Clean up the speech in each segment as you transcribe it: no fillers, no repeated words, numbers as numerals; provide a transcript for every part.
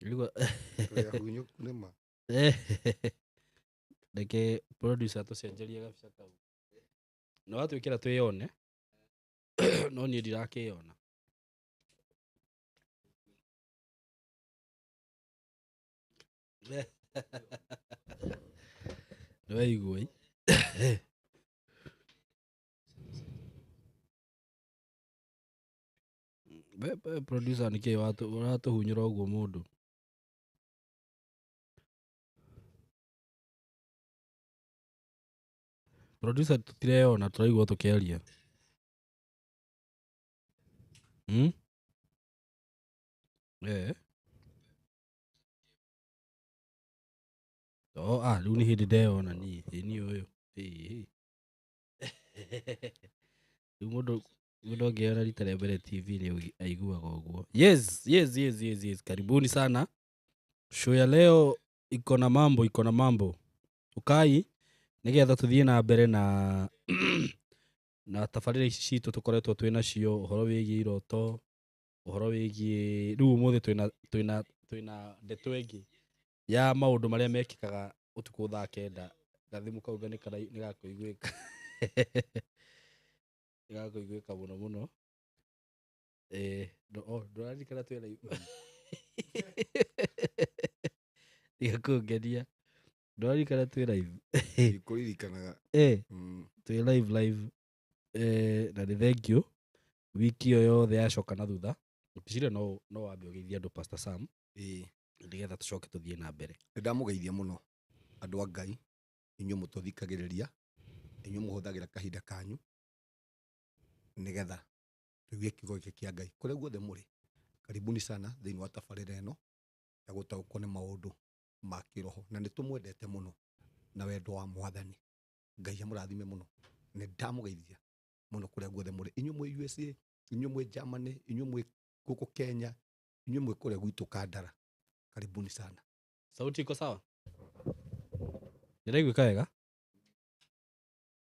Ilikuwa ya hunyo kunema. Deke producer tucenjerie kabisa kau. Na watu ikira tuyone. No ni ndirakiyona. Nĩwaigua producer nĩkĩ ũratũhunyũra ũguo mũndũ? Producer tũtireyona, tũraigua tũkĩaria. Rĩu nĩ hĩndĩ ndeyona niĩ. Niĩ ũyũ. Rĩu mũndũ angĩona rita rĩa mbere TV nĩ aiguaga ũguo. Yes. Karibuni sana. Show ya leo iko na mambo. Ukai nigetha tuthie na mbere na tabarĩra ici citũ tũkoretwo twĩna cio, ũhoro wĩgiĩ Iroto, ũhoro wĩgiĩ rĩu ũmũthĩ twĩna ndeto ĩngĩ ya maũndũ marĩa mekĩkaga ũtukũ thaa kenda. Gathimu kau nĩ gakũiguĩka. Nĩ gakũiguĩka mũno. Ndũraririkana twĩ live. Tiga kũngenia. Ndũraririkana twĩ live. Kũririkanaga. Twĩ live. Na nĩ thank you. Wiki ĩyo yothe yacoka na thutha. Ngwĩciria no wambe ũgeithie andũ Pastor Sam. Nĩgetha tũcoke tũthiĩ na mbere. Nĩndamũgeithia mũno andũ a Ngai, inyuĩ mũtũthikagĩrĩria, inyuĩ mũhũthagĩra kahinda kanyu nĩgetha tũigue kiugo gĩkĩ kĩa Ngai kũrĩa guothe mũrĩ. Karibuni sana thĩinĩ wa tabarĩra ĩno ya gũtaũkwo nĩ maũndũ ma kĩroho, na nĩtũmwendete mũno na wendo wa Mwathani. Ngai amũrathime mũno. Nĩndamũgeithia mũno kũrĩa guothe mũrĩ, inyuĩ mwĩ USA, inyuĩ mwĩ Germany, inyuĩ mwĩ gũkũ Kenya, inyuĩ mwĩ kũrĩa gwitũ Kandara. Karibuni sana. Sauti iko sawa? Nĩraiguĩka wega?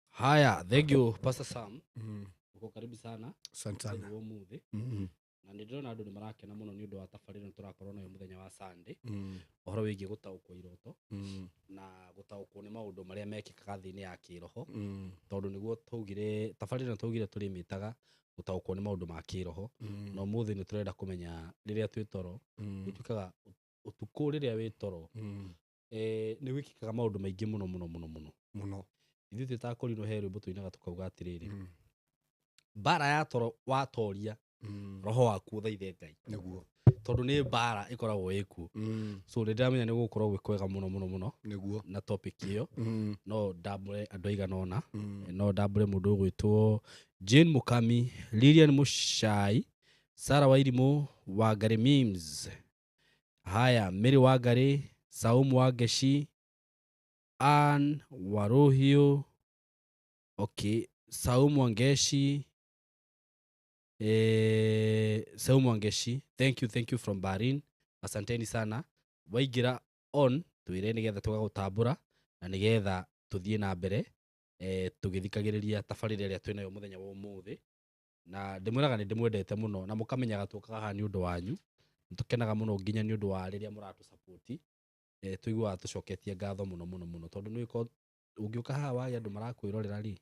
Haya, thank you Pastor Sam. Uko karibu sana. Asante sana. Ũmũthĩ. Na nĩndĩrona andũ nĩmarakena mũno nĩ ũndũ wa tabarĩra tũrakorwo nayo mũthenya wa Sunday. Ũhoro wĩgiĩ gũtaũkwo Iroto na gũtaũkwo nĩ maũndũ marĩa mekĩkaga thĩ-inĩ ya kĩroho. Tondũ nĩguo tabarĩra ĩno twaugire tũrĩmĩtaga gũtaũkwo nĩ maũndũ ma kĩroho. Na ũmũthĩ nĩtũrenda kũmenya rĩrĩa twĩ toro. Gũtuĩkaga ũtukũ rĩrĩa wĩ toro. Nĩgwĩkĩkaga maũndũ maingĩ mũno. Ithuĩ tũtakorirwo he rwĩmbo tũinaga tũkauga atĩrĩrĩ, mbara ya toro watoria roho waku ũthaithe Ngai. Nĩguo. Tondũ nĩ mbara ĩkoragwo ĩkuo. So nĩndĩramenya nĩgũgũkorwo gwĩ kwega mũno. Nĩguo. Na topic ĩyo. No ndambũre andũ aigana ũna. No ndambũre mũndũ ũgwĩtwo Jane Mũkami, Lilian Mũchai, Sarah Wairimũ, Wangari Mims. Haya, Mary Wangari, Saumu Wangeci, Ann Waruhiũ. Okay, Saumu Wangeshi. Saumu Wangeshi. Thank you from Bahrain. Asanteni sana. Waingĩra on twĩre nĩgetha tũgagũtambũra na nĩgetha tũthiĩ na mbere tũgĩthikagĩrĩria tabarĩra ĩrĩa twĩnayo mũthenya wa ũmũthĩ. Na ndĩmwĩraga nĩndĩmwendete mũno na mũkamenyaga tũkaga haha nĩ ũndũ wanyu. Nĩtũkenaga mũno nginya nĩ ũndũ wa rĩrĩa mũratũ-support. Tũiguaga tũcoketie ngatho mũno tondũ nĩũĩ ũngĩũka haha wage andũ marakwĩrorera rĩ,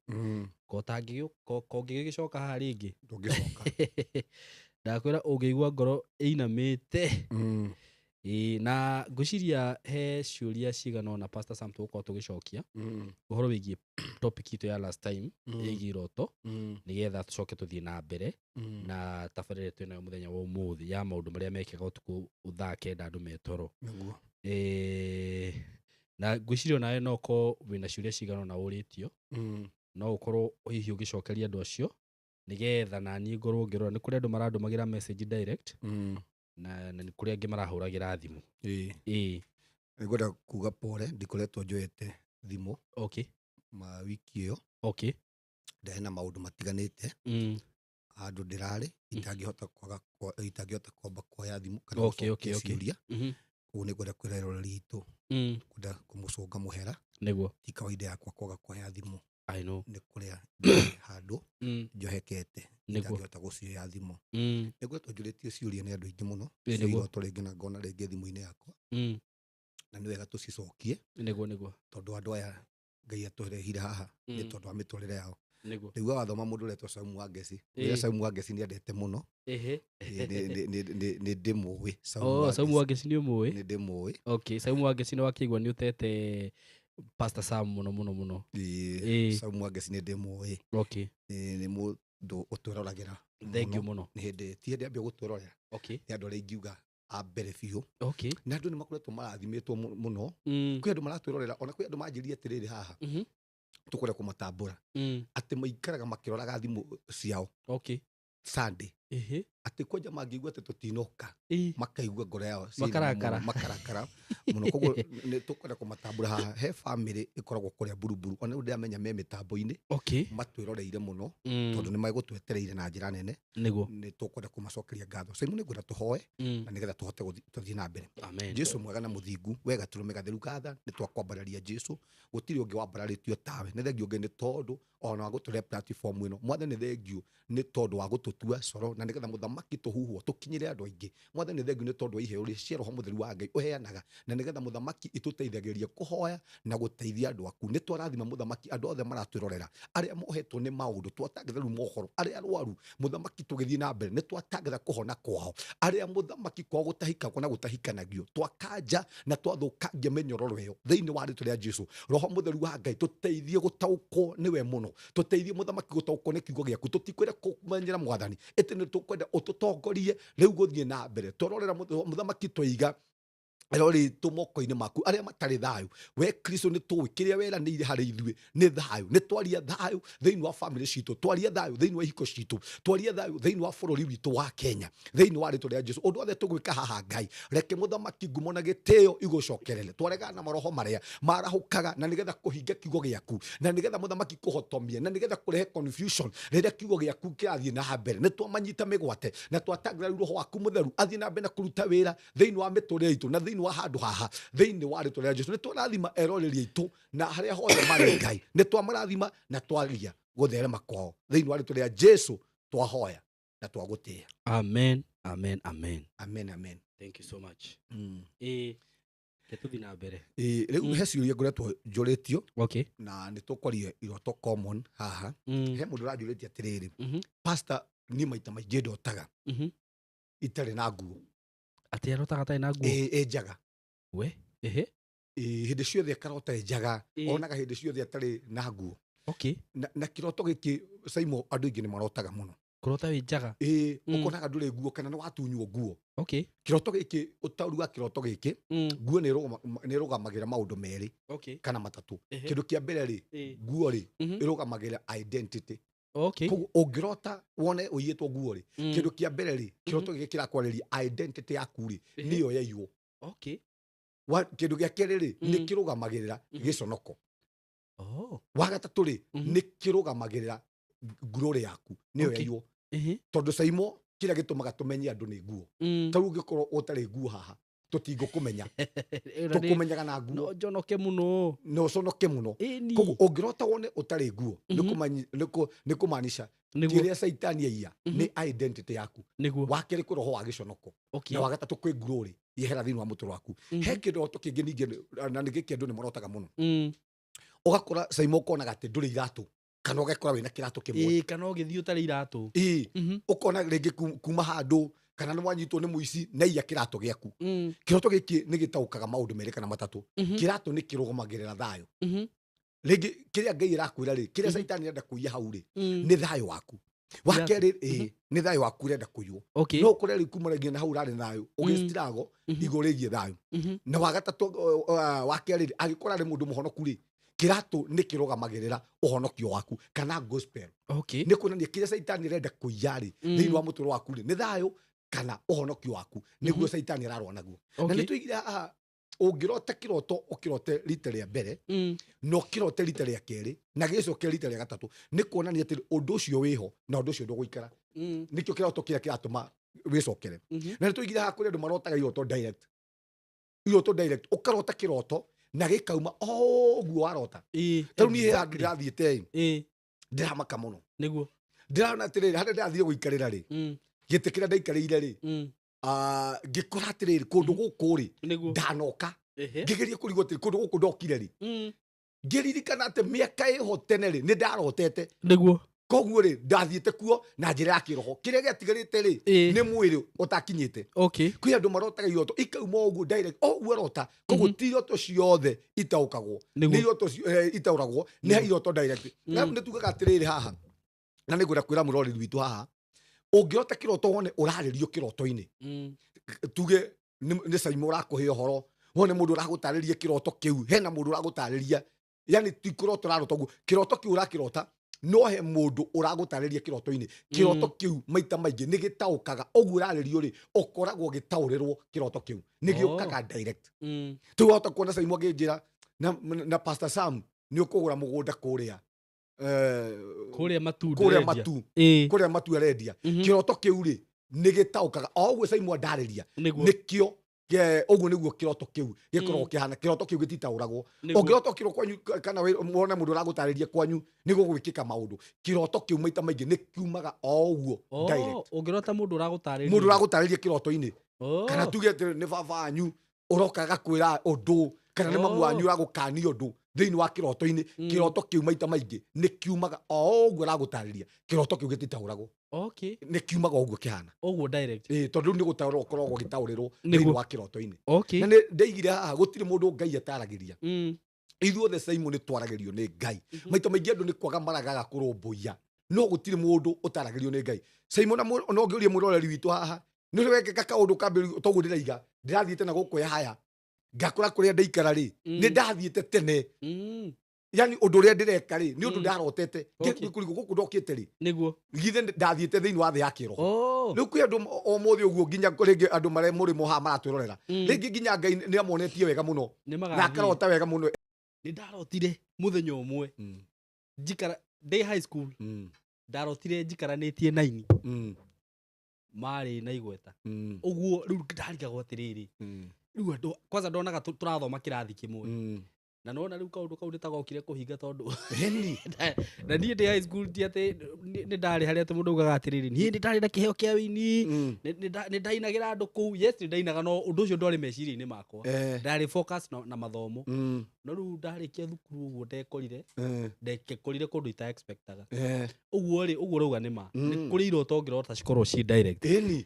kongĩgĩcoka haha rĩngĩ ndũngĩcoka. Ndakwĩra ũngĩigua ngoro ĩinamĩte. Na ngwĩciria he ciũria cigana ũna Pastor Sam tũgũkorwo tũgĩcokia ũhoro wĩgiĩ topic itũ ya last time ĩgiĩ Iroto, nĩgetha tũcoke tũthiĩ na mbere na tabarĩra twĩnayo mũthenya wa ũmũthĩ ya maũndũ marĩa mekĩkaga ũtukũ thaa kenda Andu Metoro. Na ngwĩciria onawe no ũkorwo wĩna ciũria cigana ũna ũrĩtio. No ũkorwo hihi ũgĩcokeria andũ acio nĩgetha naniĩ ngorwo ngĩrora. Nĩ kũrĩ andũ marandũmagĩra message direct na nĩ kũrĩ angĩ marahũragĩra thimũ. Nĩngwenda kuga pole, ndikoretwo njoete thimũ ma wiki ĩyo. Ndarĩ na maũndũ matiganĩte handũ ndĩrarĩ itangĩhota kwamba kuoya thimũ kana gũcokia ciũria. Ũguo nĩngwenda kwĩra eroreri aitũ ngwenda kũmũcũnga mũhera. Nĩguo. Ti kawaida yakwa kwaga kuoya thimũ. I know. nä kå rä a handå njohekete itangĩhota gũcioya thimũ. Nĩngwetwo njũrĩtio ciũria nĩ andũ aingĩ mũno cia iroto rĩngĩ na ngona rĩngĩ thimũ-inĩ yakwa, na nĩ wega tũcicokie tondũ andũ aya Ngai atũrehire haha nĩ tondũ wa mĩtũrĩre yao. Rĩu wathoma mũndũ ũretwo Saumu wa Ngeci, ũrĩa Saumu wa Ngeci nĩendete mũno, nĩ ndĩmũĩ. Saumu wa Ngeci nĩ ũmũĩ? Nĩ ndĩmũĩ. Okay, Saumu wa Ngeci nĩ wakĩigua nĩ ũtete Pastor Sam mũno. Saumu wa Ngeci nĩ ndĩmũĩ. Okay. Nĩ mũndũ ũtwĩroragĩra mũno. Nĩ hĩndĩ ti hĩndĩ ambia gũtwĩrorera. Nĩ andũ arĩa ingiuga a mbere biũ. Na andũ nĩ makoretwo marathimĩtwo mũno. Kwĩ andũ maratwĩrorera, ona kwĩ andũ manjĩrire atĩrĩrĩ haha tũkwenda kũmatambũra atĩ maikaraga makĩroraga thimũ ciao Sunday, atĩ kwanja mangĩigua atĩ tũtinoka makaigua ngoro yao makarakara mũno. Koguo nĩ tũkwenda kũmatambũra haha. He family ĩkoragwo kũrĩa Buruburu, ona rĩu ndĩramenya me mĩtambo-inĩ matwĩroreire mũno tondũ nĩ megũtwetereire na njĩra nene. Nĩ tũkwenda kũmacokeria ngatho. Saimu nĩ ngwenda tũhoe na nĩgetha tũhote gũthiĩ na mbere. Jesu mwega na mũthingu, wega tũrũme gatheru gatha nĩ twakwambararia Jesu, gũtirĩ ũngĩ wambararĩtio tawe. Nĩ thengio Ngai nĩ tondũ ona wa gũtũrehe platform ĩno. Mwathani nĩ thengio nĩ tondũ wa gũtũtua coro na nĩgetha mũthamaki tũhuhwo tũkinyĩre andũ aingĩ. Mwathani nĩ thengio nĩ tondũ wa iheo rĩrĩa cia Roho Mũtheru wa Ngai ũheanaga na nĩgetha mũthamaki itũteithagĩrĩria kũhoya na gũteithia andũ aku. Nĩ twarathima mũthamaki andũ othe maratwĩrorera, arĩa mohetwo nĩ maũndũ twatangatha rĩu mohoro, arĩa arwaru mũthamaki tũgĩthiĩ na mbere nĩ twatangatha kũhona kwao, arĩa mũthamaki kwao gũtahikagwo na gũtahikanagio twakanja na twathũkangia mĩnyororo ĩyo thĩinĩ wa rĩĩtwa rĩa Jesu. Roho Mũtheru wa Ngai tũteithie gũtaũkwo nĩwe mũno, tũteithie mũthamaki gũtaũkwo nĩ kiugo gĩaku. Tũtikwenda kũmenyera Mwathani ĩtĩ nĩ tũkwenda ũtũtongorie rĩu gũthiĩ na mbere. Twarorera mũthamaki twaiga rori moko-inĩ maku arĩa matarĩ thayũ. We Kristo nĩ tũĩ kĩrĩa weranĩire harĩ ithuĩ nĩ thayũ. Nĩ twaria thayũ thĩinĩ wa family citũ, twaria thayũ thĩinĩ wa ihiko citũ, twaria thayũ thĩinĩ wa bũrũri witũ wa Kenya thĩinĩ wa rĩĩtwa rĩa Jesu. Ũndũ wothe tũgwĩka haha Ngai, reke mũthamaki ngumo na gĩtĩo igũcokerere. Twaregana na maroho marĩa marahũkaga na nĩgetha kũhinga kiugo gĩaku, na nĩgetha mũthamaki kũhotomia, na nĩgetha kũrehe confusion rĩrĩa kiugo gĩaku kĩrathiĩ na mbere. Nĩ twamanyita mĩgwate na twatangira Roho waku Mũtheru athiĩ na mbere na kũruta wĩra thĩinĩ wa mĩtũrĩre itũ na thĩinĩ wa handũ haha thĩinĩ wa rĩĩtwa rĩa Jesu. Nĩ twarathima eroreri aitũ na harĩa hothe marĩ Ngai, nĩ twamarathima na twaria gũtherema kwao thĩinĩ wa rĩĩtwa rĩa Jesu twahoya na twagũtĩĩa. Amen. Thank you so much. Tũthiĩ na mbere. Rĩu he ciũria ngoretwo njũrĩtio na nĩ tũkwaria iroto common haha. He mũndũ ũranjũrĩtie atĩrĩrĩ, pastor, niĩ maita maingĩ ndotaga itarĩ na nguo. Atĩ arotaga atarĩ na nguo? Njaga. Hĩndĩ ciothe akarota njaga, onaga hĩndĩ ciothe atarĩ na nguo. Na kĩroto gĩkĩ Saimo andũ aingĩ nĩ marotaga mũno. Kũrota wĩ njaga? Ũkonaga ndũrĩ nguo kana nĩ watunywo nguo. Kĩroto gĩkĩ, ũtaũri wa kĩroto gĩkĩ, nguo nĩ ĩrũgamagĩrĩra maũndũ merĩ kana matatũ. Kĩndũ kĩa mbere rĩ, nguo rĩ ĩrũgamagĩrĩra identity. Koguo ũngĩrota wone ũiyĩtwo nguo rĩ, kĩndũ kĩa mbere rĩ, kĩroto gĩkĩ kĩrakwarĩria identity yaku rĩ nĩyo yaiywo. Kĩndũ gĩa kerĩ rĩ, nĩ kĩrũgamagĩrĩra gĩconoko. Wa gatatũ rĩ, nĩ kĩrũgamagĩrĩra glory yaku nĩyo yaiywo. Tondũ Saimo kĩrĩa gĩtũmaga tũmenye andũ nĩ nguo. Ta rĩu ũngĩkorwo ũtarĩ nguo haha tũtingĩkũmenya, tũkũmenyaga na nguo. No njonoke mũno. No ũconoke mũno. Koguo ũngĩrota wone ũtarĩ nguo nĩ kũmaanisha kĩrĩa Saitani aiya nĩ identity yaku. Wa kerĩ kwĩ roho wa gĩconoko, na wa gatatũ kwĩ glory yehera thĩinĩ wa mũtwe waku. He kĩroto kĩngĩ ningĩ na nĩ gĩkĩ andũ nĩ marotaga mũno. Ũgakora Saimo ũkonaga atĩ ndũrĩ iratũ kana ũgakora wĩna kĩratũ kĩmwe. Kana ũgĩthiĩ ũtarĩ iratũ. Ũkona rĩngĩ kuma handũ kana nĩ wanyitwo nĩ mũici na iya kĩratũ gĩaku. Kĩroto gĩkĩ nĩ gĩtaũkaga maũndũ merĩ kana matatũ. Kĩratũ nĩ kĩrũgamagĩrĩra thayũ. Rĩngĩ kĩrĩa Ngai ĩrakwĩra rĩ, kĩrĩa Saitani arenda kũiya hau rĩ, nĩ thayũ waku. Wa kerĩ nĩ thayũ waku ũrenda kũiywo. No ũkore rĩu kuma rĩngĩ na hau ũrarĩ thayũ ũgĩcitirago igũrũ rĩgiĩ thayũ. Na wa gatatũ wa kerĩ rĩ, agĩkora arĩ mũndũ mũhonoku rĩ, kĩratũ nĩ kĩrũgamagĩrĩra ũhonokio waku kana gospel. Nĩ kuonania kĩrĩa Saitani arenda kũiya rĩ thĩinĩ wa mũtũrĩre waku rĩ nĩ thayũ kana ũhonokio waku nĩguo Saitani ararũa naguo. Na nĩ tũigire haha, ũngĩrota kĩroto ũkĩrote rita rĩa mbere na ũkĩrote rita rĩa kerĩ na gĩcoke rita rĩa gatatũ, nĩ kuonania atĩ ũndũ ũcio wĩho na ũndũ ũcio ndũgũikara. Nĩkĩo kĩroto kĩrĩa kĩratũma wĩcokere. Na nĩ tũigire haha kũrĩ andũ marotaga iroto direct. Iroto direct, ũkarota kĩroto na gikauma oguo warota tau ni ndathiĩte ndiramaka muno niguo ndirona atiriri hande ndathire guikarira ri gite kira ndaikarire ri ngikora atiriri kundu guku ri ndanoka ngigeria kurigwo atiri kundu guku ndokire ri ngiririkana ati miaka iho tene ri ni ndarotete niguo koguo ri ndathiĩte kuo na njĩra ya kiroho kiria giatigarite ri ni mwiri utakinyite kwi andu marotaga iroto ikauma uguo direct uguo rota koguo ti iroto ciothe itaukagwo ni iroto itauragwo ni iroto direct na nitugaga atiriri haha na nigwira kwira murori witu haha ungirota kiroto wone uraririo kiroto-ini tuge ni Saimo urakuhe uhoro wone mundu uragutariria kiroto kiu hena mundu uragutariria yani ti kiroto rarota uguo kiroto kiu urakirota no he mundu uragutariria kiroto-ini kiroto kiu maita maingi ni gitaukaga uguo uraririo ri ukoragwo gitaurirwo kiroto kiu ni giukaga direct tu hota kuona Saimo aginjira na Pastor Sam ni ukugura mugunda kuria kuria matu arendia kiroto kiu ri ni gitaukaga oguo Saimo andariria nikio uguo niguo kiroto kiu gikorwo kihana kiroto kiu gititauragwo ongiroto kiro kwanyu kana wona mundu uragutariria kwanyu niguo gwikika maundu kiroto kiu maita maingi ni kiumaga oguo direct ongirota mundu uragutariria kiroto-ini kana tuge ni baba anyu urokaga kwira undu kana ni mamu wanyu uragukania undu thiini wa kiroto-ini kiroto kiu maita maingi ni kiumaga oguo uragutariria kiroto kiu gititauragwo ni kiumaga oguo kihana oguo direct tondu ni gutaurwo korogwo gitaurirwo thiini wa kiroto-ini na ndeigire haha gutiri mundu Ngai ataragiria ithuothe Saimo ni twaragirio ni Ngai maita maingi andu ni kwaga maragaga kurumbuia no gutiri mundu utaragirio ni Ngai Saimo no ngiurie muroreri witu haha ni wekeka kaundu kambi toguo ndiraiga ndirathiite na gukwya haya ngakora kuria ndaikara ri ni ndathiite tene yani undu ria ndireka ri ni undu ndarotete ngikurigo guku ndokite ri niguo githe ndathiite thiini wa thi ya kiroho riu kwi andu omothi uguo nginya ringi andu mare murimo ha maratwirorera ringi nginya Ngai ni amonetie wega muno na akarota wega muno ni ndarotire muthenya umwe njikara day high school ndarotire njikaranitie 9 mari na igweta uguo riu ndarigagwo atiriri riu andu kwanza ndonaga turathoma kirathi kimwe na nona riu kaundu kau nitagokire kuhinga tondu na nie ndi high school ti ati ni ndari haria ati mundu ugaga atiriri nie ndi ndari na kiheo kia wini ni ndainagira andu kuu yes ni ndainaga no undu ucio ndori meciria-ini makwa ndari focus na mathomo no riu ndarikia thukuru uguo ndekorire kundu ita expectaga uguo rauga nima ni kuri iroto ngirota cikorwo ci direct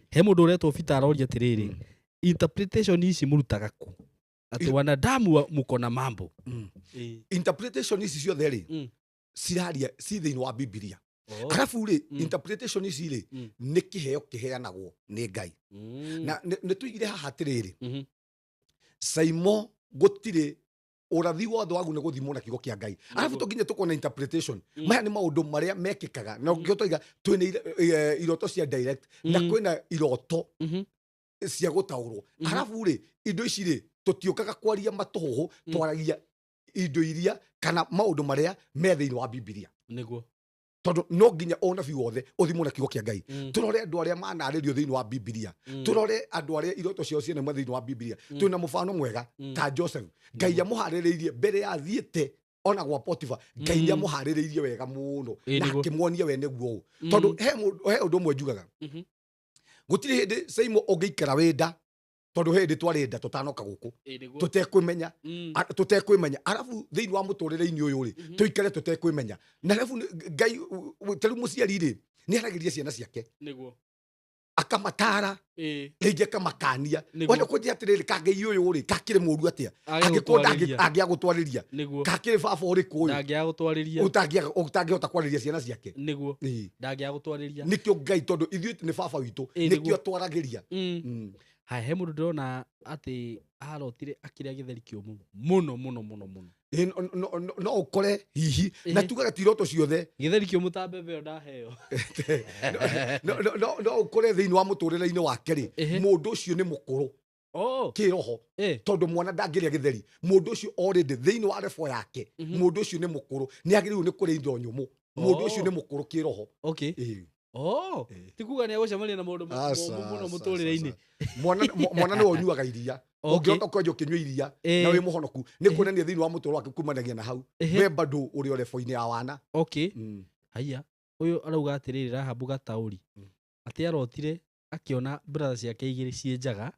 he mundu uretwo Peter aroria atiriri interpretation ici murutaga ku ati wanadamu muko na mambo interpretation ici ciothe ri ciraria ci thiini wa Biblia arafu ri interpretation ici ri ni kiheo kiheanagwo ni Ngai na ni tuigire haha atiriri Saimo gutire urathi wothe wagu ni guthimwo na kiugo kia Ngai arafu tunginya tukona interpretation maya ni maundu maria mekikaga na ngiotoiga twina iroto cia direct na kwina iroto cia gutaurwo arafu ri indo ici ri tutiukaga kwaria matoho twaragia indo iria kana maundu maria me thiini wa Biblia niguo tondu no nginya onabi wothe uthimwo na kiugo kia Ngai turore andu aria manaririo thiini wa Biblia turore andu aria iroto ciao ciene thiini wa Biblia twina mufano mwega ta Joseph Ngai amuhaririirie mbere ya thiete ona gwa Potiphar Ngai ni amuhaririirie wega muno na akimwonia we niguo tondu he undu mwe njugaga gutiri hindi Saimo ungiikara wenda tondu hindi twarenda tutanoka guku tutekwimenya arafu thiini wa muturire-ini uyu ri tuikare tutekwimenya na arafu Ngai tari muciari ri ni aragiria ciana ciake niguo akamatara ringi akamakania wenda kunjia atiriri ka Ngai uyu ri kakire muru atia angikonda angiagutwariria kakire baba uriku uyu utangihota kwariria ciana ciake niguo ndangiagutwariria nikio Ngai tondu ithuĩ ni baba witu nikio twaragiria he mundu ndona ati arotire akiria githeri kiumu muno no ukore hihi na tugaga tiroto ciothe githeri kiumu ta mbembe yo ndaheo no ukore thiini wa muturire-ini wake ri mundu ucio ni mukuru kiroho tondu mwana ndangiria githeri mundu ucio already thiini wa refo yake mundu ucio ni mukuru ni agiriru ni kuria indo nyumu mundu ucio ni mukuru kiroho tikuga ni agucemania na mundu muno muturire-ini mwana ni onyuaga iria Ũngĩhota kwenja ũkĩnyua iria na wĩ mũhonoku nĩ kuonania thĩinĩ wa mũtũũrĩre waku kumanagia na hau we bado ũrĩ o level-inĩ ya wana. Haya ũyũ arauga atĩrĩrĩ Rahabu Gatauri atĩ arotire akĩona brother ciake igĩrĩ ciĩ njaga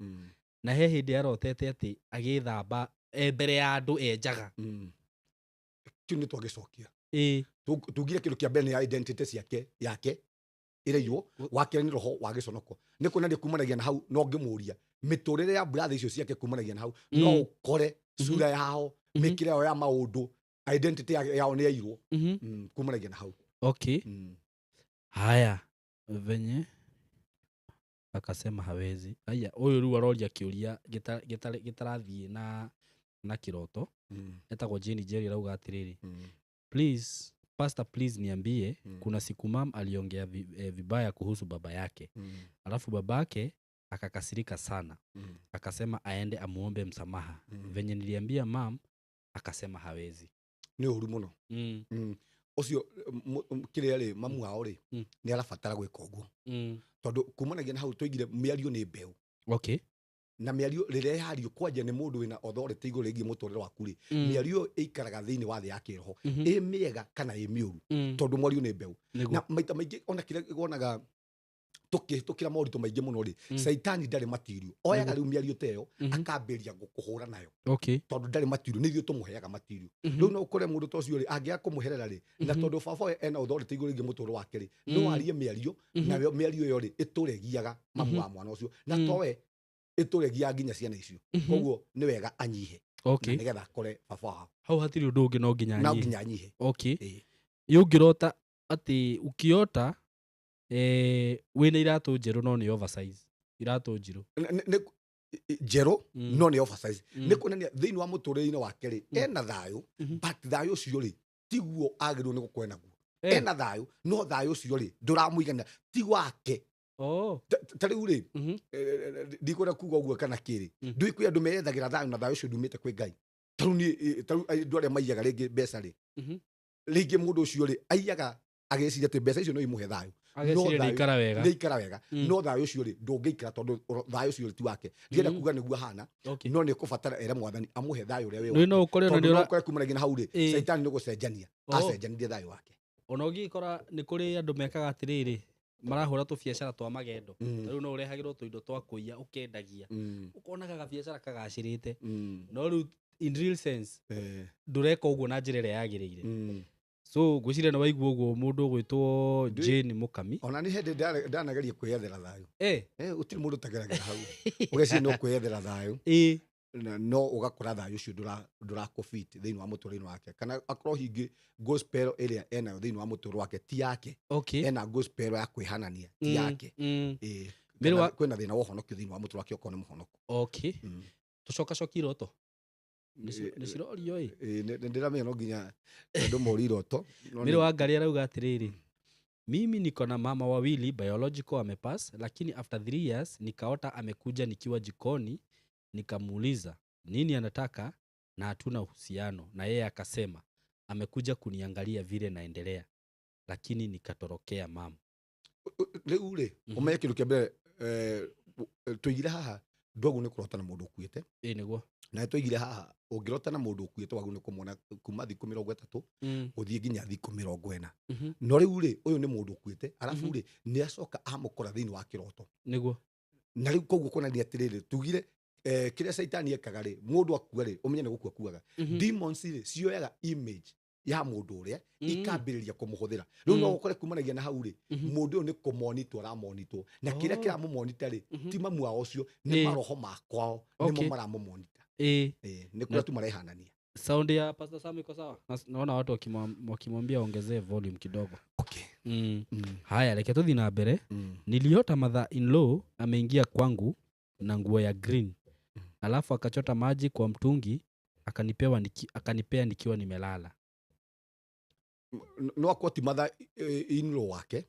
na he hĩndĩ arotete atĩ agĩthamba mbere ya andũ enjaga. Kĩu nĩ twagĩcokia. Tugire kĩndũ kĩa mbere nĩ identity ciake yake ĩrĩirwo, wa kerĩ nĩ roho wa gĩconoko. Nĩ kuonania kumanagia na hau no ngĩmũria mĩtũrĩre ya brother icio ciake kumanagia na hau no ũkore sura yao mĩkĩre yao ya maũndũ identity yao nĩ yairwo kumanagia na hau. Haya venye akasema hawezi. Haya ũyũ rĩu aroria kĩũria gĩtarathiĩ na kĩroto. Etagwo Jane Jerry arauga atĩrĩrĩ please pastor please niambie kuna siku mam aliongea vibaya kuhusu baba yake. Alafu babake akakasirika sana. Akasema aende amuombe msamaha. Venye niliambia mam akasema hawezi. Nĩ ũru mũno. Ũcio kĩrĩa rĩ mamu wao rĩ nĩ arabatara gwĩka ũguo. Tondũ kumanagia na hau tũigire mĩario nĩ mbeũ. Na mĩario rĩrĩa yario kwanja nĩ mũndũ wĩna authority igũrũ rĩgiĩ mũtũũrĩre waku rĩ mĩario ĩikaraga thĩinĩ wa thĩ ya kĩroho ĩ mĩega kana ĩ mĩũru tondũ mwario nĩ mbeũ. Na maita maingĩ ona kĩrĩa wonaga tũkĩhĩtũkĩra moritũ maingĩ mũno rĩ Saitani ndarĩ material. Oyaga rĩu mĩario ta ĩyo akambĩria gũkũhũra nayo tondũ ndarĩ material nĩ ithuĩ tũmũheaga material. Rĩu no ũkore mũndũ ta ũcio rĩ angĩaga kũmũherera rĩ na tondũ baba ena authority igũrũ rĩgiĩ mũtũũrĩre wake rĩ no arie mĩario na mĩario ĩyo rĩ ĩtũregiaga mamu wa mwana ũcio na towe ĩtũregia nginya ciana icio. Koguo nĩ wega anyihe nĩgetha akore baba wao. Hau hatirĩ ũndũ ũngĩ no nginya anyihe. Ũngĩrota atĩ ukiota wĩna iratũ njerũ no nĩ oversize. Iratũ njirũ njerũ no nĩ oversize. Nĩ kuonania thĩinĩ wa mũtũũrĩre-inĩ wake rĩ ena thayũ but thayũ ũcio rĩ tiguo agĩrĩirwo nĩ gũkorwo naguo. Ena thayũ no thayũ ũcio rĩ ndũramũigana ti wake. Ta rĩu rĩ ndikwenda kuga ũguo kana kĩrĩ ndũĩ kwĩ andũ meyethagĩra thayũ na thayũ ũcio ndumĩte kwĩ Ngai. Ta rĩu andũ arĩa maiyaga rĩngĩ mbeca rĩ rĩngĩ mũndũ ũcio rĩ aiyaga ageciria atĩ mbeca icio no imũhe thayũ. Nĩ ikara wega no thayũ ũcio rĩ ndũngĩikara tondũ thayũ ũcio ti wake. Ndienda kuga nĩguo hana no nĩ kũbatara ere Mwathani amũhe thayũ ũrĩa wĩ wake. Tondũ no ũkore kumanagia na hau rĩ Saitani nĩ gũcenjania acenjanirie thayũ wake. Ona ũngĩkora nĩ kũrĩ andũ mekaga atĩrĩrĩ marahũra tũbiacara twa magendo. Rĩu no ũrehagĩrwo tũindo twa kũiya ũkendagia ũkonaga gabiacara kagacĩrĩte no rĩu in real sense ndũreka ũguo na njĩra ĩrĩa yagĩrĩire. So ngwĩciria nĩ waigua ũguo mũndũ ũgwĩtwo Jane Mũkami. Ona nĩ hĩndĩ ndanageria kwĩyethera thayũ. Gũtirĩ mũndũ ũtageragĩra hau ũgeciria no kwĩyethera thayũ no ũgakora thayũ ũcio ndũrakũbit thĩinĩ wa mũtũũrĩre wake kana akorwo hingĩ gospel ĩrĩa enayo thĩinĩ wa mũtũũrĩre wake ti yake. Ena gospel ya kwĩhanania ti yake. Kwĩna thĩna wa ũhonokio thĩinĩ wa mũtũũrĩre wake okorwo nĩ mũhonoko. Tũcokacoki iroto nĩ cirorio ndĩramenya no nginya andũ mori iroto. Mĩrĩ wa Ngari arauga atĩrĩrĩ mimi niko na mama wawili biological amepass lakini after 3 years nikaota amekuja nikiwa jikoni nikamuuliza nini anataka na hatuna uhusiano na yeye akasema amekuja kuniangalia vile naendelea lakini nikatorokea mama. Rĩu rĩ ũmenye kĩndũ kĩa mbere tũigire haha ndwagu nĩ kũrota na mũndũ ũkuĩte. Nĩguo na tũigire haha ũngĩrota na mũndũ ũkuĩte wagu nĩ kũmwona kuma thikũ 30 gũthiĩ nginya thikũ 40. No rĩu rĩ ũyũ nĩ mũndũ ũkuĩte arabu rĩ nĩ acoka amũkora thĩinĩ wa kĩroto. Nĩguo na rĩu koguo kuonania atĩrĩrĩ tugire kĩrĩa Saitani ekaga rĩ mũndũ akua rĩ ũmenye nĩ gũkua kuaga. Demons rĩ cioyaga image ya mũndũ ũrĩa ikambĩrĩria kũmũhũthĩra. Rĩu no ũkore kumanagia na hau rĩ mũndũ ũyũ nĩ kũmonitwo aramonitwo na kĩrĩa kĩramũmonita rĩ ti mamu wao ũcio nĩ maroho makwao nĩmo maramũmonita. Nĩ kũrĩa tu marehanania. Sound ya Pastor Sam iko sawa? Naona watu wakimwambia ongezee volume kidogo. Haya reke tuthi na mbere. Niliota mother in law ameingia kwangu na nguo ya green. Alafu akachota maji kwa mtungi akanipea nikiwa nimelala. No akwati mother in law wake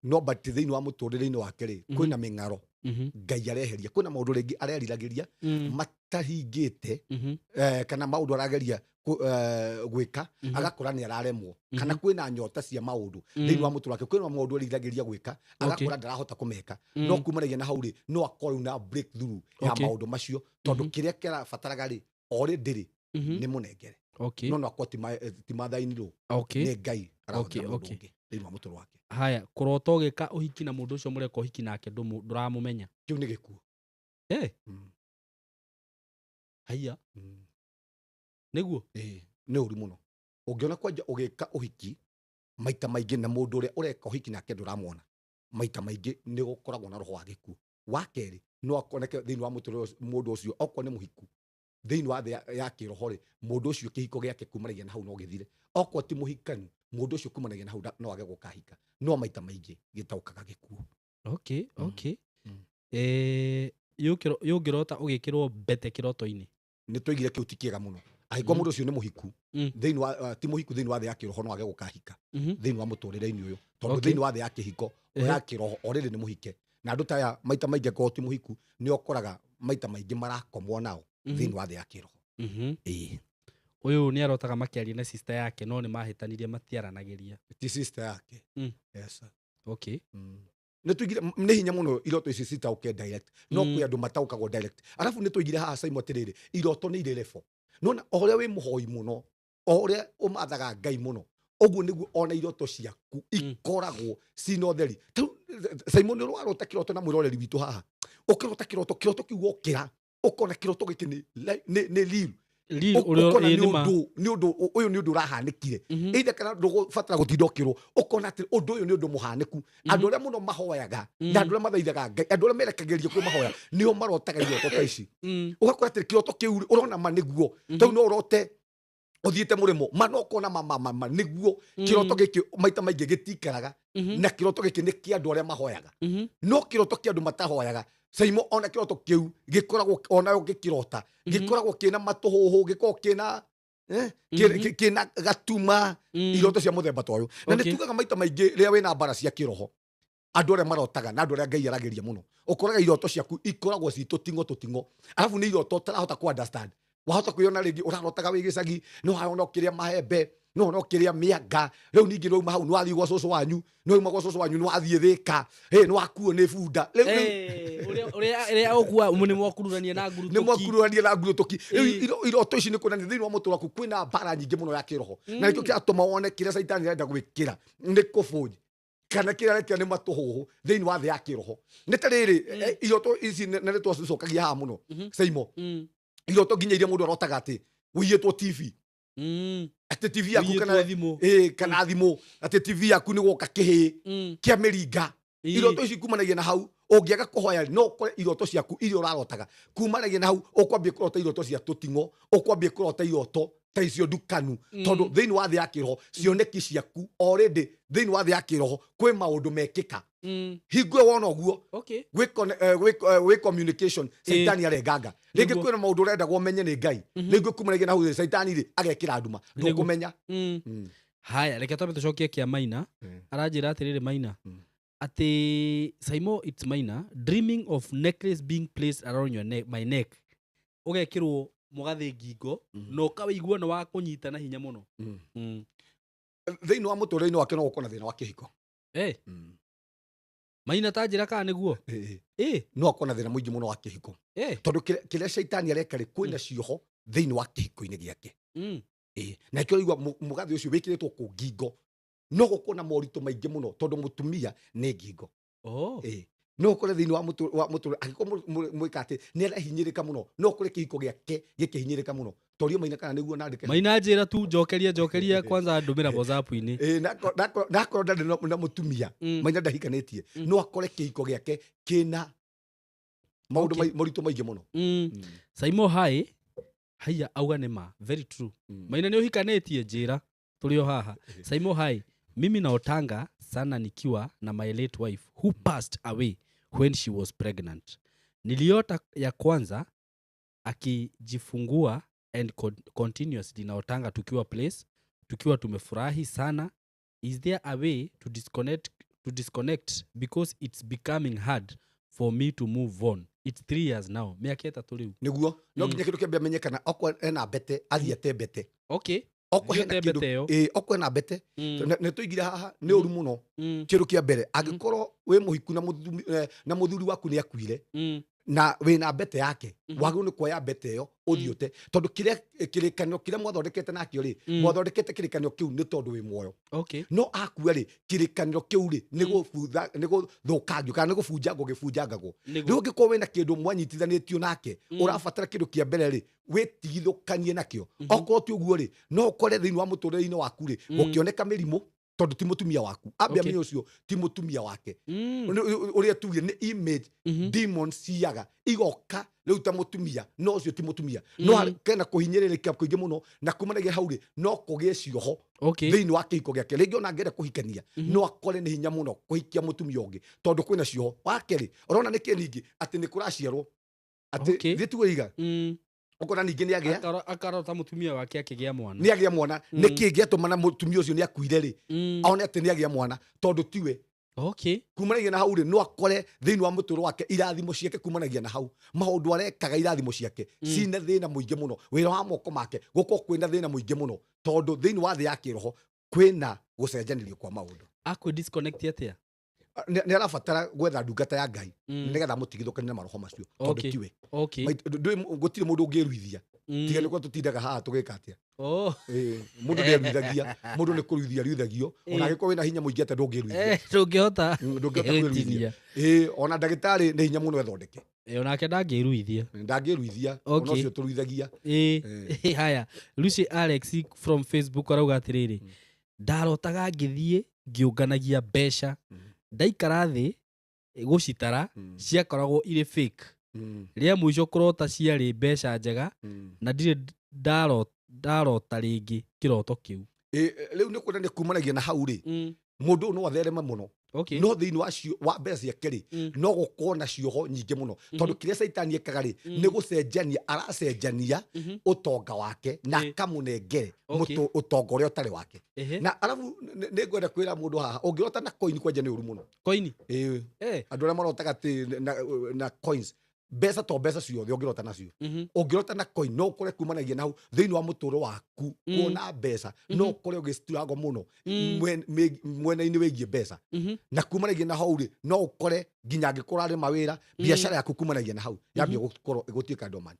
no but thĩinĩ wa mũtũũrĩre-inĩ wake rĩ kwĩna mĩng'aro Ngai areheria. Kwĩna maũndũ rĩngĩ areriragĩria matahingĩte kana maũndũ arageria gwika agakora ni araremwo kana kwina nyota cia maundu thiini wa mutu wake kwina maundu riragiriria gwika agakora ndarahota kumeka no kumanagia na hauri no akorwo na breakthrough ya maundu macio tondu kiria kera fataraga ri ori ndiri ni munengere no no akwati ti mathaini ro ni ngai arahota thiini wa mutu wake. Haya kurota ugika uhiki na mundu ucio mureka uhiki nake nduramumenya kiu ni gikuo haya niguo ni uri muno ungiona kwanja ugika uhiki maita maingi na mundu uria ureka uhiki nake nduramwona maita maingi ni gukoragwo na roho wa gikuo. Wa keri no akoneke thiini wa mundu ucio okwo ni muhiku thiini wa thia ya kiroho ri mundu ucio kihiko giake kumanagia na hau no githire okwo ti muhikanu mundu ucio kumanagia na hau no age gukahika no maita maingi gitaukaga gikuo. Yungirota ugikirwo bete kiroto-ini ni twigire kiu ti kiega muno ahiko mundu ucio ni muhiku thiini wa ti muhiku thiini wa thia ya kiroho no age gukahika thiini wa muturire-ini uyu tondu thiini wa thia ya kihiko ya kiroho oriri ni muhike na andu taya maita maingi ko ti muhiku ni okoraga maita maingi marakomwo nao thiini wa thia ya kiroho. Uyu ni arotaga makiaria na sister yake no ni mahitanirie matiaranagiria ti sister yake. Yes ni twigire ni hinya muno iroto ici citauke direct no kwi andu mataukagwo direct arafu ni twigire haha Simon tiriri iroto ni ire level nona oria wi muhoi muno oria umathaga ngai muno oguo niguo ona iroto ciaku ikoragwo cina utheri. Simon ni arota kiroto na mwiroreri witu haha ukirota kiroto kiu okira ukona kiroto giki ni real ni undu uyu ni undu urahanikire inde kana ndugubatara gutinda ukirwo ukona ati undu uyu ni undu muhaniku andu aria muno mahoyaga na andu aria mathaithaga ngai andu aria merekagiriria kwi mahoya nio marotaga iroto ta ici ugakora ati kiroto kiu urona ma niguo tau no urote uthiite murimo no kona mama niguo kiroto giki maita maingi gitikaraga na kiroto giki ni kia andu aria mahoyaga no kiroto kia andu matahoyaga Simon ona kiroto kiu gikoragwo ona gikirota gikoragwo kina matuhuhu gikoragwo kina gatuma iroto cia muthemba toyo na ni tugaga maita maingi ria wina mbara cia kiroho andu aria marotaga na andu aria ngai arageria muno ukoraga iroto ciaku ikoragwo ci tutingo arafu ni iroto utarahota ku understand wahota kuiona ringi urarotaga wi gicagi no haona ukiria mahembe no ona ukiria mianga riu ningi no uma hau no athi gwa cucu wanyu no uma gwa cucu wanyu no athi thika no akuo ni bunda uria ogua muni mwakururania na ngurutoki ni mwakururania na ngurutoki iroto ici ni kunani thiini wa mutu waku kwina mbara nyingi muno ya kiroho na nikio kiatuma wone kiria saitani arenda gwikira ni kubuji kana kiria rekia ni matuhuhu thiini wa thia ya kiroho ni tariri iroto ici na ni twacokagia haha muno Simon iroto nginya iria mundu arotaga ati wiyetwo TV ati TV yaku kana thimu ati TV yaku ni goka kihi kia miringa iroto ici kumanagia na hau ungiaga kuhoya no kore iroto ciaku iria urarotaga kumanagia na hau ukwambia kurota iroto cia tutingo ukwambia kurota iroto ta icio ndukanu tondu thiini wa thia ya kiroho cioneki ciaku already thiini wa thia ya kiroho kwi maundu mekika hingo wona oguo we communication saitani arenganga ringi kwina maundu urenda gwomenye ni ngai ringi kumanagia na hau saitani ri agekira nduma ndukumenya. Haya reke twabe tucokie kia Maina aranjira atiriri Maina ati Simon it's Maina dreaming of necklace being placed around your neck my neck ugekirwo mugathi ngingo no kaweigua no wa kunyita na hinya muno thiini wa muturire-ini wake no gukona thina wa kihiko Maina tanjira kana niguo no akona thina muingi muno wa kihiko tondu kiria saitani areka ri kwina cioho thiini wa kihiko-ini giake na kio igua mugathi ucio wikiritwo ku ngingo no gukona moritu maingi muno tondu mutumia ni ngingo no kore thiini wa mutu agiko mwikate ni arahinyirika muno no kore kihiko giake gikihinyirika muno torio Maina kana niguo nandike Maina njira tu njokeria kwanza ndumira WhatsApp-ini na korda na mutumia Maina ndahikanitie no akore kihiko giake kina maundu moritu maingi muno. Simon haya auga nima very true Maina ni uhikanitie njira turio haha Simon mimi naotanga sana nikiwa na my late wife who passed away when she was pregnant. Niliota ya kwanza akijifungua and continuously naotanga tukiwa place tukiwa tumefurahi sana. Is there a way to disconnect because it's becoming hard for me to move on. It's 3 years now. Miaka 3 riu. Niguo no nginya kindu kiambia menyekana okwa ena bete athiete bete Okay. Oko hena kindu oko na bete ne tuigire haha ne uru muno kindu kia mbere angikorwo we muhiku na muthuri waku ni akuire na we na bete yake wagu ni kuoya bete yo uthiote tondu kirikanio kiria mwathondekete nakio ri mwathondekete kirikanio kiu ni tondu wi muoyo no akua ri kirikanio kiu ri ni guthukangio kana ni gubunjangwo gibunjangagwo riu ungikorwo wina kindu mwanyitithanitio nake urabatara kindu kia mbere ri witigithukanie nakio okorwo ti uguo ri no ukore thiini wa muturire-ini waku ri gukioneka mirimu tondu ti mutumia waku ambia menye ucio ti mutumia wake uria tuge ni image demons ciaga igoka riu ta mutumia no ucio ti mutumia no kena kuhinyiririka kuingi muno na kumanagia hau ri no kugie cioho thiini wa kihiko giake ringi ona ngenda kuhikania no akore ni hinya muno kuhikia mutumia ungi tondu kwina cioho wakeri urona niki ningi ati ni kuraciarwo ati thituiga ukona ningi ni agia akarota mutumia wake akigia mwana ni agia mwana niki giatumana mutumia ucio ni akuire ri aone ati ni agia mwana tondu tiwe kumanagia na hau ri no akore thiini wa muturo wake irathimo ciake kumanagia na hau maundu arekaga irathimo ciake cina thina muingi muno wira wa moko make guko kwina thina muingi muno tondu thiini wa thi yake roho kwina gucenjanirio kwa maundu disconnect atia ni arabatara gwetha ndungata ya Ngai nigetha mutigithukanie na maroho macio tondu tiwe gutire mundu ungiruithia tiga nikuo tutindaga haha tugika atia mundu nderuithagia mundu ni kuruithia ruithagio ona giko wina hinya muingi ate ndungihota kuruithia ona ndagitari ni hinya muno ethondeke onake ndangiruithia ona ucio turuithagia haya Lucy Alex from Facebook arauga atiriri ndarotaga ngithie ngiunganagia mbeca ndaikara thi gucitara ciakoragwo iri fake ria mwico kurota ciari mbeca njega na ndire ndarota ringi kiroto kiu riu ni kuonania kumanagia na hau ri mundu no atherema muno no thiini wa mbeca ciake ri no gukorwo na cioho nyingi muno tondu kiria saitani ekaga ri ni gucenjania aracenjania utonga wake na kamunengere utonga uria utari wake na alafu ni ngwenda kwira mundu haha ungirota na coin kwenja ni uru muno coin andu aria marotaga ti na coins mbeca to mbeca ciothe ungirota nacio ungirota na coin no ukore kumanagia na hau thiini wa muturo waku kuona mbeca no ukore ugistruggle muno mwena-ini wigie mbeca na kumanagia na hau ri no ukore nginya angikora ari mawira biashara yaku kumanagia na hau yambia gukorwo igutiika dormant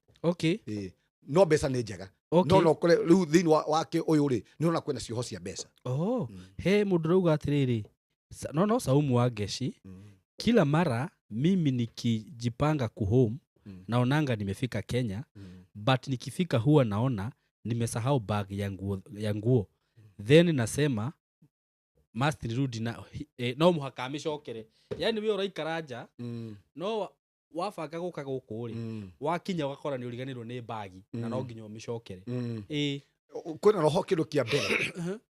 no mbeca ni njega no ukore riu thiini wake uyu ri ni ona kwina cioho cia mbeca he mundu rauga atiriri no Saumu wa Geshi kila mara mimi nikijipanga kuhome naonanga nimefika Kenya but nikifika huwa naona nimesahau bag ya nguo then nasema must nirudi na no muhaka amicokere yani we uraikara nja no wabanga guka guku ri wakinya ugakora ni uriganirwo ni bag na no nginya umicokere kwina roho kindu kia mbere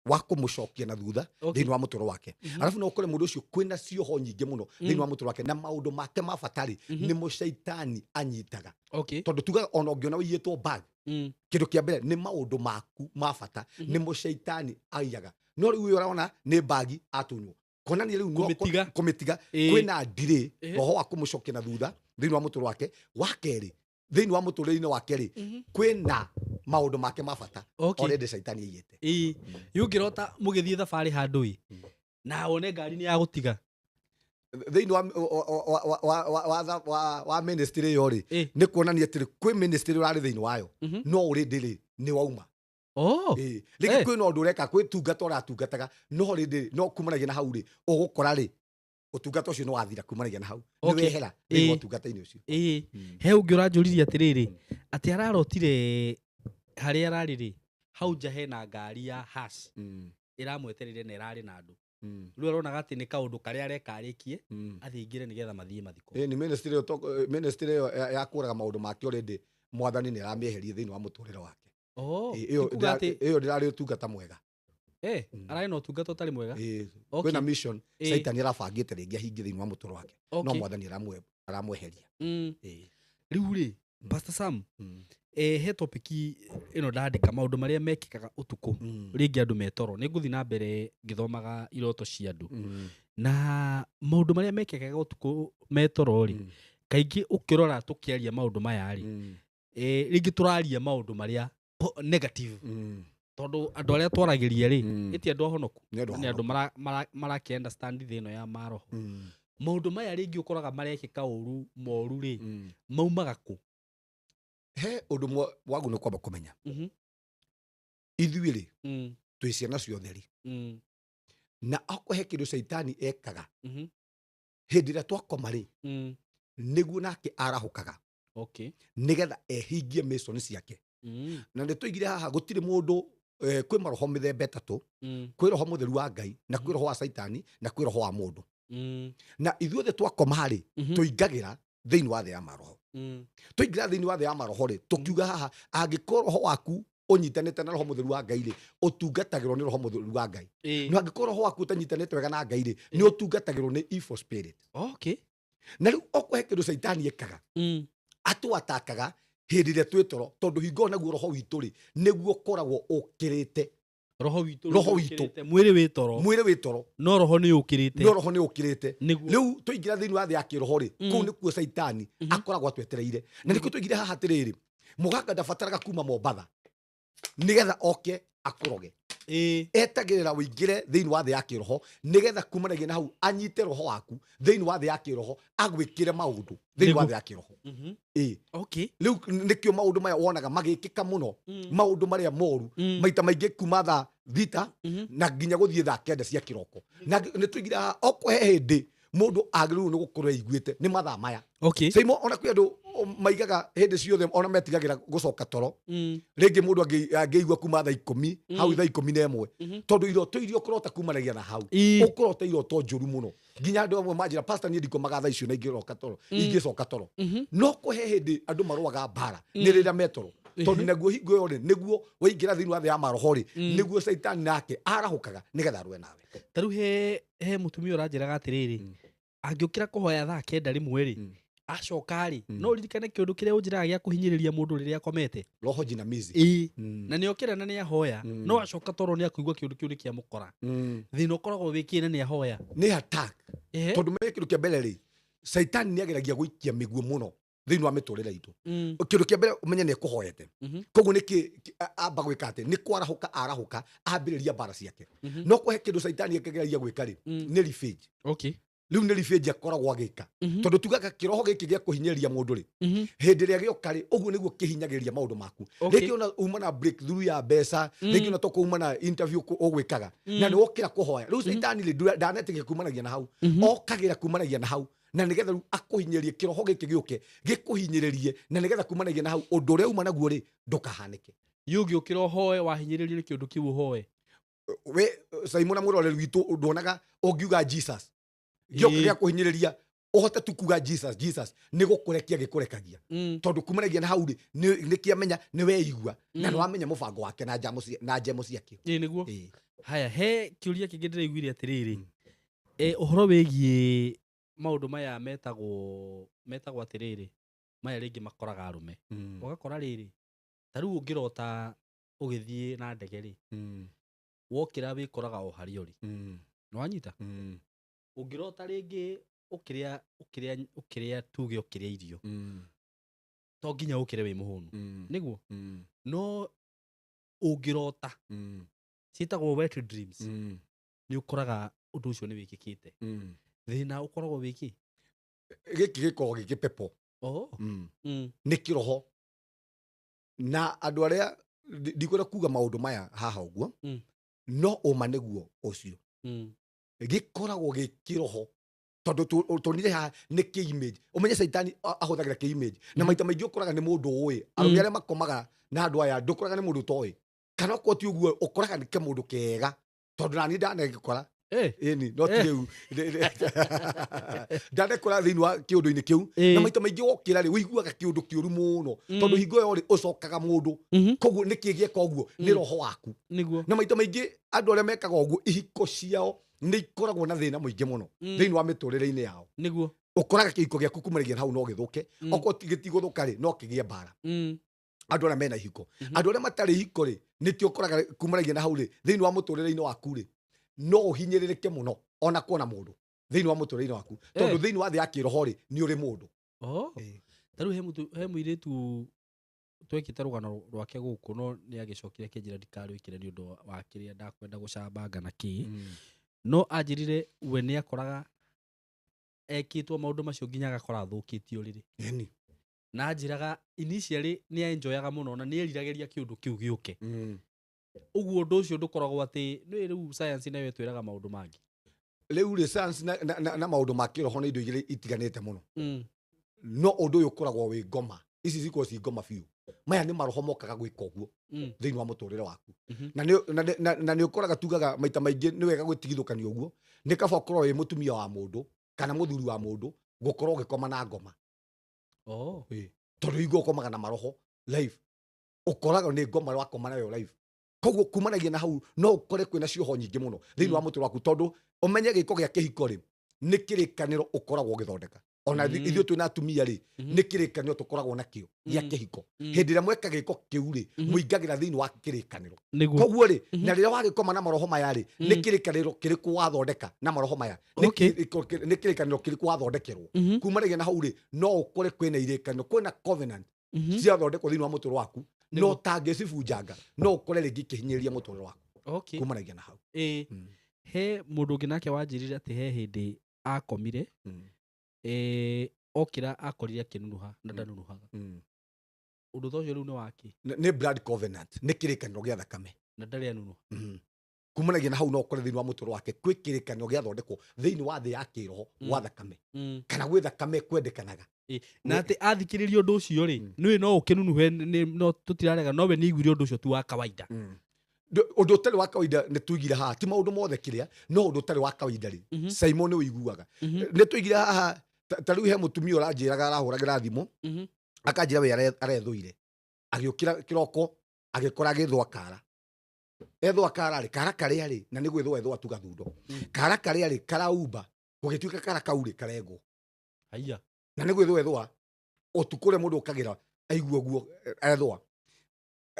wa kumucokia na thutha thiini wa muturo wake alafu no ukore mundu ucio kwina cioho nyingi muno thiini wa muturo wake na maundu make mabatari ni mucaitani anyitaga tondu tuga ona ungiona wiyitwo bag kindu kia mbere ni maundu maku mabata ni mucaitani aiyaga no riu urona ni bag atunywo konani riu no kumitiga kwina ndire roho wa kumucokia na thutha thiini wa muturo wake wakeri thiini wa muturire-ini wake ri kwina maundu make mabata already saitani yiyete yungirota mugithie thabari handu na one ngari ni ya gutiga thiini wa ministry yo ri ni kuonania atiri kwi ministry urari thiini wayo no already ri ni wauma rĩngĩ kwĩna ũndũ ũreka kwĩtungata ũratungataga no rĩndĩ no kumanagia na hau rĩ ũgũkora rĩ ũtungata ũcio nĩ wathira kumanagia na hau nĩ wehera nĩ ũtungata-inĩ ũcio he ũngĩ ũranjũririe atĩrĩrĩ atĩ ararotire harĩa ararĩ rĩ hau nja hena ngari ya hash ĩramwetereire na ĩrarĩ na andũ rĩu aronaga atĩ nĩ kaũndũ karĩa areka arĩkie athiĩ aingĩre nĩgetha mathiĩ mathiko nĩ ministry ya kũraga maũndũ make already mwathani nĩ aramĩeheria thĩinĩ wa mũtũrĩre wake iyo ndirarĩ ũtungata mwega ararĩ na ũtungata ũtarĩ mwega kwĩna mission saitani arabangĩte rĩngĩ ahingie thĩinĩ wa mũtũrĩre wake no mwathani aramweheria rĩu rĩ Pastor Sam he topic ĩno ndandĩka maũndũ marĩa mekĩkaga ũtukũ rĩngĩ andũ metoro nĩ ngũthiĩ na mbere ngĩthomaga iroto cia andũ na maũndũ marĩa mekĩkaga ũtukũ metoro rĩ kaingĩ ũkĩrora tũkĩaria maũndũ maya rĩ rĩngĩ tũraria maũndũ marĩa negative tondu andu aria twaragiria ri iti andu ahonoku Nĩ andũ ni andu maraki understand thino ya maroho maundu maya ringi ukoraga marekika moru ri maumaga ku he undu wagu ni kwamba kumenya ithuĩ ri twĩ ciana cia ũtheri na okorwo he kĩndũ caitani ekaga hĩndĩ ĩrĩa twakoma ri nĩguo nake arahũkaga nĩgetha ehingie mission ciake na nĩ tũigire haha gũtirĩ mũndũ kwĩ maroho mĩthemba ĩtatũ kwĩ roho mũtheru wa Ngai na kwĩ roho wa caitani na kwĩ roho wa mũndũ na ithuothe twakoma ri tũingagĩra thĩinĩ wa thĩ ya maroho tũingĩra thĩinĩ wa thĩ ya maroho ri tũkiuga haha angĩkorwo roho waku ũnyitanĩte na roho mũtheru wa Ngai ri ũtungatagĩrwo nĩ roho mũtheru wa Ngai no angĩkorwo roho waku ũtanyitanĩte wega na Ngai ri nĩ ũtungatagĩrwo nĩ evil spirit na rĩu okorwo he kĩndũ caitani ekaga atwatakaga hĩndĩ ĩrĩa twĩ toro tondũ hingo naguo roho witũ ri nĩguo koragwo ũkĩrĩte roho witũ mwĩrĩ wĩ toro no roho nĩ ũkĩrĩte rĩu tũingĩra thĩinĩ wa thĩ ya kĩroho ri kũu nĩkuo caitani akoragwo atwetereire na nĩkĩo tũingire haha atĩrĩrĩ mũganga ndabataraga kuma Mombatha nĩgetha oke akũroge etagĩrĩra wĩingĩre thĩinĩ wa thĩ ya kĩroho nĩgetha kumanagia na hau anyite roho waku thĩinĩ wa thĩ ya kĩroho agwĩkĩre maũndũ thĩinĩ wa thĩ ya kĩroho rĩu nĩkĩo maũndũ maya wonaga magĩkĩka mũno maũndũ marĩa moru maita maingĩ kuma thaa thita na nginya gũthiĩ thaa kenda cia kĩroko na nĩ tũigire haha okorwo he hĩndĩ mũndũ agĩrĩirwo nĩ gũkorwo aiguĩte nĩ mathaa maya Saimo ona kwĩ andũ maigaga hĩndĩ ciothe ona metigagĩra gũcoka toro rĩngĩ mũndũ angĩigua kuma thaa 10 hau thaa 11 tondũ iroto iria ũkũrota kumanagia na hau ũkũrota iroto njũru mũno nginya andũ amwe manjĩra pastor niĩ ndikomaga thaa icio na ingĩcoka toro no kũhe hĩndĩ andũ marũaga mbara nĩ rĩrĩa metoro tondũ naguo hingo ĩyo rĩ nĩguo waingĩra thĩinĩ wa thĩ ya maroho rĩ nĩguo caitani nake arahũkaga nĩgetha arũe nawe tarĩu he mũtumia ũranjĩraga atĩrĩrĩ angĩũkĩra kũhoya thaa kenda rĩmwe rĩ acoka rĩ no ririkane kĩũndũ kĩrĩa ũnjĩraga gĩa kũhinyĩrĩria mũndũ rĩrĩa akomete roho jinamizi na nĩ okĩra na nĩ ahoya no acoka toro nĩ akũigua kĩũndũ kĩu nĩ kĩamũkora thĩna ũkoragwo wĩkĩe na nĩ ahoya nĩ attack tondũ me kĩndũ kĩa mbere rĩ caitani nĩ ageragia gũikia mĩguĩ mũno thĩinĩ wa mĩtũrĩre itũ kĩndũ kĩa mbere ũmenye nĩ ekũhoete koguo nĩ amba gwĩka atĩ nĩ kwarahũka arahũka ambĩrĩria mbara ciake no kũhe kĩndũ caitani ekageragia gwĩka rĩ nĩ revenge rĩu nĩ revenge akoragwo agĩka tondũ tugaga kĩroho gĩkĩ gĩa kũhinyĩrĩria mũndũ rĩ hĩndĩ ĩrĩa gĩoka rĩ ũguo nĩguo kĩhinyagĩrĩria maũndũ maku rĩngĩ ona uma na breakthrough ya mbeca rĩngĩ ona toka uma na interview ũgwĩkaga na nĩ wokĩra kũhoya rĩu caitani rĩ ndanetĩkia kumanagia na hau okagĩra kumanagia na hau na nĩgetha rĩu akũhinyĩrĩrie kĩroho gĩkĩ gĩũke gĩkũhinyĩrĩrie na nĩgetha kumanagia na hau ũndũ ũrĩa uma naguo rĩ ndũkahanĩke ũgĩũkĩra ũhoe wahinyĩrĩrio nĩ kĩũndũ kĩu ũhoe we Simon mũroreri witũ ndonaga ũngiuga Jesus gĩoka gĩa kũhinyĩrĩria ũhote tu kuga Jesus nĩ gũkũrekia gĩkũrekagia tondũ kumanagia na hau rĩ nĩ kĩamenya nĩ weigua na nĩ wamenya mũbango wake na njemo ciake nĩguo haya he kĩũria kĩngĩ ndĩraiguire atĩrĩrĩ ũhoro wĩgiĩ maũndũ maya metagwo atĩrĩrĩ maya rĩngĩ makoraga arũme ũgakora rĩrĩ tarĩu ũngĩrota ũgĩthiĩ na ndege rĩ wokĩra wĩkoraga o harĩa ũrĩ nĩwanyita ũngĩrota rĩngĩ ũkĩrĩa tuge ũkĩrĩa irio to nginya ũkĩre wĩ mũhũnu nĩguo no ũngĩrota ciĩtagwo wet dreams nĩ ũkoraga ũndũ ũcio nĩ wĩkĩkĩte thĩna ũkoragwo wĩkĩ gĩkĩ gĩkoragwo gĩkĩ pepo nĩ kĩroho na andũ arĩa ndikwenda kuga maũndũ maya haha ũguo no ũma nĩguo ũcio gĩkoragwo gĩ kĩroho tondũ tonire haha nĩ kĩ-image ũmenye caitani ahũthagĩra kĩ-image na maita maingĩ ũkoraga nĩ mũndũ ũĩ arũme arĩa makomaga na andũ aya ndũkoraga nĩ mũndũ ũtoĩ kana okorwo ti ũguo ũkoraga nĩ kĩmũndũ kĩega tondũ nani ndanagĩkora ĩni no ti rĩu ndanekora thĩinĩ wa kĩũndũ-inĩ kĩu na maita maingĩ wokĩra rĩ ũiguaga kĩũndũ kĩũru mũno tondũ hingo ĩyo rĩ ũcokaga mũndũ koguo nĩ kĩgĩeka ũguo nĩ roho waku na maita maingĩ andũ arĩa mekaga ũguo ihiko ciao nĩ ikoragwo na thĩna mũingĩ mũno thĩinĩ wa mĩtũrĩre-inĩ yao nĩguo ũkoraga kĩhiko gĩaku kumanagia na hau no gĩthũke okorwo gĩtigũthũka rĩ no kĩgĩe mbara andũ arĩa mena ihiko andũ arĩa matarĩ ihiko rĩ nĩkĩo ũkoraga kumanagia na hau rĩ thĩinĩ wa mũtũrĩre-inĩ waku rĩ no ũhinyĩrĩrĩke mũno ona kuona mũndũ thĩinĩ wa mũtũrĩre-inĩ waku tondũ thĩinĩ wa thĩ ya kĩroho rĩ nĩ ũrĩ mũndũ tarĩu he mũirĩtu twekite rugano rwake guku no ni agicokire kinjira ndikari wikire ni undu wa kiria ndakwenda gucambanga na ki no anjirire we ni akoraga ekitwo maundu macio nginya agakora thukitio riri na njiraga initially ni enjoyaga muno na ni erirageria kiundu kiu giuke uguo undu ucio ndukoragwo ati ni riu science nayo twiraga maundu mangi riu ri science na maundu ma kiroho ni indo igiri itiganite muno no undu uyu ukoragwo wi ngoma ici ciko ci ngoma biu maya ni maroho mokaga gwika uguo thiini wa muturire waku na ni ukoraga tugaga maita maingi ni wega gwitigithukania uguo ni kaba ukorwo wi mutumia wa mundu kana muthuri wa mundu gukorwo gikoma na ngoma tondu igwo komaga na maroho live ukoraga ni ngoma wakoma nayo live koguo kumanagia na hau no ukore kwina cioho nyingi muno thiini wa muturire waku tondu umenye giko gia kihiko ri ni kirikaniro ukoragwo githondeka ona ithio twina atumia ri ni kirikaniro tukoragwo nakio gia kihiko hindi ria mweka giko kiu ri muingagira thiini wa kirikaniro koguo ri na riria wagikoma na maroho maya ri ni kirikaniro kiriku wathondeka na maroho maya ni kirikaniro kiriku wathondekerwo kumanagia na hau ri no ukore kwina irikaniro kwina covenant cia thondekwo thiini wa muturire waku no tangicibunjanga no ukore ringi kihinyiria muturire waku kumanagia na hau he mundu ungi nake wanjirire ati he hindi akomire okira akorire akinunuha na ndanunuhaga undu tocio riu ni waki ni blood covenant ni kirikaniro gia thakame na ndari anunuha kumanagia na hau no ukore thiini wa muturire wake kwi kirikaniro gia thondekwo thiini wa thi ya kiroho wa thakame kana gwi thakame kwendekanaga na ati athikiririo undu ucio ri ni no ukinunuhe no tutirarega no we ni igwire undu ucio tu wa kawaida undu utari wa kawaida ni tuigire haha ti maundu mothe kiria no undu utari wa kawaida ri Simon ni uiguaga ni tuigire haha ta riu he mutumia uranjiraga arahuragira thimu akanjira we arethuire agiukira kiroko agikora githwa kara ethwa kara ri kara karia ri na ni gwithwa ethwa tu gathundo kara karia ri karaumba gugituika kara kauri karego haya na ni gwithwa ethwa utukure mundu ukagira aigua guo ethwa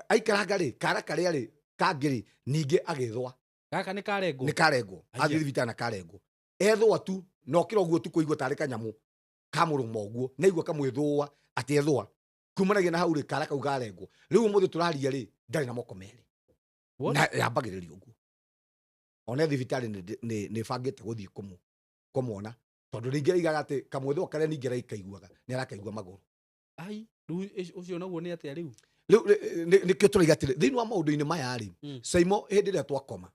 aikaranga ri kara karia ri kangiri ninge agithwa gaka ni karengo athiri vitana karengo ethwa tu no kiro guo tu kuigua tari kanyamu kamurumo guo na igua kamwithwa ati ethwa kumanagia na hau ri kara kau garengo riu muthu turaria ri ndari na moko meri na yambagiririo guo ona thivitari ni bangite guthii kumwona tondu ringi aigaga ati kamwithwa karia ninge raikaiguaga ni arakaigua maguru ai riu ucio naguo ni atia riu ni kio turigatire thiini wa maundu-ini maya ri Simon hindi ria twakoma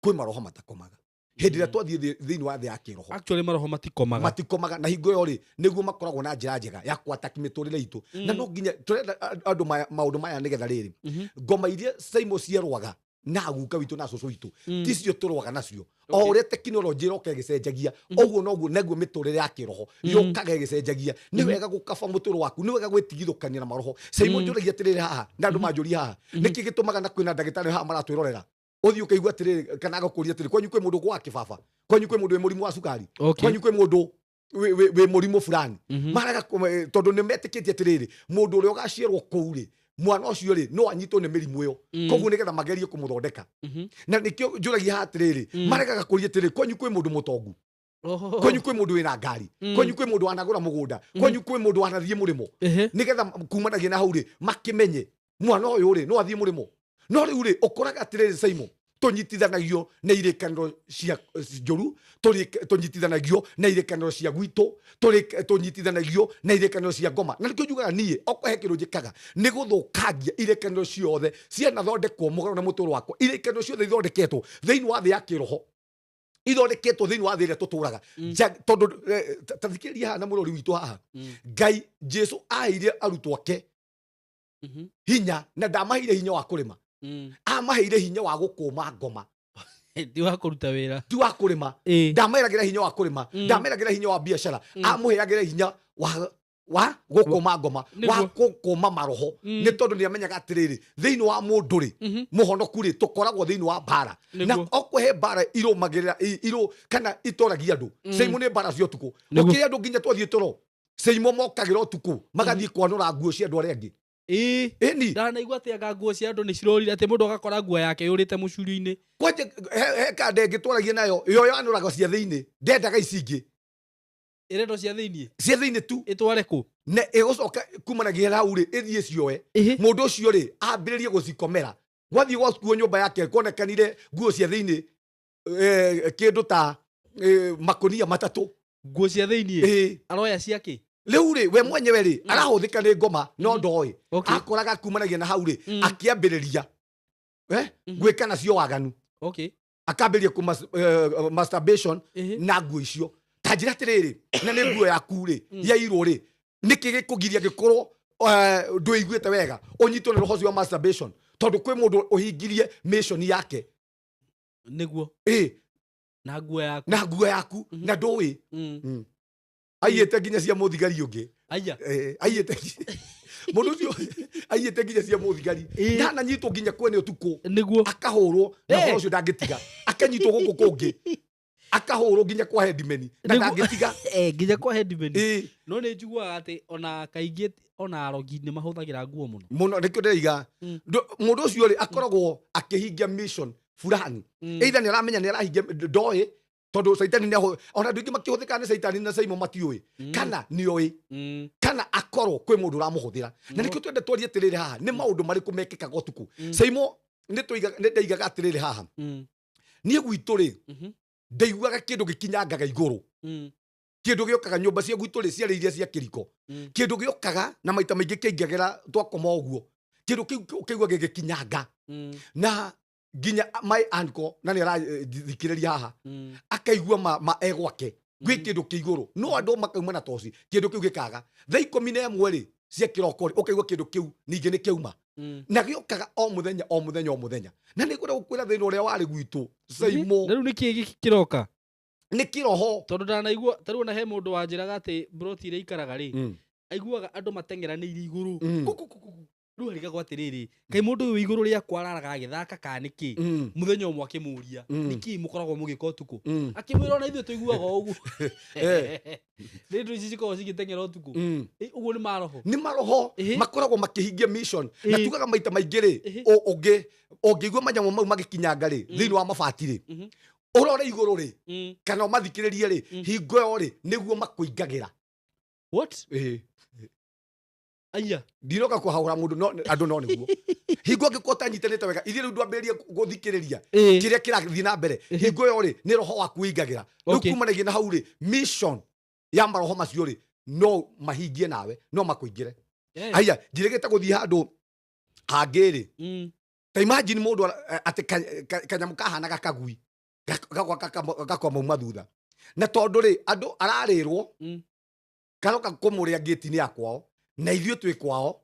kwi maroho matakomaga hindi ria twathie thiini wa thi ya kiroho actually maroho matikomaga na hingo yo ri niguo makoragwo na njira njega ya kwataki miturire itu na no nginya turenda andu maundu maya nigetha riri ngoma iria Simon cierwaga na guka witu na cucu witu ticio turwaga nacio o uria teknology roke gicenjagia oguo noguo neguo miturire ya kiroho yokaga gicenjagia ni wega gukaba muturo waku ni wega gwitigithukania na maroho Simon njuragia atiriri haha na andu manjuri haha niki gitumaga na kwina ndagitari haha maratwirorera uthio kaigua atiriri kana gakuria atiriri kwanyu kwi mundu gwa kibaba kwanyu kwi mundu wi murimu wa sukari kwanyu kwi mundu wi murimu fulani maraga tondu ni metikitie atiriri mundu uria ugacierwo kuuri mwana ucio ri no anyitwo ni mirimu iyo koguo nigetha magerie kumuthondeka na nikio njuragia hatiriri maregaga kuria atiriri kwanyu kwi mundu mutongu kwanyu kwi mundu wina ngari kwanyu kwi mundu wanagura mugunda kwanyu kwi mundu wanathie murimo nigetha kumanagia na hau ri makimenye mwana uyu ri no athie murimo no riu ri ukoraga atiriri Simon tunyitithanagio na irikaniro cia njuru tunyitithanagio na irikaniro cia gwito tunyitithanagio na irikaniro cia ngoma na nikio njugaga nie okwe kindu njikaga ni guthukangia irikaniro ciothe ciana thondekwo mugaro na muturo wakwa irikaniro ciothe ithondeketwo thiini wa thi ya kiroho ithondeketwo thiini wa thi iria tuturaga tondu tathikiria haha na murori witu haha Ngai Jesu aire arutwo ake hinya na ndamahire hinya wa kurima amaheire hinya wa gukuma ngoma ti wa kuruta wira ti wa kurima ndameragira hinya wa kurima ndameragira hinya wa biashara amuheagira hinya wa gukuma ngoma wa gukuma maroho ni tondu ni amenyaga atiriri thiini wa mundu ri muhonoku ri tukoragwo thiini wa bara na okwehe bara irumagirira kana itoragia andu Simon ni bara cio tuku ukiria andu nginya twathie toro Simon mokagira utuku magathie kwanura nguo cia andu aria angi ni ndanaigua ati anga nguo cia andu ni cirorire ati mundu agakora nguo yake yurite mucuri-ini kwanje he kande ngitwaragia nayo yo yanuraga cia thiini ndendaga icingi Ireto cia thiini. Cia thiini tu. Itware ku. Ne egocoka kumanagia hau ri ithie cioe. Mundu ucio ri ambiririe gucikomera. Gwathie gwakuo nyumba yake konekanire nguo cia thiini kindu ta makonia matatu. Nguo cia thiini. Aroya ciake. Riu ri we mwenyewe ri arahuthika ni ngoma no ndoi. Akoraga kumanagia na hau ri akiambiriria gwika nacio waganu. Okay. Akambiriria ku masturbation na nguo icio. Tanjira tiriri na ni nguo yaku ri yairwo ri niki gikugiria gikorwo ndwiguite wega unyitwo ni roho cia masturbation tondu kwi mundu uhingirie mission yake niguo na nguo yaku na ndui aiyete nginya cia muthigari ungi aya aiyete mundu ucio aiyete nginya cia muthigari na nyitwo nginya kwene utuku niguo akahurwo na roho cio ndangitiga akanyitwo guku kungi akahurwo nginya kwa headman na ndangitiga nginya kwa headman no ni njiguaga ati ona kaingi ona arogi ni mahuthagira nguo muno nikio ndeiga mundu ucio ri akoragwo akihingia mission fulani either ni aramenya ni arahingia ndoi tondu saitani ni ona ndingi makihuthika ni saitani na saimo matiui kana ni oi kana akorwo kwi mundu ramuhuthira na nikio twende twarie tiriri haha ni maundu mariku mekikaga utuku saimo ni ndeigaga tiriri haha ni gwitu ri ndeiguaga kindu gikinyangaga iguru kindu giokaga nyumba cia gwitu ri ciari iria cia kiriko kindu giokaga na maita maingi kiingagera twakoma uguo kindu kigua gikinyanga na ginya my uncle na ni arathikiriria haha akaigua ma egwake gwi kindu kiiguru no andu makauma na toci kindu kiu gikaga thaa 11 ri cia kiroko ri ukaigua kindu kiu ningi ni kiuma na giokaga o muthenya na ni kwenda gukwira thina uria wari gwitu saimo riu ni kiroka ni kiroho tondu ndanaigua taru na he mundu wanjiraga ati broti ire ikaraga ri aiguaga andu matengeranire iguru riu arigagwo atiriri kai mundu uyu iguru ria kwararaga agithaka kaniki muthenya umwe akimuria niki mukoragwo mugika utuku akimwira ona ithuĩ tuiguaga uguo ndio ici cikoragwo cigitengera utuku uguo ni maroho makoragwo makihingia mission na tugaga maita maingĩ ri ũngĩigua manyamu mau magikinyanga ri thĩinĩ wa mabati ri urore iguru ri kana mathikiririe ri hingo yo ri niguo makuingagira what aya ndiroka kuhaura mundu no andu no niguo hingo ngikota nyitanite wega ithire ndu ambiririe guthikiriria kiria kirathii na mbere hingo yo ri ni roho waku ingagira rukumanagie na hau ri mission ya maroho macio ri no mahingie nawe no makuingire aya njiregete guthii handu hangiri ta imagine mundu ati kanyamu kahanaga kagui gakwa mauma thutha na tondu ri andu ararirwo karoka kumuria gate ni yakwao na ithuĩ twĩ kwao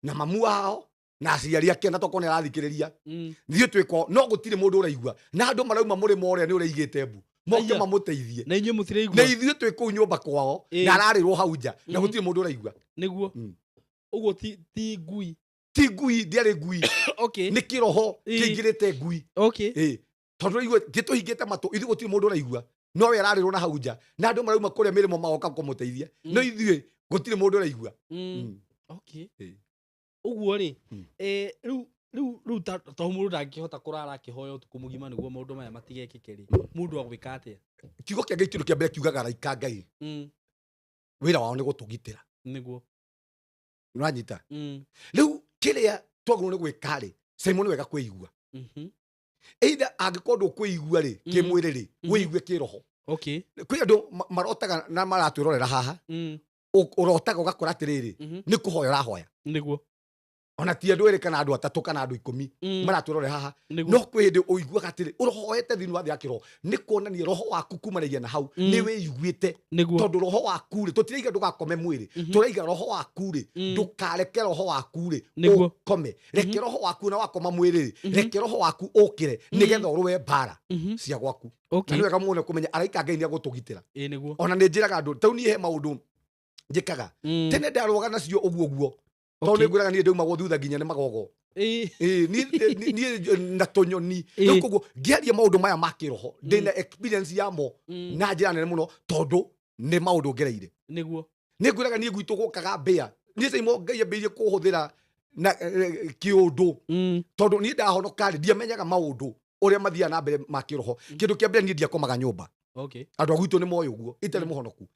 na mamu wao na aciari ake na tokone arathikiriria ithuĩ twĩ kwao no gutire mundu uraigua na andu marauma murimo uria ni uraigite mbu moke mamuteithie na inyuĩ mũtiraigua na ithuĩ twĩ kũu nyũmba kwao na ararirwo hau nja na gutire mundu uraigua niguo uguo ti ngui ndiarĩ ngui okay ni kiroho kĩingĩrĩte ngui okay tondu igua gĩtũhingĩte matũ ithuĩ gutire mundu uraigua no we ararirwo na hau nja na andu marauma kũrĩa mĩrĩmo magoka kũmũteithia no ithuĩ gutire mundu uraigua okay uguo ri riu to mundu ndangihota kurara akihoya utuku mugima niguo maundu maya matigekike ri mundu agwika atia kiugo kia Ngai kia mbere kiugaga araika Ngai wira wao ni gutugitira niguo uranyita riu kiria twagwo ni gwika ri Simon wega kwigua either angikorwo kwigua ri kimwiri ri wigue kiroho okay kwi andu marotaga na maratwirorera haha urotaga ugakora atiriri ni kuhoya rahoya niguo ona ti andu eri kana andu atatu kana andu 10 maratwirore haha no kwi hindi uiguaga atiri urohoete thini wa thia kiroho ni kuonania roho waku kumanagia na hau ni wiguite tondu roho waku ri tutireiga ndugakome mwiri tureiga roho waku ri ndukareke roho waku ri ukome reke roho waku na wakoma mwiri reke roho waku ukire nigetha urwe bara cia gwaku ni wega muno kumenya araika Ngai ni agutugitira niguo ona ni njiraga andu tau ni he maundu njikaga tene ndarwaga nacio uguo tondu ni nguraga ni ndauma thutha nginya ni magogo ni na tonyoni nukugo ngiaria maundu maya makiroho ndina experience yamo na njira nene muno tondu ni maundu ngereire niguo ni nguraga ni gwitu gukaga mbia ni Simon Ngai ambirie kuhuthira na kiundu tondu ni ndahonoka ri ndiamenyaga maundu uria mathia na mbere makiroho kindu kia mbere ni ndiakomaga nyumba okay andu agwitu ni moyo uguo itari muhonoku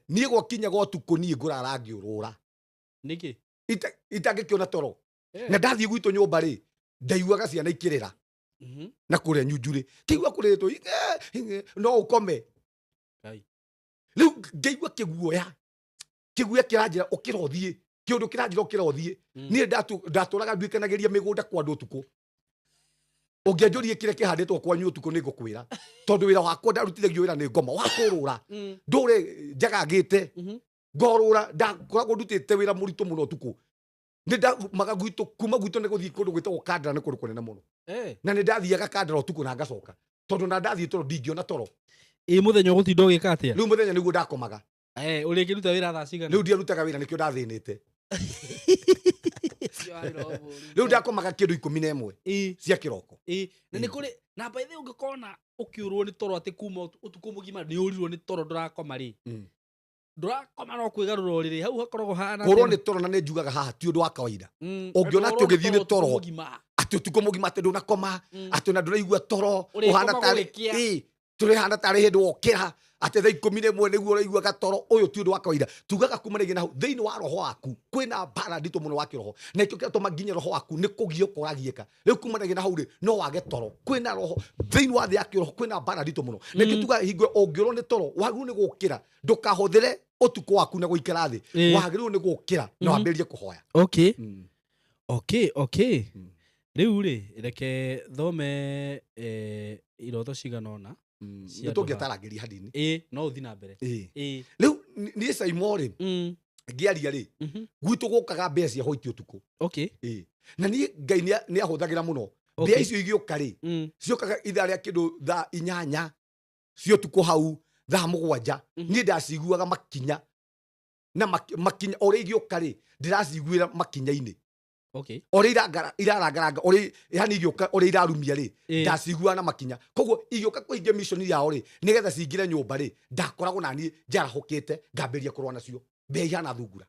niĩ gwakinya gotuko niĩ ngũrara ngĩũrũra niki itangĩkĩona toro na ndathiĩ gwitũ nyũmba rĩ ndaiguaga ciana ikĩrĩra na kũrĩa nyunjurĩ kĩigua kũrĩtwo no ũkome rĩu ngĩigua kĩguoya kĩranjĩra ũkĩra ũthiĩ kĩũndũ kĩranjĩra ũkĩra ũthiĩ niĩ ndatũraga nduĩkanagĩria mĩgũnda kwa andũ ũtukũ ũngĩanjũrie kĩrĩa kĩhandĩtwo kwanyu ũtukũ nĩ ngũkwĩra tondũ wĩra wakwa ndarutithagio wĩra nĩ ngoma wa kũrũra ndũre njagagĩte ngorũra ndakoragwo ndutĩte wĩra mũritũ mũno ũtukũ nĩ ndaumaga gwitũ kuma gwitũ nĩ gũthiĩ kũndũ gwĩtagwo Kandara nĩ kũndũ kũnene mũno na nĩ ndathiaga Kandara ũtukũ na ngacoka tondũ na ndathiĩ toro ndingĩona toro mũthenya ũgũtinda ũgĩka atĩa rĩu mũthenya nĩguo ndakomaga ũrĩkĩruta wĩra thaa cigana rĩu ndiarutaga wĩra nĩkĩo ndathĩnĩte rĩu ndakomaga kĩndũ 11 cia kĩroko na nĩ kũrĩ na by the way ũngĩkona ũkĩũrwo nĩ toro atĩ kuma ũtukũ mũgima nĩ ũrirwo nĩ toro ndũrakoma rĩ ndũrakoma no kwĩgarũra ũrĩrĩ hau hakoragwo hana kũrwo nĩ toro na nĩ njugaga haha ti ũndũ wa kawaida ũngĩona atĩ ũgĩthiĩ nĩ toro atĩ ũtukũ mũgima atĩ ndũnakoma atĩ na ndũraigua toro ũhana tarĩ tũrĩhana tarĩ hĩndĩ wokĩra atĩ thaa 11 nĩguo ũraiguaga toro ũyũ ti ũndũ wa kawaida tugaga kumanagia na hau thĩinĩ wa roho waku kwĩna mbara nditũ mũno wa kĩroho na ikĩo kĩratũma nginya roho waku nĩ kũgio kũragiĩka rĩu kumanagia na hau rĩ no wage toro kwĩna roho thĩinĩ wa thĩ ya kĩroho kwĩna mbara nditũ mũno na ikĩo tugaga hingo ũngĩũrwo nĩ toro wagĩrĩirwo nĩ gũkĩra ndũkahũthĩre ũtukũ waku na gũikara thĩ wagĩrĩirwo nĩ gũkĩra na wambĩrĩrie kũhoya rĩu rĩ reke thome iroto cigana ũna nĩ tũngĩataragĩria hanini no ũthi na mbere rĩu niĩ Saimo rĩ ngĩaria rĩ gwitũ gũkaga mbĩa cia hoiti ũtukũ na niĩ Ngai nĩ ahũthagĩra mũno mbĩa icio igĩũka rĩ ciokaga ithaa rĩa kĩndũ thaa 8 cia ũtukũ hau thaa 7 niĩ ndaciguaga makinya na makinya ũrĩa igĩũka rĩ ndĩraciguĩra makinya-inĩ ũrĩa irarangaranga ũrĩa yani igĩũka ũrĩa irarumia rĩ ndaciguaga na makinya koguo igĩũka kũhingia mission yao rĩ nĩgetha cingĩre nyũmba rĩ ndakoragwo na niĩ njarahũkĩte ngambĩrĩria kũrũa nacio mbĩa ihana thungura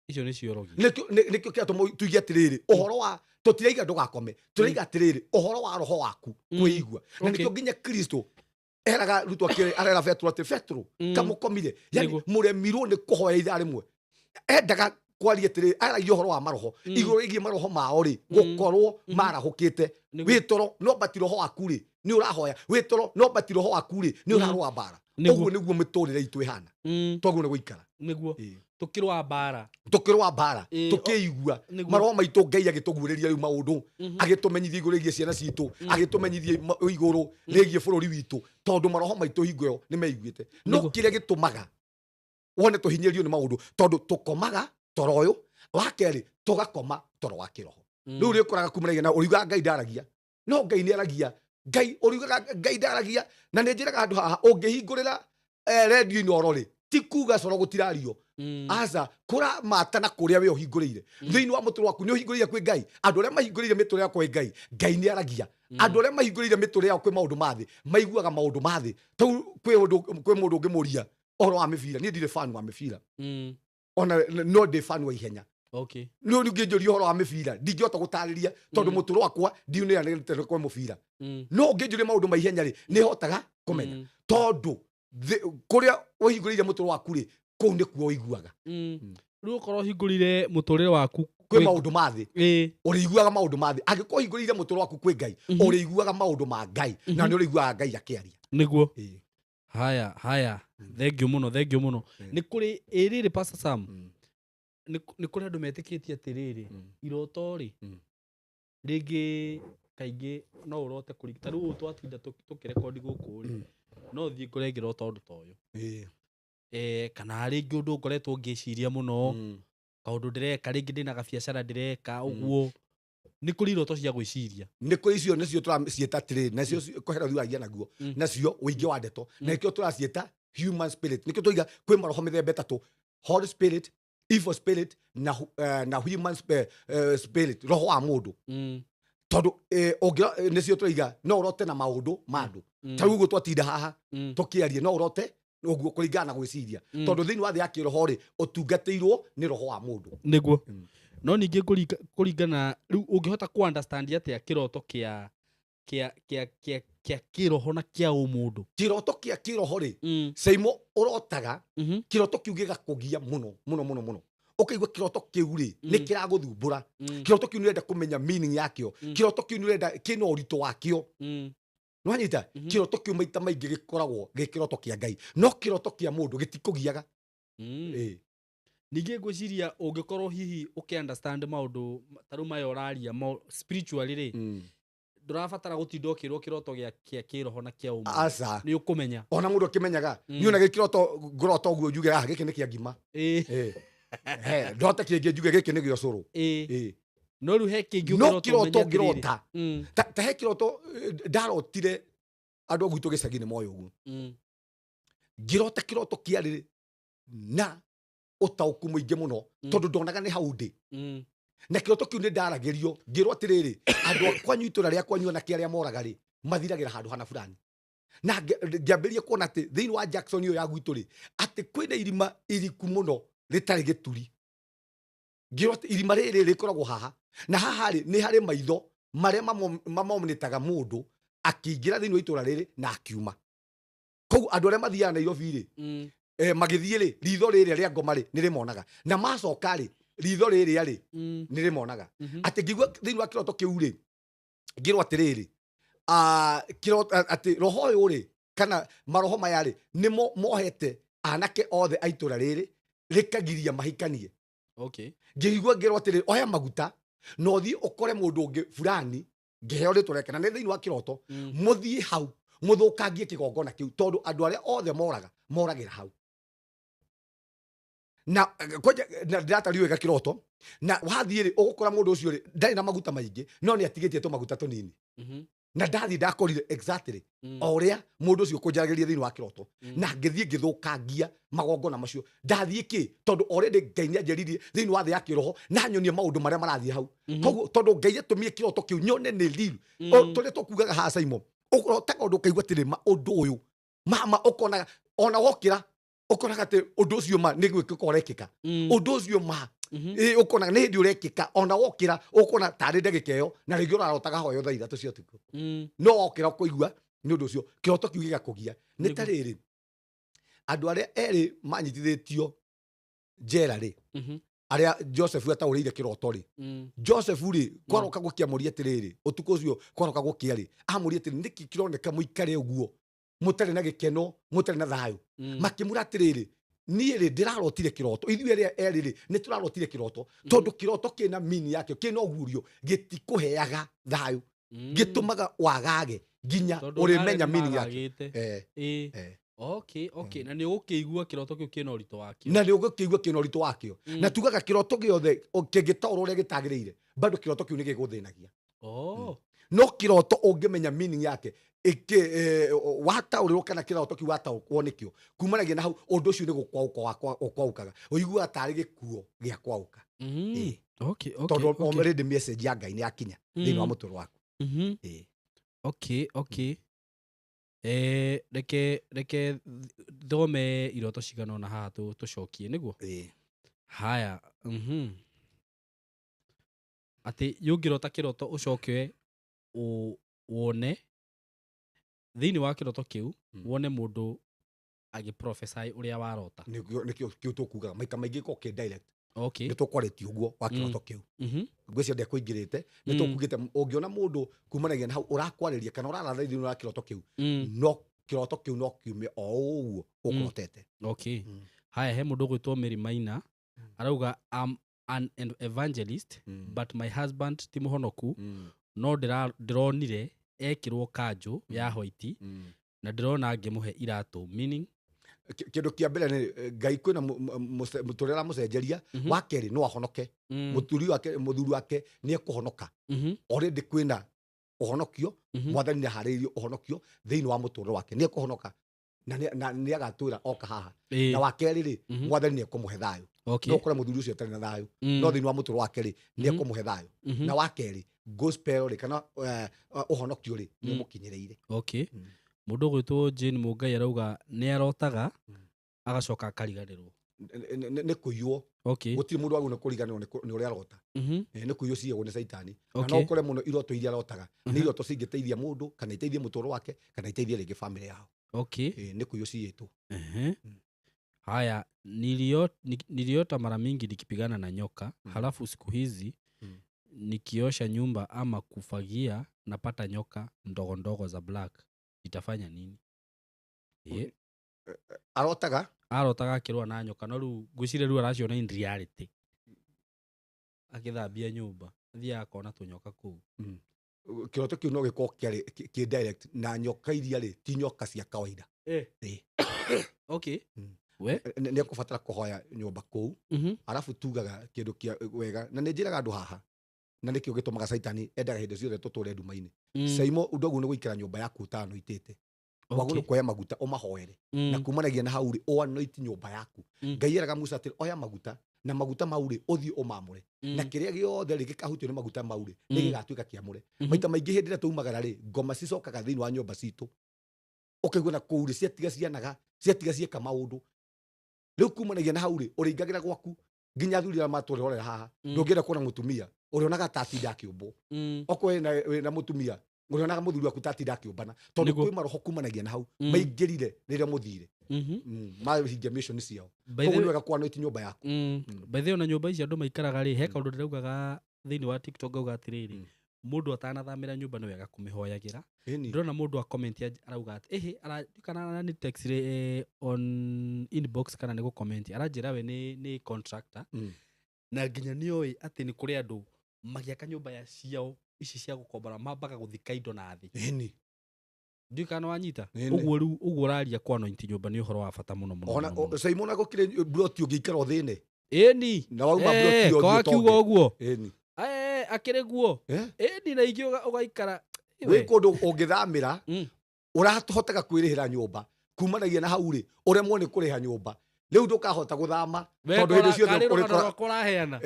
icio nĩ ciorogi nĩkĩo kĩratũma tuige atĩrĩrĩ ũhoro wa tũtiraiga ndũgakome tũraiga atĩrĩrĩ ũhoro wa roho waku kwĩigua na nĩkĩo nginya Kristo eraga rutwo akĩrĩ arera Petro atĩ Petro kamũkomire yani mũremirwo nĩ kũhoya ithaa rĩmwe endaga kwaria atĩrĩrĩ aragia ũhoro wa maroho igũrũ rĩgiĩ maroho mao rĩ gũkorwo marahũkĩte wĩ toro no mbati roho waku rĩ nĩ ũrahoya wĩ toro no mbati roho waku rĩ nĩ ũrarũa mbara ũguo nĩguo mĩtũrĩre itũ ĩhana twaguo nĩ gũikara nĩguo tũkĩrũa mbara tũkĩigua maroho maitũ Ngai agĩtũguũrĩria rĩu maũndũ agĩtũmenyithia igũrũ rĩgiĩ ciana citũ agĩtũmenyithia igũrũ rĩgiĩ bũrũri witũ tondũ maroho maitũ hingo ĩyo nĩ meiguĩte no kĩrĩa gĩtũmaga wone tũhinyĩrio nĩ maũndũ tondũ tũkomaga toro ũyũ wa kerĩ tũgakoma toro wa kĩroho rĩu rĩũkoraga kumanagia na ũriugaga Ngai ndaragia no Ngai nĩ aragia Ngai ũriugaga Ngai ndaragia na nĩ njĩraga andũ haha ũngĩhingũrĩra redio-inĩ oro rĩ ti kuga coro gũtirario aca kũramata na kũrĩa we ũhingũrĩire thĩinĩ wa mũtũrĩre waku nĩ ũhingũrĩire kwĩ Ngai andũ arĩa mahingũrĩire mĩtũrĩre yao kwĩ Ngai nĩ aragia andũ arĩa mahingũrĩire mĩtũrĩre yao kwĩ maũndũ ma thĩ maiguaga maũndũ ma thĩ tau kwĩ mũndũ ũngĩmũria ũhoro wa mĩbira niĩ ndirĩ fan wa mĩbira ona no ndĩ fan wa ihenya no ngĩnjũria ũhoro wa mĩbira ndingĩhota gũtarĩria tondũ mũtũrĩre wakwa ndiunĩranĩte kwa mũbira no ngĩnjũria maũndũ ma ihenya rĩ nĩ hotaga kũmenya tondũ kũrĩa ũhingũrĩire mũtũrĩre waku rĩ kũu nĩkuo ũiguaga rĩu ũkorwo ũhingũrĩire mũtũrĩre waku kwĩ maũndũ ma thĩ ũrĩiguaga maũndũ ma thĩ angĩkorwo ũhingũrĩire mũtũrĩre waku kwĩ Ngai ũrĩiguaga maũndũ ma Ngai na nĩ ũrĩiguaga Ngai akĩaria nĩguo haya thengiũ mũno nĩ kũrĩ ĩrĩrĩ Pastor Sam nĩ kũrĩ andũ metĩkĩtie atĩrĩrĩ iroto rĩ rĩngĩ kaingĩ no ũrote kũringana rĩu twatinda tũkĩrekondi gũkũ rĩ no thiĩ ngore ngĩrota ũndũ ta ũyũ kana rĩngĩ ũndũ ngoretwo ngĩciria mũno kaũndũ ndĩreka rĩngĩ ndĩna gabiacara ndĩreka ũguo nĩ kũrĩ iroto cia gwĩciria nĩ kũrĩ icio nĩcio tũraciĩta atĩrĩrĩ nacio kũhera thuagia naguo nacio ũingĩ wa ndeto na nĩkĩo tũraciĩta human spirit nĩkĩo tũiga kwĩ maroho mĩthemba ĩtatũ Holy Spirit evil spirit na human spirit roho wa mũndũ tondũ nĩcio tũiga no ũrote na maũndũ ma andũ ta rĩu ũguo twatinda haha tũkĩaria no ũrote ũguo kũringana na gwĩciria tondũ thĩinĩ wa thĩ ya kĩroho rĩ ũtungatĩirwo nĩ roho wa mũndũ nĩguo no ningĩ kũringana rĩu ũngĩhota ku understand atĩa kĩroto kĩa kia kiroho na kia umundu kiroto kia kiroho ri seimo urotaga kiroto kiu gigakugia muno ukaigua kiroto kiu ri ni kiraguthumbura kiroto kiu nirenda kumenya meaning yakio kiroto kiu nirenda kina urito wakio nwanyita kiroto kiu maita maingi gikoragwo gikiroto kia Ngai no kiroto kia mundu gitikugiaga ningi ngwiciria ungikorwo hihi ukiunderstand maundu taru mayo raria spiritually ri ndurabatara gutinda ukirwo kiroto gia kiroho na kia umu ni ukumenya ona mundu akimenyaga ni ona gikiroto ngoroto guo njuge giki ni kia ngima ndote kingi njuge giki ni gio curu no ru he kingi no kiroto ngirota ta he kiroto ndarotire andu gwitu gicagi-ini moyo uguo ngirota kiroto kia riri na utauku muingi muno tondu ndonaga ni hau ndi na kiroto kiu ni ndaragirio ngirwo atiriri andu akwanyu itura ria kwanyu na kiaria moraga ri mathiragira handu hana fulani na ngiambirie kuona ati thiini wa Jackson yo ya gwitu ri ati kwina irima iriku muno ritari gituri ngirwo irima riri rikoragwo haha na haha ri ni hari maitho maria mamonetaga mundu akiingira thiini wa itura riri na akiuma kou andu aria mathiaga Nairobi ri magithie ri ritho riri ria ngoma ri ni rimonaga na macoka ri ritho riri ari ni rimonaga ati ngigwa thiini wa kiroto kiu ri ngirwo atiriri kiroto ati roho uyu ri kana maroho maya ri ni mohete anake othe aitura riri rikagiria mahikanie ngigwa ngirwo atiriri oya maguta no thie ukore mundu ungi fulani ngeheo ri turekana ni thiini wa kiroto muthie hau muthukangie kigongona kiu tondu andu aria othe moragira hau na koja ndata riwe gakiroto na wathie ri ugukora mundu ucio ri ndari na maguta maingi no ni atigitie to maguta tunini na ndathi ndakorire exactly oria mundu ucio kunjaragiria thiini wa kiroto na ngithie ngithukangia magongona macio ndathie ki tondu already Ngai ni anjeririe thiini wa thi ya kiroho na nyonie maundu maria marathie hau koguo tondu Ngai atumie kiroto kiu nyone ni real tuli tukugaga ha Simon urotaga undu kaigua tiri undu uyu mama ukona ona wokira ukonaga ati undu ucio ma ni gwikika urekika undu ucio ma ukona ni ndi urekika ona wokira ukona tari ndagika iyo na ringi urarotaga hoyo thaa 3 cia utuku no wokira kuigua ni undu ucio kiroto kiu gigakugia ni tariri andu aria eri manyitithitio njera ri aria Joseph ataurire kiroto ri Joseph ri kwaroka gukiamuria atiriri utuku ucio kwaroka gukia ri amuria atiri niki kironeka muikare uguo mutari na gikeno mutari na thayu makimura atiriri nie ri ndirarotire kiroto ithui aria eri ri ni turarotire kiroto tondu kiroto kina mini yake kina ugurio gitikuheaga thayu gitumaga wagage ginya urimenya mini yake Okay na ni ukiigua kiroto kiu kina urito wakio na ni ukiigua kina urito wakio na tugaga kiroto giothe kingitorwo uria gitagiriire bado kiroto kiu ni giguthinagia no kiroto ungimenya meaning yake wataũrĩrwo kana kiroto kiu wataũkwo nikio kumanagia na hau undu ucio ni gukwaukaga uigua atari gikuo gia kwauka tondu already message ya Ngai ni yakinya thiini wa muturo waku okay reke thome iroto cigana ona haha tucokie niguo haya ati yungirota kiroto ucoke wone thiini wa kiroto kiu wone mundu agiprophesy uria warota nikio kiu tukugaga maita maingi ko ki direct ni tukwareti uguo wa kiroto kiu ngwĩcia ndekuingĩrĩte ni tukugite ungiona mundu kumanagia na hau urakwariria kana uraratha thiini wa kiroto kiu no kiroto kiu no kiume o uguo ukurotete haya he mundu gwitwo Mary Maina arauga I'm an evangelist but my husband ti muhonoku no ndironire ekirwo kanju ya white na ndirona ngimuhe iratu meaning kindu kia mbere ni Ngai kwina muturera mucenjeria wa keri no ahonoke muthuri wake ni ekuhonoka already kwina uhonokio mwathani ni hariirio uhonokio thiini wa muturero wake ni ekuhonoka na ni agatwira oka haha na wa keri ri mwathani ni ekumuhe thayu no kora muthuri ucio atari na thayu no thiini wa muturero wake ri ni ekumuhe thayu na wa keri gospel ri kana uhonokio ri ni mukinyireire mundu gwitwo Jane Mungai arauga ni arotaga agacoka akariganirwo nä kå iywo Okay. gå tirä må ndå wagå nä kå riganä nä å rä a arota nä kå iywo ciyagwo nä caitani na Okay. no å kore må no iroto iria arotaga nä iroto cingä teithia må ndå kana iteithie må tå wake kana iteithie rä ngä bamä yao Okay. nä kå iywo ciyätwo Haya, niliota mara mingi nikipigana na nyoka, halafu siku hizi nikiosha nyumba ama kufagia napata nyoka ndogo ndogo za black. Itafanya nini? Arotaga akirwa na nyoka no riu ngwicire riu araciona in reality. Akithambia nyumba, athia akona tunyoka kuu. Kiroto kiu no giko ki direct na nyoka iria ri ti nyoka cia kawaida. Okay. We nä ekåbatara kå hoya nyåmba kå u arabu tugaga kä ndå kä wega na nä njä raga andå haha na nä kä o gä tå maga caitani endaga hä ndä ciothe tå tå re nduma-inä caimo å ndå aguo nä gå ikara nyåmba yaku tano itä te wagå nä kuoya maguta å mahoere na kumanagia na hau rä o anoiti nyåmba yaku Ngai eraga Musa atä oya maguta na maguta mau rä å thiä å mamå na kä rä a gä othe rä gä kahutio nä maguta mau rä nä gä gatuä ka kä amå maita maingä hä ndä ä rä a tåumagara rä ngoma cicokaga thä inä wa nyåmba citå å kaigua na kå u rä ciatiga cianaga ciatiga cieka maå ndå rä u kumanagia na hau rä å rä ingagä ra gwaku nginya athuri arĩa matũrorera haha ndũngĩenda kuona mũtumia ũrĩonaga tatinda akĩũmbwo okorwo wĩna mũtumia ũrĩonaga mũthuri waku tatinda akĩũmbana tondũ kwĩ maroho kumanagia na hau maingĩrire rĩrĩa mũthire mahingia mission ciao koguo nĩ wega kwanoti nyũmba yaku by the way na nyũmba ici andũ maikaraga rĩ he kaũndũ ndĩraugaga thĩinĩ wa TikTok auga atĩrĩrĩ mũndũ atanathamĩra nyũmba nĩ wega kũmĩhoyagĩra ndĩrona mũndũ a comment arauga atĩ kana nĩ text on inbox kana nĩ gũ comment aranjĩra we nĩ contractor na nginya nĩoĩ atĩ nĩ kũrĩ andũ magĩaka nyũmba ya ciao ici cia gũkombora mambaga gũthika indo na thĩ ndiũ kana wanyita ũguo rĩu ũguo ũraria kwanointi nyũmba nĩ ũhoro wa bata mũno mũno ona Simon agũkire broti ũngĩikara ũthĩne ĩni na wauma broti ũngĩ kwa kiuga ũguo ĩni akĩrĩ guo ĩni na ingĩ ũgaikara wĩ kũndũ ũngĩthamĩra ũrahotaga kwĩrĩhĩra nyũmba kumanagia na hau rĩ ũremwo nĩ kũrĩha nyũmba rĩu ndũkahota gũthama tondũ hĩndĩ ciothe ũrĩkora kũraheana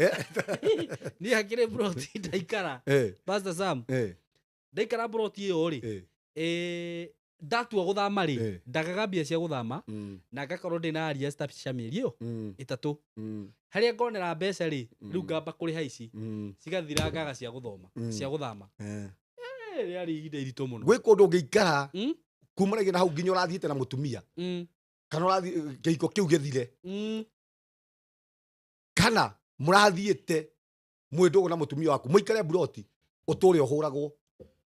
niĩ hakĩrĩ broti ndaikara Pastor Sam ndaikara broti ĩyo rĩ ndatua gũthama rĩ ndagaga mbia cia gũthama na ngakorwo ndĩna aria cia mĩeri ĩyo ĩtatũ harĩa ngonera mbeca rĩ rĩu ngamba kũrĩha ici cigathira ngaga cia gũthoma cia gũthama rĩarĩ ihinda iritũ mũno gwĩ kũndũ ũngĩikara kumanagia na hau nginya ũrathiĩte na mũtumia kana ũrathiĩ kĩhiko kĩu gĩthire kana mũrathiĩte mwĩ ndũgũ na mũtumia waku mũikare broti ũtũre ũhũragwo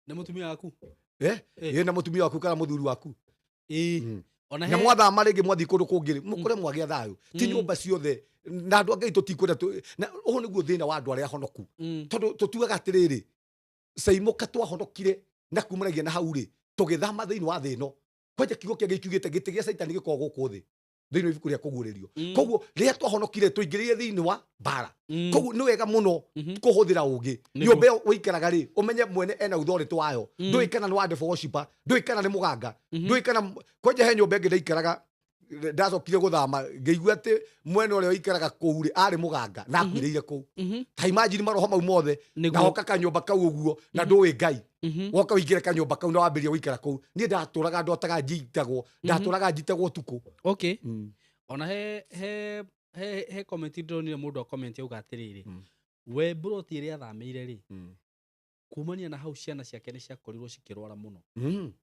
nĩ mũtumia waku na mũtumia waku kana mũthuri waku na mwathama rĩngĩ mwathiĩ kũndũ kũngĩ mũkore mwagĩa thayũ ti nyũmba ciothe na andũ a Ngai tũtikwenda na ũguo nĩguo thĩna wa andũ arĩa ahonoku tondũ tũtuaga atĩrĩrĩ caimũka twahonokire na kumanagia na hau rĩ tũgĩthama thĩinĩ wa thĩ ĩno kwanja kiugo kĩa Ngai kiugĩte gĩtĩ gĩa caitani gĩkoragwo gũkũ thĩ thĩinĩ wa ibuku rĩa kũguũrĩrio koguo rĩrĩa twahonokire tũingĩrĩire thĩinĩ wa mbara koguo nĩ wega mũno kũhũthĩra ũũgĩ nyũmba ĩyo ũikaraga rĩ ũmenye mwene ena authority wayo ndũĩ kana nĩ wa devil worshipper ndũĩ kana nĩ mũganga ndũĩ kana kwanja he nyũmba ĩngĩ ndaikaraga ndacokire gũthama ngĩigua atĩ mwene ũrĩa ũikaraga kũu rĩ arĩ mũganga na akuĩrĩire kũu ta imagine maroho mau mothe na hoka kanyũmba kau ũguo na ndũĩ Ngai woka ũingĩre kanyũmba kau na wambĩrĩria gũikara kũu niĩ ndatũraga ndotaga njitagwo ndatũraga njitagwo ũtukũ okay ona he comment ndĩronire mũndũ a comment auga atĩrĩrĩ we broti ĩrĩa athamĩire rĩ kumania na hau ciana ciake nĩ ciakorirwo cikĩrwara mũno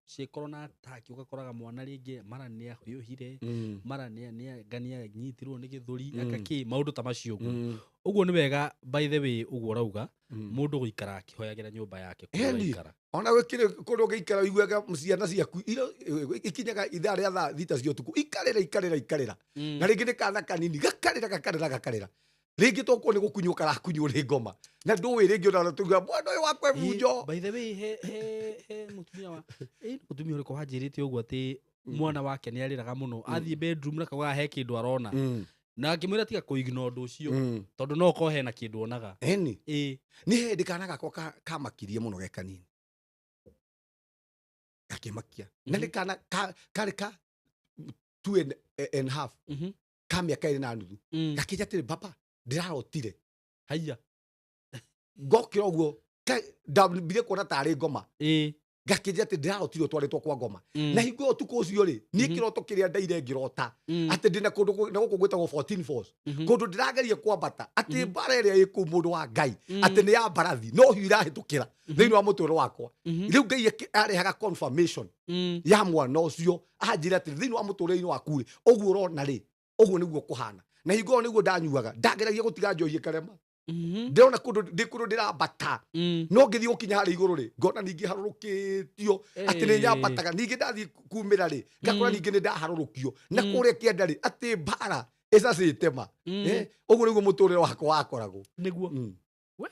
ciĩkorwo na attack ũgakoraga mwana rĩngĩ mara nĩ ahiũhire mara nĩ nyitirwo nĩ gĩthũri akakĩ maũndũ ta macio ũguo nĩ wega by the way ũguo ũrauga mũndũ gũikara akĩhoyagĩra nyũmba yake kũikara ona gwĩkĩrĩ kũndũ ũngĩikara ũiguaga ciana ciaku ikinyaga ithaa rĩa thaa thita cia ũtukũ ikarĩra na rĩngĩ nĩ kana kanini gakarĩra rĩngĩ toko nĩ gũkunywo karakunywo nĩ ngoma na ndũĩ rĩngĩ ona tuga mwana ũyũ wakwa bunjo by the way he mũtumia ũrĩkũ wanjĩrĩte ũguo atĩ mwana wake nĩ arĩraga mũno athiĩ bedroom na kauga he kĩndũ arona na akĩmwĩra tiga kũignore ũndũ ũcio tondũ no ko hena kĩndũ onaga nĩ hĩndĩ kana gakwa kamakirie mũno ge kanini gakĩmakia na nĩ kana karĩ ka 2.5 ka mĩaka 2 na nuthu gakĩnja atĩrĩ papa ndĩrarotire haiya ngokĩra ũguo ndambire kuona tarĩ ngoma Gakĩnjĩra atĩ ndĩrarotirwo twarĩtwo kwa ngoma. Na hingo ũtukũ ũcio rĩ, niĩ kĩroto kĩrĩa ndaire ngĩrota atĩ ndĩna kũndũ na gũkũ gwĩtagwo 14 Falls. Kũndũ ndĩrageria kwambata atĩ mbara ĩrĩa ĩ kũu mũndũ wa Ngai atĩ nĩ ya mbarathi no hiũ irahĩtũkĩra thĩinĩ wa mũtũũrĩre wakwa. Rĩu Ngai arehaga confirmation ya mwana ũcio anjĩra atĩ thĩinĩ wa mũtũũrĩre-inĩ waku rĩ, ũguo ũrona rĩ, ũguo nĩguo kũhana. Na hingo ĩyo nĩguo ndanyuaga ndageragia gũtiga njohi ĩkarema. Ndĩrona kũndũ ndĩrambata no ngĩthiĩ gũkinya harĩa igũrũ rĩ, ngona ningĩ harũrũkĩtio atĩ nĩ nyambataga. Ningĩ ndathiĩ kumĩra rĩ, ngakora ningĩ nĩ ndaharũrũkio na kũrĩa kĩanda rĩ atĩ mbara ĩcacĩte ma. Ũguo nĩguo mũtũũrĩre wakwa wakoragwo. Nĩguo we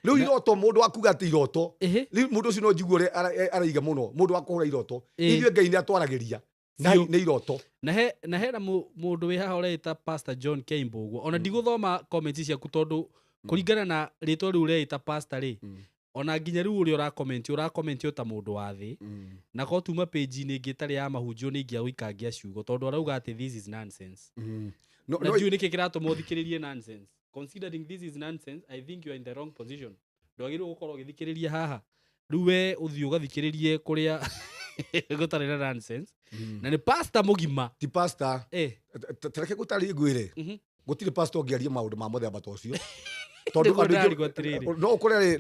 rĩu iroto mũndũ wa kuga atĩ iroto rĩu mũndũ ũcio no njigue araiga mũno mũndũ wa kũhũra iroto. Ithuĩ Ngai nĩ atwaragĩria nĩ iroto. Na hena mũndũ wĩ haha ũreĩta Pastor John Keimbo ũguo. Ona ndigũthoma comments ciaku tondũ kũringana na rĩtwa rĩu ũreĩta pastor rĩ, ona nginya rĩu ũrĩa ũrakomenti ta mũndũ wa thĩ, na ko tuma page-inĩ ĩngĩ ĩtarĩ ya mahunjio nĩ ingĩa gũikangia ciugo tondũ arauga atĩ this is nonsense. Na ndiũĩ nĩkĩ kĩratũma ũthikĩrĩrie nonsense. Considering this is nonsense, I think you are in the wrong position. Ndwagĩrĩirwo gũkorwo ũgĩthikĩrĩria haha. Rĩu we ũthiĩ ũgathikĩrĩrie kũrĩa gũtarĩ na nonsense. Na nĩ pastor mũgima. Ti pastor. Tareke gũtarĩ ngwĩre. Gũtirĩ pastor ũngĩaria maũndũ ma mũthemba ta ũcio. Tondũ no ũkore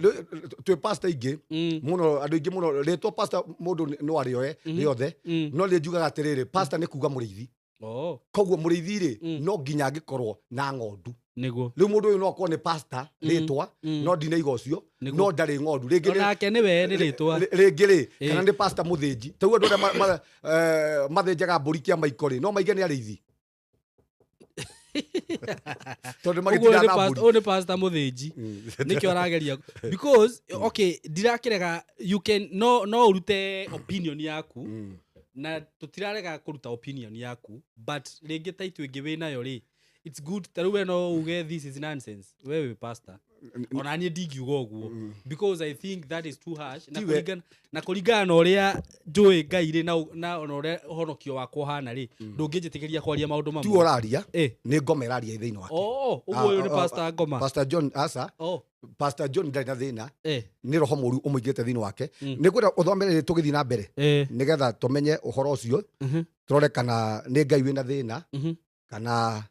twĩ pastor ingĩ mũno andũ aingĩ mũno rĩtwa pastor mũndũ no arĩoe rĩothe no rĩ njugaga atĩrĩrĩ pastor nĩ kuga mũrĩithi. Koguo mũrĩithi rĩ no nginya angĩkorwo na ng'ondu. Rĩu mũndũ ũyũ no akorwo nĩ pastor rĩtwa no ndinaiga ũcio no ndarĩ ng'ondu. Rĩngĩ onake nĩwe nĩ rĩtwa. Rĩngĩ rĩ kana nĩ pastor mũthĩnji. Tauga andũ arĩa mathĩnjaga mbũri kĩa maiko rĩ no maige nĩ arĩithi. Tondũ magĩtira na mbũri. Ũyũ nĩ pastor mũthĩnji. Nĩkĩo arageria because okay ndirakĩrega you can no urute opinion yaku na tũtirarega kũruta opinion yaku but rĩngĩ ta itũ ĩngĩ wĩnayo rĩ it's good tarĩu we no uge this is nonsense wewe pastor. Ona niĩ ndingiuga ũguo because I think that is too harsh na kũringana na ũrĩa njũĩ Ngai rĩ na ũrĩa ũhonokio wakwa ũhana rĩ ndũngĩnjĩtĩkĩria kwaria maũndũ mamwe. Tu ũraria nĩ ngoma ĩraria thĩinĩ wake. Ũguo ũyũ nĩ pastor ngoma. Pastor John asa Pastor John ndarĩ na thĩna nĩ roho mũru ũmũingĩte thĩinĩ wake. Nĩngwenda ũthomere tũgĩthiĩ na mbere nĩgetha tũmenye ũhoro ũcio tũrore kana nĩ Ngai wĩna thĩna kana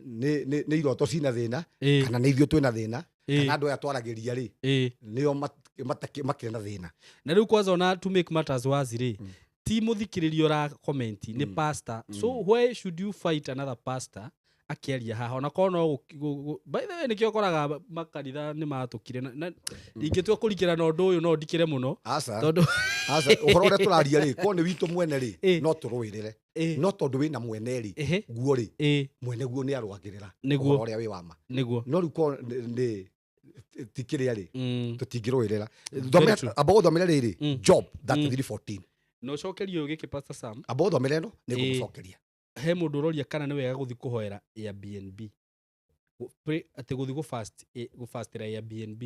nĩ iroto cina thĩna kana nĩ ithuĩ twĩna thĩna kana andũ aya twaragĩria rĩ nĩo makĩrĩ na thĩna. Na rĩu kwanza ona to make matters worse rĩ ti mũthikĩrĩria ũra comment nĩ pastor. So why should you fight another pastor akĩaria haha ona kono by the way nĩkĩo ũkoraga makanitha nĩ matũkire na ingĩtua kũrikĩra na ũndũ ũyũ no ndikĩre mũno tondũ ũhoro ũrĩa tũraria rĩ ko nĩ witũ mwene rĩ no tũrũĩrĩre no tondũ wĩna mwene rĩ guo rĩ mwene guo nĩ arũagĩrĩra ũhoro ũrĩa wĩ wama no rĩu ko nĩ tikĩrĩa rĩ tũtingĩrũĩrĩra. Amba ũthomere rĩrĩ Job 33:14 no cokerio gĩkĩ Pastor Sam amba ũthomere no nĩ ngũcokeria. He mũndũ ũroria kana nĩ wega gũthiĩ kũhoera Airbnb atĩ gũthiĩ gũfastĩra Airbnb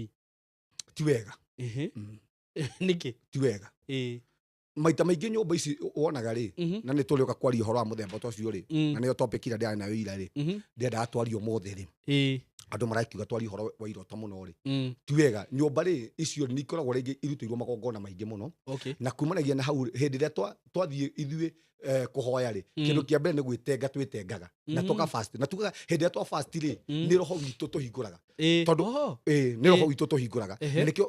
ti wega. Nĩkĩ ti wega. Maita maingĩ nyũmba ici wonaga rĩ na nĩ tũrĩoka kwaria ũhoro wa mũthemba ũcio rĩ na nĩyo topic ĩrĩa ndĩarĩ nayo ira rĩ ndĩendaga twario ũmũthĩ rĩ andũ marakiuga twaria ũhoro wa iroto mũno rĩ ti wega. Nyũmba rĩ icio nĩ ikoragwo rĩngĩ irutĩirwo magongona maingĩ mũno na kumanagia na hau hĩndĩ ĩrĩa twathiĩ ithuĩ kũhoya rĩ kĩndũ kĩa mbere nĩ gwĩtenga twĩtengaga na tũka fast na tugaga hĩndĩ ĩrĩa twa fast rĩ nĩ roho witũ tũhingũraga tondũ nĩ roho witũ tũhingũraga nĩkĩo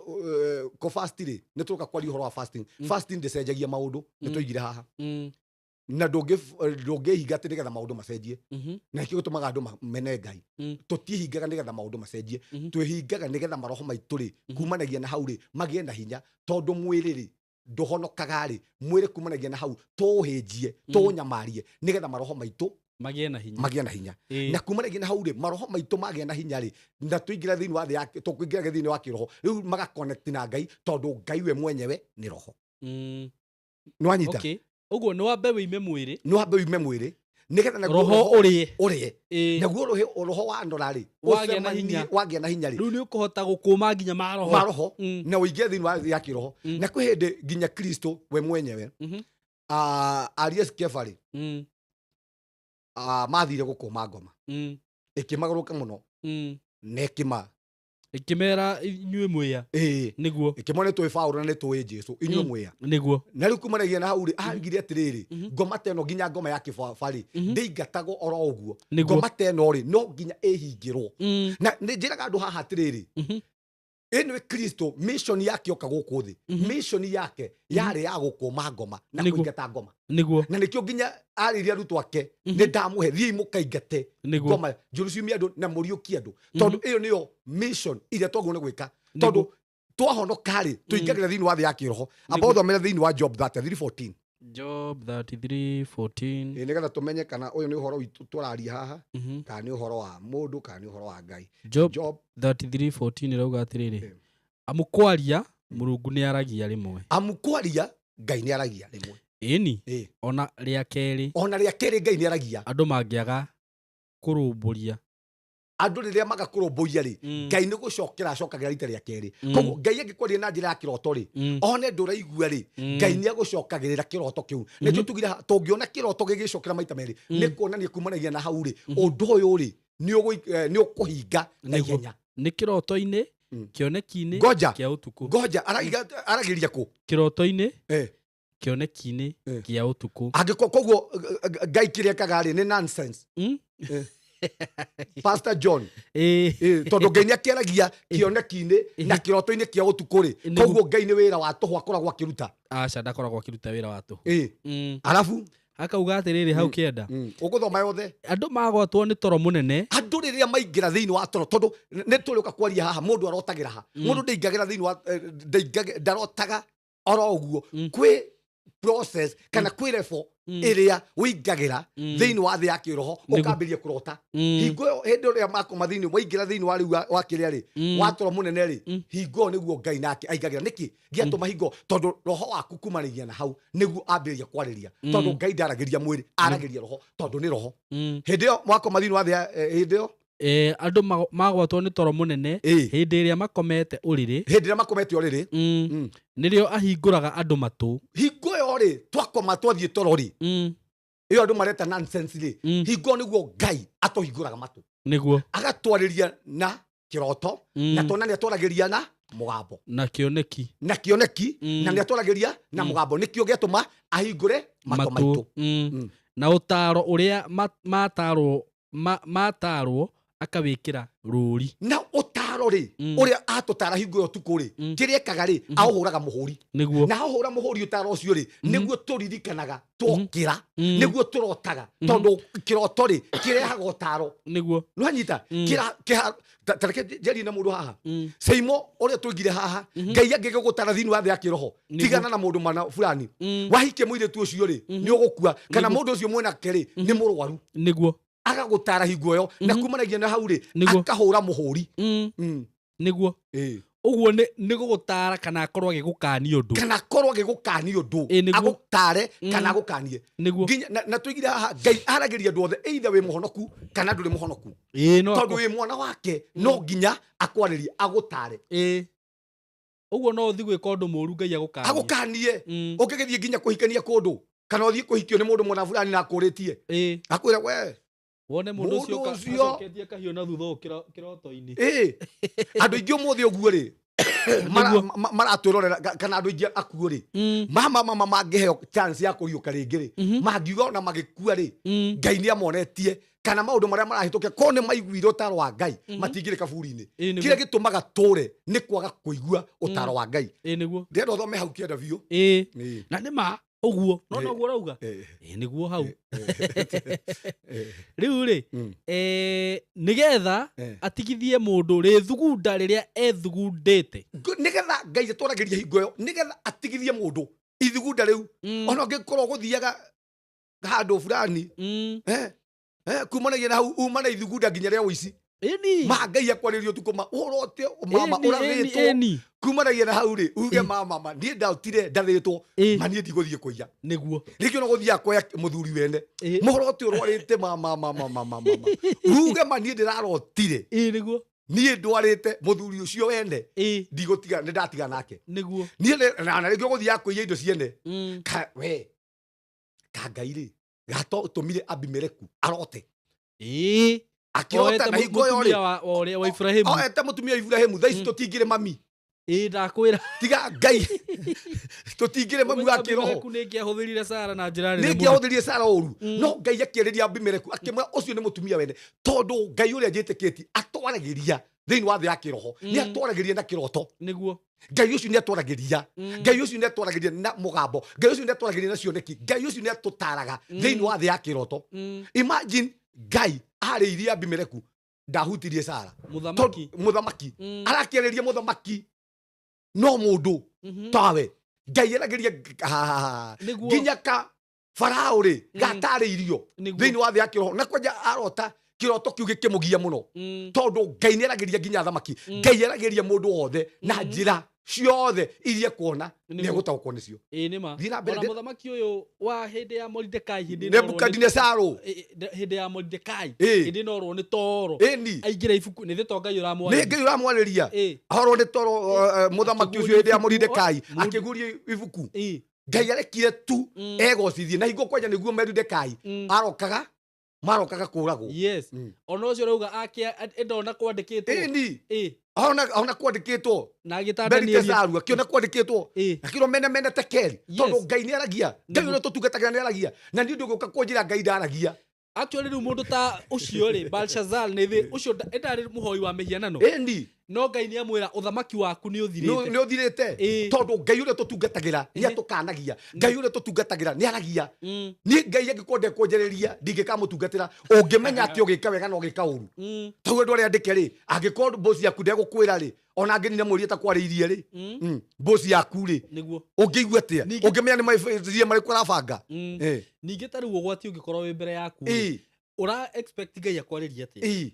ko fast rĩ nĩ tũroka kwaria ũhoro wa fasting. Fasting ndĩcenjagia maũndũ nĩ tũigire haha na ndũngĩhinga atĩ nĩgetha maũndũ macenjie na kĩo gĩtũmaga andũ mene Ngai. Tũtihingaga nĩgetha maũndũ macenjie twĩhingaga nĩgetha maroho maitũ rĩ kumanagia na hau rĩ magĩe na hinya tondũ mwĩrĩ rĩ ndũhonokaga rĩ mwĩrĩ kumanagia na hau tũũhĩnjie tũũnyamarie nĩgetha maroho maitũ magĩe na hinya na kumanagia na hau rĩ maroho maitũ magĩa na hinya rĩ na tũingĩra thĩinĩ wa thĩ yake tũkũingĩra thĩinĩ wa kĩroho rĩu magaconnect na Ngai tondũ Ngai we mwenyewe nĩ roho. Nĩwanyita ũguo nĩ wambe wĩime mwĩrĩ nĩgetha na roho ũrĩe naguo roho wa ndora rĩ wagĩa na hinya rĩ rĩu nĩ ũkũhota gũkũma nginya maroho na ũingĩre thĩinĩ wa thĩ ya kĩroho na kwĩ hĩndĩ nginya Kristo we mwenyewe Arias Kefa rĩ mathire gũkũma ngoma ĩkĩmagarũrũka mũno na ikimera inyue mwia niguo ikimone twi Paulo na ni twi Jesu inyue mwia niguo na riu kumanagia na hau ri angire atiriri ngoma teno ginya ngoma ya kibari ndingatagwo oro uguo ngoma teno ri no ginya ehingirwo na njiraga andu haha atiriri eno Kristo mission yake oka guku thi mission yake yari ya gukoma ngoma na kuingata ngoma niguo na nikio ginya ariria rutu ake ni ndamuhe thii mukaingate ngoma Jerusalem andu na muriuki andu tondu iyo niyo mission ile twagu ne gwika tondu twahonoka ri tuingagira thiini wa thi ya kiroho abo thomere thiini wa Job 33:14 Job 33:14 nigetha tumenye kana uyu ni uhoro witu turaria haha kana ni uhoro wa mundu kana ni uhoro wa Ngai. Job 33:14 rauga atiriri amukwaria Murungu ni aragia rimwe amukwaria Ngai ni aragia rimwe ini ona ria keri Ngai ni aragia andu mangiaga kurumburia andu riria magakurumburia ri Ngai ni gucokera acokagira rita ria keri koguo Ngai angikwaria na njira ya kiroto ri one nduraigua ri Ngai ni agucokagirira kiroto kiu nikio tugira tungiona kiroto gigicokera maita meri ni kuonania kumanagia na hau ri undu uyu ri ni ukuhinga na ihenya ni kiroto-ini kioneki-ini kia utuku ngoja aragiria ku kiroto-ini kioneki-ini kia utuku angiko koguo Ngai kiria kagari ni nonsense Pastor John tondu Ngai ni akiaragia kioneki-ini na kiroto-ini kia utuku ri koguo Ngai ni wira wa toho akoragwo akiruta aca ndakoragwo akiruta wira wa toho arafu akauga atiriri hau Kenda uguthoma yothe andu magwatwo ni toro munene andu riria maingira thiini wa toro tondu ni turiuka kwaria haha mundu arotagira ha mundu ndeingagira thiini wa ndarotaga oro uguo kwi process kana kwi level iria uingagira thiini wa thi ya kiroho ukambiria kurota hingo yo hindi uria makoma thiini waingira thiini wa riu wa kiria ri watoro munene ri hingo niguo Ngai nake aingagira niki giatuma hingo tondu roho waku kumanagia na hau niguo ambiria kwariria tondu Ngai ndaragiria mwiri aragiria roho tondu ni roho hindi yo makoma thiini wa thi hindi yo andu magwatwo ni toro munene hindi iria makomete uriri nirio ahinguraga andu matu hingo yo ri twakoma twathie toro ri iyo andu mareta nonsense ri hingo niguo Ngai atohinguraga matu niguo agatwariria na kiroto na tonania twaragiria na mugambo na kioneki na ni atwaragiria na mugambo nikio giatuma ahingure matu maitu na utaro uria matarwo akawikira ruri na utaro ri uria atutara hingo yo tuku ri kiria ekaga ri ahuraga muhuri na ahura muhuri utaro ucio ri niguo turirikanaga twokira niguo turotaga tondu kiroto ri kirehaga utaro niguo nwanyita kira tareke jeri na mundu haha seimo uria twigire haha Ngai angigutara thiini wa thi ya kiroho tigana na mundu mana fulani wahike mwire tu ucio ri ni ugukua kana mundu ucio mwena keri ni murwaru niguo agagutara hingo yo na kumanagia na hau ri akahura muhuri niguo uguo ni gugutara kana akorwo agigukania undu agutare kana agukanie na tuigire haha Ngai aragiria andu othe either wi muhonoku kana nduri muhonoku tondu wi mwana wake no nginya akwaririe agutare uguo no uthi gwika undu muru Ngai agukanie ukigithie nginya kuhikania kundu kana uthie kuhikio ni mundu mwana fulani na akuritie akwira we wone mundu ucio kacoketie kahio na thutha kiroto-ini andu ingi umuthi uguo ri maratwirorera kana andu ingi akuo ri mama mangiheo chance ya kuriuka ringi ri mangiuga na magikua ri Ngai ni amonetie kana maundu maria marahitukia ko ni maiguire utaro wa Ngai matingire kaburi-ini kire gitumaga ture ni kwaga kuigua utaro wa Ngai niguo ndio thome hau Kenda biu na ni ma uguo no no rauga niguo hau riu ri nigetha atigithie mundu ri thugunda riria ethugundite nigetha Ngai atwaragiria hingo yo nigetha atigithie mundu ithugunda riu ona ngikorwo guthiaga handu fulani kumanagia na hau umana ithugunda nginya ria uici ma Ngai akwariria utuku urote mama uravitwo kumanagia na hau ri uge mama nie ndautire ndathitwo ma nie ndiguthie kuiya niguo rikio no guthia kwa muthuri wene muhoroti urwarite mama uge ma nie ndirarotire niguo nie ndwarite muthuri ucio wende ndigutiga ndatiga nake niguo nie na rikio guthia kuiya indo ciene ka Ngai ri gato tumire Abimeleku arote akirota na hingo yo ri wa Ibrahimu eta mutumia Ibrahimu thaici tutingire mami ndakwira tiga Ngai tutingire mami wa kiroho nĩngĩahũthĩrire Sara na njĩra nene nĩngĩahũthĩrire Sara ũru no Ngai akĩarĩria Abimeleku akĩmwĩra ũcio nĩ mũtumia wene tondũ Ngai ũrĩa njĩtĩkĩtie atwaragĩria thĩinĩ wa thĩ ya kĩroho nĩ atwaragĩria na kĩroto nĩguo Ngai ũcio nĩ atwaragĩria Ngai ũcio nĩ atwaragĩria na mũgambo Ngai ũcio nĩ atwaragĩria na cioneki Ngai ũcio nĩ atũtaraga thĩinĩ wa thĩ ya kĩroto imagine Ngai arĩirie Abimeleku ndahutirie Sara mũthamaki arakĩarĩria mũthamaki no mũndũ tawe Ngai eragĩria nginya ka Farao rĩ gatarĩirio thĩinĩ wa thĩ ya kĩroho na kwanja arota kiroto kiu gĩkĩmũgia mũno tondũ Ngai nĩ eragĩria nginya thamaki Ngai eragĩria mũndũ wothe na njĩra ciothe iria kuona nĩ egũtaũkwo nĩcio nĩma ona mũthamaki ũyũ wa hĩndĩ ya Mordecai Nebukadinezaru hĩndĩ ya Mordecai hĩndĩ norwo nĩ toro aingĩra ibuku nĩ thito Ngai ũramwarĩria ahorwo nĩ toro mũthamaki ũcio hĩndĩ ya Mordecai akĩguria ibuku Ngai arekire tu egocithie na hingo kwanja nĩguo Mordecai marokaga kũragwo yes ona ũcio rauga ndona kwandĩkĩtwo ona kwandĩkĩtwo na gĩtandania akĩona kwandĩkĩtwo akĩrwo mene tekeri tondũ Ngai nĩ aragia Ngai ũrĩa tũtungatagĩra nĩ aragia na nĩ ũndũ gũka kũnjĩra Ngai ndaragia actually rĩu mũndũ ta ũcio rĩ Belshazzar nĩ thĩ ũcio ndarĩ mũhoi wa mĩhianano no Ngai nĩ amwĩra ũthamaki waku nĩ ũthirĩte tondũ Ngai ũrĩa tũtungatagĩra nĩ atũkanagia Ngai ũrĩa tũtungatagĩra nĩ aragia niĩ Ngai angĩkorwo ndekũnjereria ndingĩkamũtungatĩra ũngĩmenya atĩ ũgĩka wega na ũgĩka ũru tondũ andũ arĩa andĩke rĩ angĩkorwo boss yaku ndegũkwĩra rĩ ona angĩnina mwĩrĩ atakwarĩirie rĩ boss yaku rĩ ũngĩigua atĩa ũngĩmenya nĩ maĩria marĩkũ arabanga ningĩ ta rĩu ũgwati ũngĩkorwo wĩ mbere yaku ũra expect Ngai akwarĩria atĩa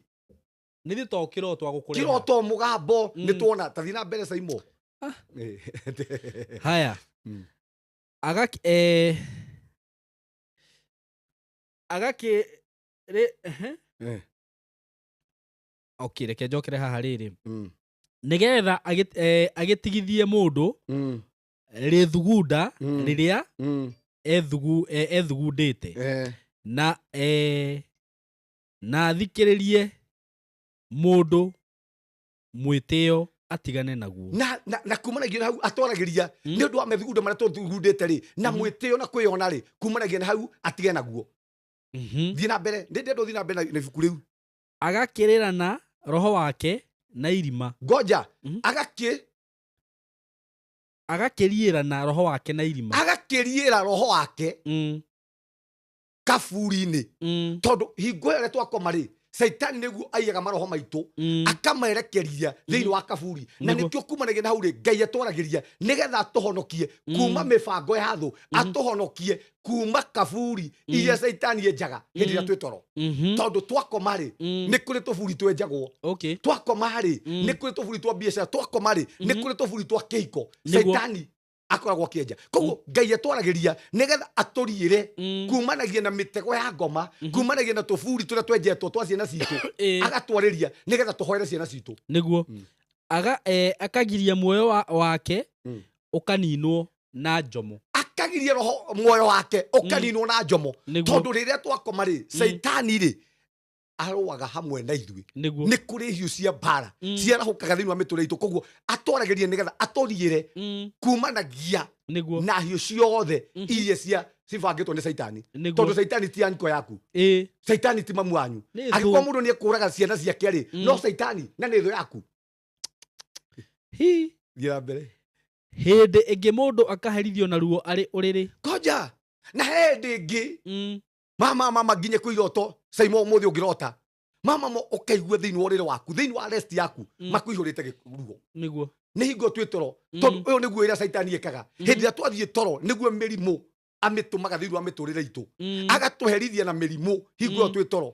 nĩ thito kiroto agũkũrĩa kiroto mũgambo nĩ tuona tathi na mbere Saimo haya agaki okay reke njokere haha rĩrĩ nĩgetha agĩtigithie mũndũ rĩthugunda rĩrĩa ethugundĩte na thikĩrĩrie mũndũ mwĩtĩo atigane naguo na kumanagia na hau atwaragĩria nĩ ũndũ wa methugunda marĩa tũthugundĩte rĩ na mwĩtĩo na kwĩona rĩ kumanagia na hau atige naguo thiĩ na mbere ndĩndũ thiĩ na mbere na ibuku rĩu agakĩrĩrana roho wake na irima ngoja agakĩriĩrana roho wake na irima agakĩriĩra roho wake kaburi-inĩ tondũ hingo ĩrĩa twakoma rĩ Saitani nĩguo aiyaga maroho maitũ akamerekeria thĩinĩ wa kaburi na nĩkĩo kumanagia na hau rĩ Ngai atwaragĩria nĩgetha atũhonokie kuma mĩbango ya thũ atũhonokie kuma kaburi iria Saitani enjaga hĩndĩ ĩrĩa twĩ toro tondũ twakoma rĩ nĩ kũrĩ tũburi twenjagwo twakoma rĩ nĩ kũrĩ tũburi twa biacara twakoma rĩ nĩ kũrĩ tũburi twa kĩhiko Saitani akoragwo akĩenja koguo Ngai atwaragĩria nĩgetha atũriĩre kumanagia na mĩtego ya ngoma kumanagia na tũburi tũrĩa twenjetwo twa ciana citũ agatwarĩria nĩgetha tũhoere ciana citũ nĩguo akagiria muoyo wake ũkaninwo na njomo akagiria roho muoyo wake ũkaninwo na njomo tondũ rĩrĩa twakoma rĩ Saitani rĩ arũaga hamwe na ithuĩ nĩ kũrĩ hiũ cia mbara ciarahũkaga thĩinĩ wa mĩtũrĩre itũ koguo atwaragĩria nĩgetha atũriĩre kumanagia na hiũ ciothe iria cibangĩtwo nĩ Saitani tondũ Saitani ti aniko yaku Saitani ti mamu wanyu angĩkorwo mũndũ nĩ ekũraga ciana ciake rĩ no Saitani na nĩ thũ yaku thiĩ mbere hĩndĩ ĩngĩ mũndũ akaherithio na ruo arĩ ũrĩrĩ koja na hĩndĩ ĩngĩ mama nginye kwĩ iroto Saimo mũthĩ ũngĩrota mama ũkaigua thĩinĩ wa ũrĩrĩ waku thĩinĩ wa rest yaku makuihũrĩte ruo nĩguo nĩ hingo twĩ toro tondũ ũyũ nĩguo ĩrĩa Saitani ekaga hĩndĩ ĩrĩa twathiĩ toro nĩguo mĩrimũ amĩtũmaga thĩinĩ wa mĩtũrĩre itũ agatũherithia na mĩrimũ hingo ĩyo twĩ toro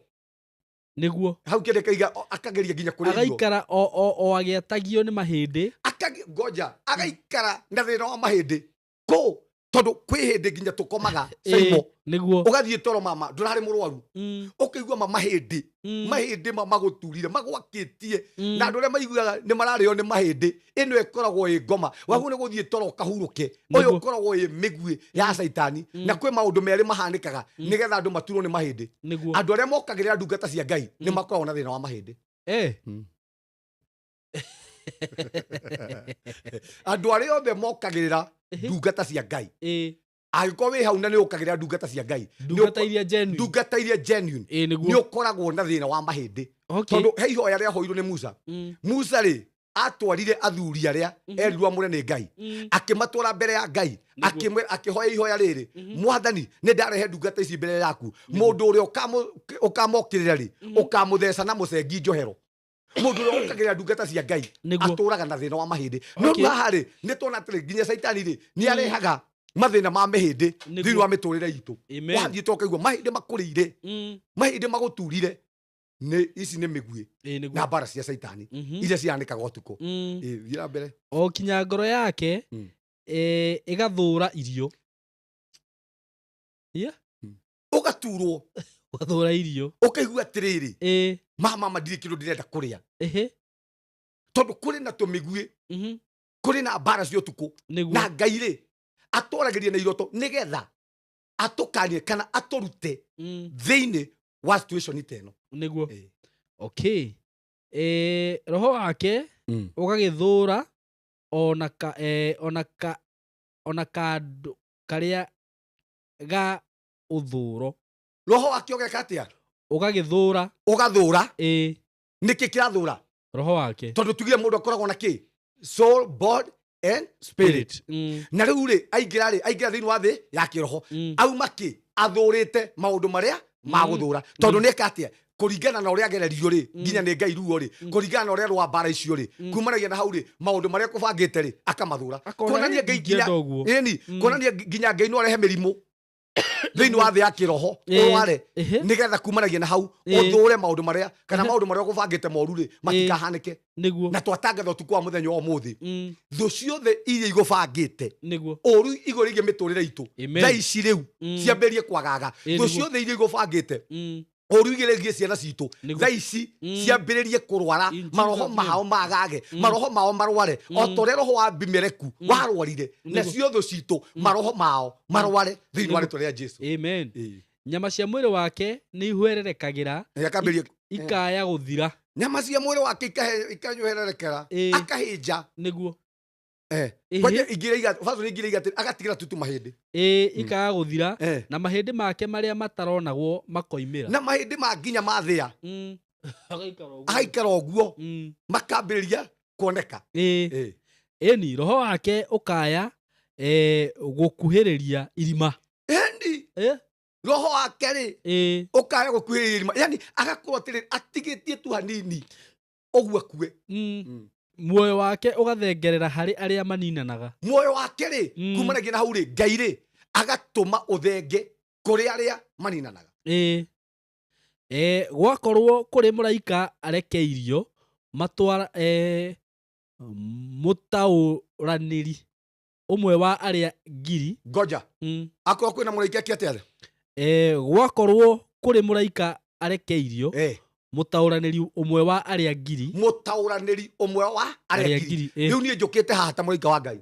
nĩguo hau kĩrĩa akageria nginya kũrĩa agaikara o agĩatagio nĩ mahĩndĩ ngoja agaikara na thĩna wa mahĩndĩ kũ tondu kwi hindi nginya tukomaga saimo niguo ugathie toro mama ndurari murwaru ukaigua mama mahindi maguturire magwakitie na andu aria maiguaga ni marario ni mahindi ino ikoragwo i ngoma wagu ni guthie toro kahuruke uyu ukoragwo i migwi ya saitani na kwi maundu meri mahanikaga nigetha andu maturwo ni mahindi andu aria mokagirira ndungata cia Ngai ni makoragwo na thina wa mahindi andu aria othe mokagirira ndungata cia Ngai agiko wi hau na ni ukagirira ndungata cia Ngai ndungata iria genuine ni ukoragwo na thina wa mahindi tondu he ihoya ria hoirwo ni Musa ri atwarire athuri aria erirwo amure ni Ngai akimatwara mbere ya Ngai akihoya ihoya riri mwathani ni ndarehe ndungata ici mbere yaku mundu uria ukamokirira ri ukamutheca na mucengi njohero mundu uria ukagirira ndungata cia Ngai aturaga na thina wa mahindi no hari ni tona atiri nginya saitani ri ni arehaga mathina ma mahindi thini wa miturire itu wathie tokaigua mahindi makurire mahindi maguturire ni ici ni migwi na bara cia saitani iria cianikaga utuku thira mbere o kinya ngoro yake igathura irio ugathura irio ukaigua atiriri mama ndire kindu ndirenda kuria tondu kuri na tumigwi kuri na bara cia utuku na Ngai ri atoragirie na iroto nigetha atukanie kana atorute thiini wa situation iteno niguo okay roho wake ugagithura ona kandu karia ga uthuro roho wake ugeka atia ugagithura niki kirathura roho wake tondu tugire mundu akoragwo na ki soul body and spirit na riu ri aingira thiini wa thi ya kiroho auma ki athurite maundu maria maguthura tondu ni katia kuringana na uria agererio ri nginya ni Ngai ruo ri kuringana na uria rwa bara icio ri kumanagia na hau ri maundu maria kubangite ri akamathura konania Ngai nginya Ngai no arehe mirimu thiini wa thi ya kiroho urware nigetha kumanagia na hau uthure maundu maria kana maundu maria kubangite moru ri matikahanike na twatangatha utuku wa muthenya wa muthi thu ciothe iria igubangite uru iguri ige miturire itu thaici riu ciamberie kwagaga thu ciothe iria igubangite uru igire ciana citu thaici ciambiririe kurwara maroho mao magage maroho mao marware otore roho wa Abimeleku warwarire na ciothe citu maroho mao marware thiini wa ritwa ria Jesu amen nyama cia mwiri wake ni ihwererekagĩra ikaya guthira nyama cia mwiri wake ikanywererekera akahinja niguo kwaje igira agatigira tutu mahindi ikaya guthira na mahindi make maria mataronagwo makoimira na mahindi manginya mathia agaikara uguo makambiriria kuoneka eni roho wake ukaya gukuhiriria irima roho wake ri ukaya gukuhiriria irima yani agakorwo atigitie tu hanini ogua kue muoyo wake ugathengerera hari aria maninanaga muoyo wake ri kumanagia na hau ri Ngai ri agatuma uthenge kuri aria maninanaga gwakorwo kuri muraika arekeirio matwara mutauraniri umwe wa aria ngiri ngoja akorwo kwina muraika kiatia gwakorwo kuri muraika arekeirio mutauraniri umwe wa aria ngiri riu nie njukite haha ta muraika wa Ngai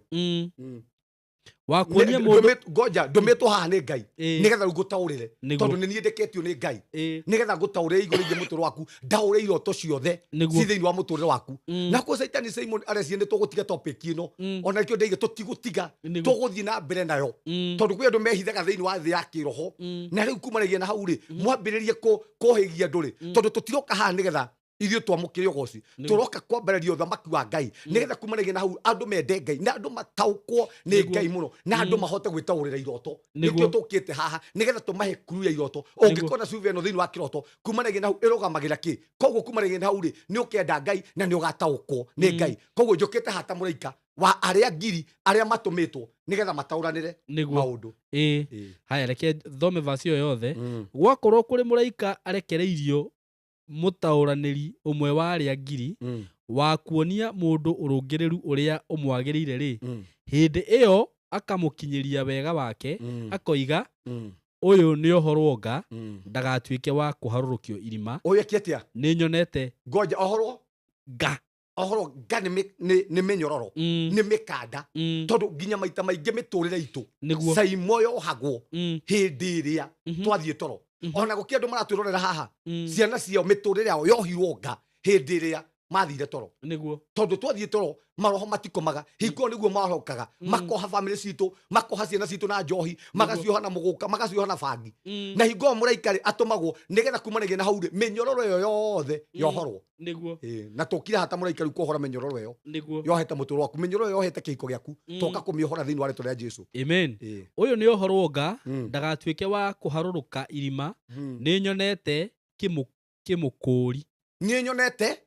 wakuonia mundu ngoja ndumitwo haha ni Ngai nigetha ngutaurire tondu ni nie ndeketio ni Ngai nigetha ngutaurire iguru ingi mutu waku ndaure iroto ciothe ci thiini wa muturire waku na ko saitani Simon areciende tugutiga topic ino ona kio ndeige tutigutiga tuguthii na mbere nayo tondu kwi andu mehithaga thiini wa thi ya kiroho na riu kumanagia na hau ri mwambiririe kuhigia nduri tondu tutiroka haha nigetha ithio twamukire ugoci turoka kwambareria uthamaki wa Ngai nigetha kumanagia na hau andu mende Ngai na andu mataukwo ni Ngai muno na andu mahote gwitaurira iroto nikio tukite haha nigetha tumahe kuru ya iroto ungikona suve no thiini wa kiroto kumanagia na hau irugamagira ki koguo kumanagia na hau ri ni ukenda Ngai na ni ugataukwo ni Ngai koguo njukite hata muraika wa aria ngiri aria matumitwo nigetha matauranire maundu haya reke thome verse yo yothe gwakorwo kuri muraika arekereirio mutauraniri umwe wa aria ngiri wa kuonia mundu urungireru uria umwagirire ri hindi iyo akamukinyiria wega wake akoiga uyu ni ohoro nga ndagatuike wa kuharurukio irima oya kiatia ni nyonete ngoja ohoro nga ni menyororo ni mikanda tondu nginya maita maingi miturire itu saimoyo hagwo hindi iria twathie toro ona gukia andu maratwirorera haha ciana cio miturire yao yohirwo nga hindi iria mathire toro niguo tondu twathie toro maroho matikomaga hingo niguo marokaga makoha family citu makoha ciana citu na njohi magacioha na muguka magacioha na bangi na hingo muraikari atumagwo nigetha kumanagia na haude menyororo yo yothe yohorwo niguo na tukira hata muraikari kuhora menyororo yo niguo yohete muturo waku menyororo yohete kihiko giaku toka kumiohora thiini wa rito ria Jesu amen uyu ni ohoro nga ndagatuike wa kuharuruka irima ni nyonete kimukuri ni nyonete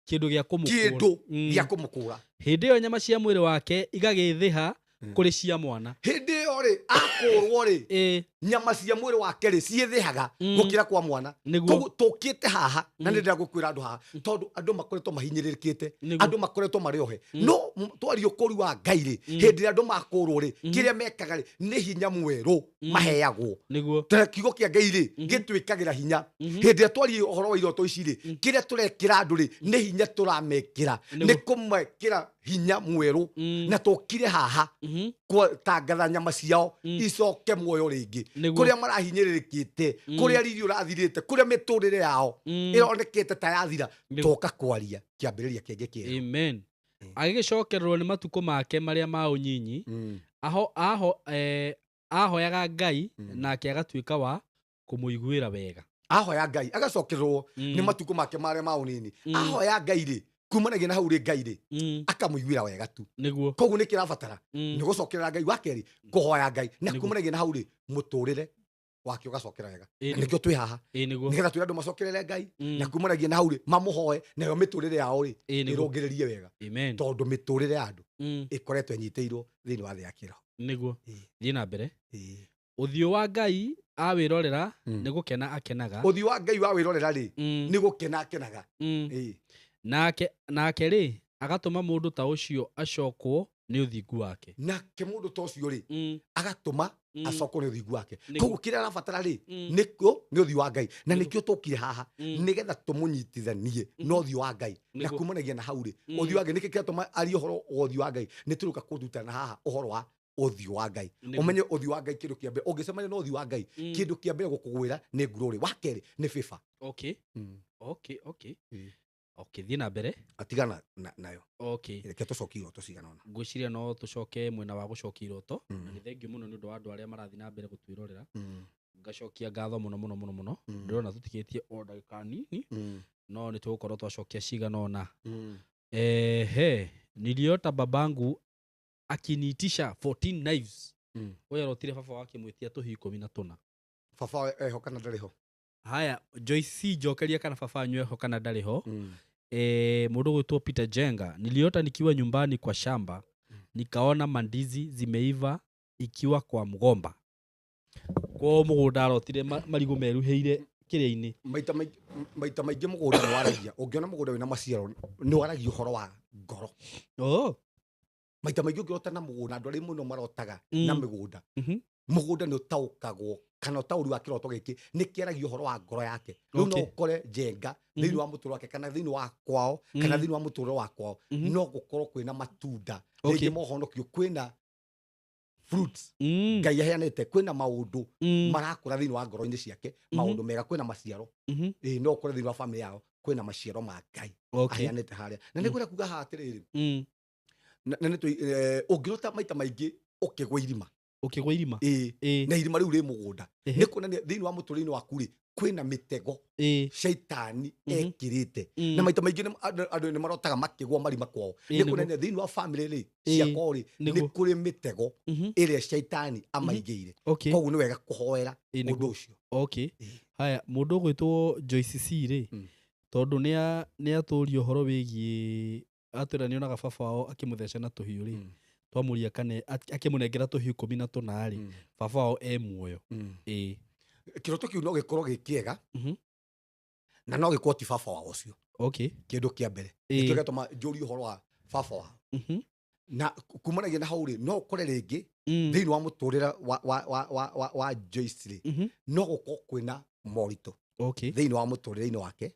kindu gia kumukura hindi yo nyama cia mwiri wake igagithiha kuri cia mwana hindi yo ri akurwo ri nyama cia mwiri wake ri ciithihaga gukira kwa mwana koguo tukite haha na ndira gukwira andu haha tondu andu makoretwo mahinyirikite andu makoretwo mariohe no twario kuri wa Ngai ri hindi andu makurwo ri kiria mekaga ri ni hinya mweru maheyagwo ta kigo kia Ngai ri gitwikagira hinya hindi twari ohoro wa iroto ici ri kiria turekira andu ri ni hinya turamekira ni kumekira hinya mweru na tukire haha tangatha nyama ciao icoke muoyo ringi kuria marahinyirikite kuria riri urathirite kuria miturire yao ironekete ta yathira toka kwaria kiambiriria kienge kiero amen agicokererwo ni matuko make maria ma unyinyi ahoyaga Ngai nake agatuika wa kumuiguira wega ahoya Ngai agacokererwo ni matuko make maria ma unini ahoya Ngai ri kumanagia na hau ri Ngai ri akamuiguira wega tu niguo koguo ni kirabatara ni gucokerera Ngai wakeri kuhoya Ngai na kumanagia na hau ri muturire wake ugacokera wega nikio twi haha nigetha twi andu macokerere Ngai na kumanagia na hau ri mamuhoe nayo miturire yao ri irongererie wega tondu miturire andu ikoretwo nyiteirwo thiini wa thi ya kiroho niguo thii na mbere uthio wa Ngai awirorera ni gukena akenaga uthio wa Ngai wa wirorera ri ni gukena akenaga nake ri agatuma mundu ta ucio acokwo ni uthingu wake nake mundu ta ucio ri agatuma acokwo ni uthingu wake koguo kiria arabatara ri niko ni uthio wa Ngai na nikio tukire haha nigetha tumunyitithanie no uthio wa Ngai na kumanagia na hau ri uthio wa Ngai niki kiratuma ari uhoro wa uthio wa Ngai nituruka kudutana haha uhoro wa uthio wa Ngai umenye uthio wa Ngai kindu kiambe ungicemania no uthio wa Ngai kindu kiambe gukugwira ni ngururi wakeri ni fifa okay thii na mbere atigana nayo reke tucokie iroto cigana ona ngwiciria no tucoke mwena wa gucokia iroto na ni thengio muno ni undu wa andu aria marathi na mbere gutwirorera ngacokia ngatho muno ndirona tutikitie o ndagika nini no ni tugukorwo twacokia cigana ona niliota babangu akiniitisha 14 knives oya rotire baba wake mwitia tuhi 14 baba eho kana ndariho haya Joyce jokeria kana baba nyweho kana ndariho mundu gwitwo Peter Jenga niliota nikiwa nyumbani kwa shamba nikaona mandizi zimeiva ikiwa kwa mgomba kwa mugunda rotire marigo meruheire kiria-ini maita maingi mugunda ni waragia ungiona mugunda wina maciaro ni waragia uhoro wa ngoro maita maingi ungirota na mugunda andu ari muno marotaga na migunda mugunda ni utaukagwo kana utauri wa kiroto giki ni kiaragia uhoro wa ngoro yake riu no ukore Jenga thiini wa muturo wake kana thiini wa kwao kana thiini wa muturo wa kwao no gukorwo kwina matunda ringi mohonokio kwina fruits Ngai aheanite kwina maundu marakura thiini wa ngoro-ini ciake maundu mega kwina maciaro no ukore thiini wa family yao kwina maciaro ma Ngai aheanite haria na niguo kuga haha atiriri na ni ungirota maita maingi ukigwa irima na irima riu ri mugunda ni kuonania thiini wa muturire waku ri kwina mitego shaitani ekirite na maita maingi andu ni marotaga makigwa marima kwao ni kuonania thiini wa family ri ciakwa ri ni kuri mitego iria shaitani amaigire koguo ni wega kuhoera undu ucio haya mundu gwitwo Joyce C ri tondu ni aturio horo wigie atwira ni onaga baba wao akimutheca na tuhiu ri twamuria kane akimunengera tuhiu 14 ri baba wao muoyo kiroto kiu no gikorwo gikiega na no gikorwo ti baba wao ucio kindu kia mbere nikio gatuma njuri uhoro wa baba wao na kumanagia na hau ri no kore ringi thiini wa muturira wa Joyce no guko kwina morito thiini wa muturira-ini wake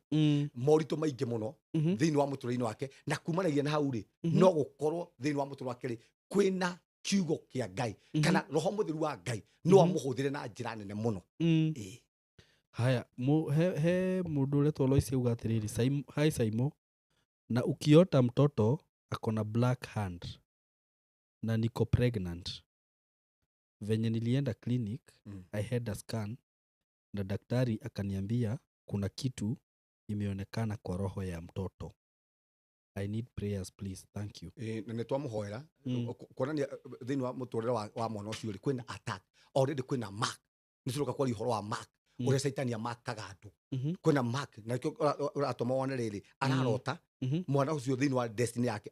morito maingi muno thiini wa muturira-ini wake na kumanagia na hau ri no gukorwo thiini wa muturira wake ri kwina kiugo kia Ngai kana roho mutheru wa Ngai no amuhuthire na njira nene muno. Haya he mundu uretwo Loisi uga atiriri hai Saimo na ukiota mtoto akona black hand na niko pregnant venye nilienda clinic I had a scan na daktari akaniambia kuna kitu imeonekana kwa roho ya mtoto. I need prayers please, thank you. Na nitwamuhoera kuonania thiini wa muturire wa mwana ucio ri kwina attack already kwina mark nituruka kwa ihoro wa mark uria saitani amakaga andu kwina mark na kio uratoma wone riri ararota mwana ucio thiini wa destiny yake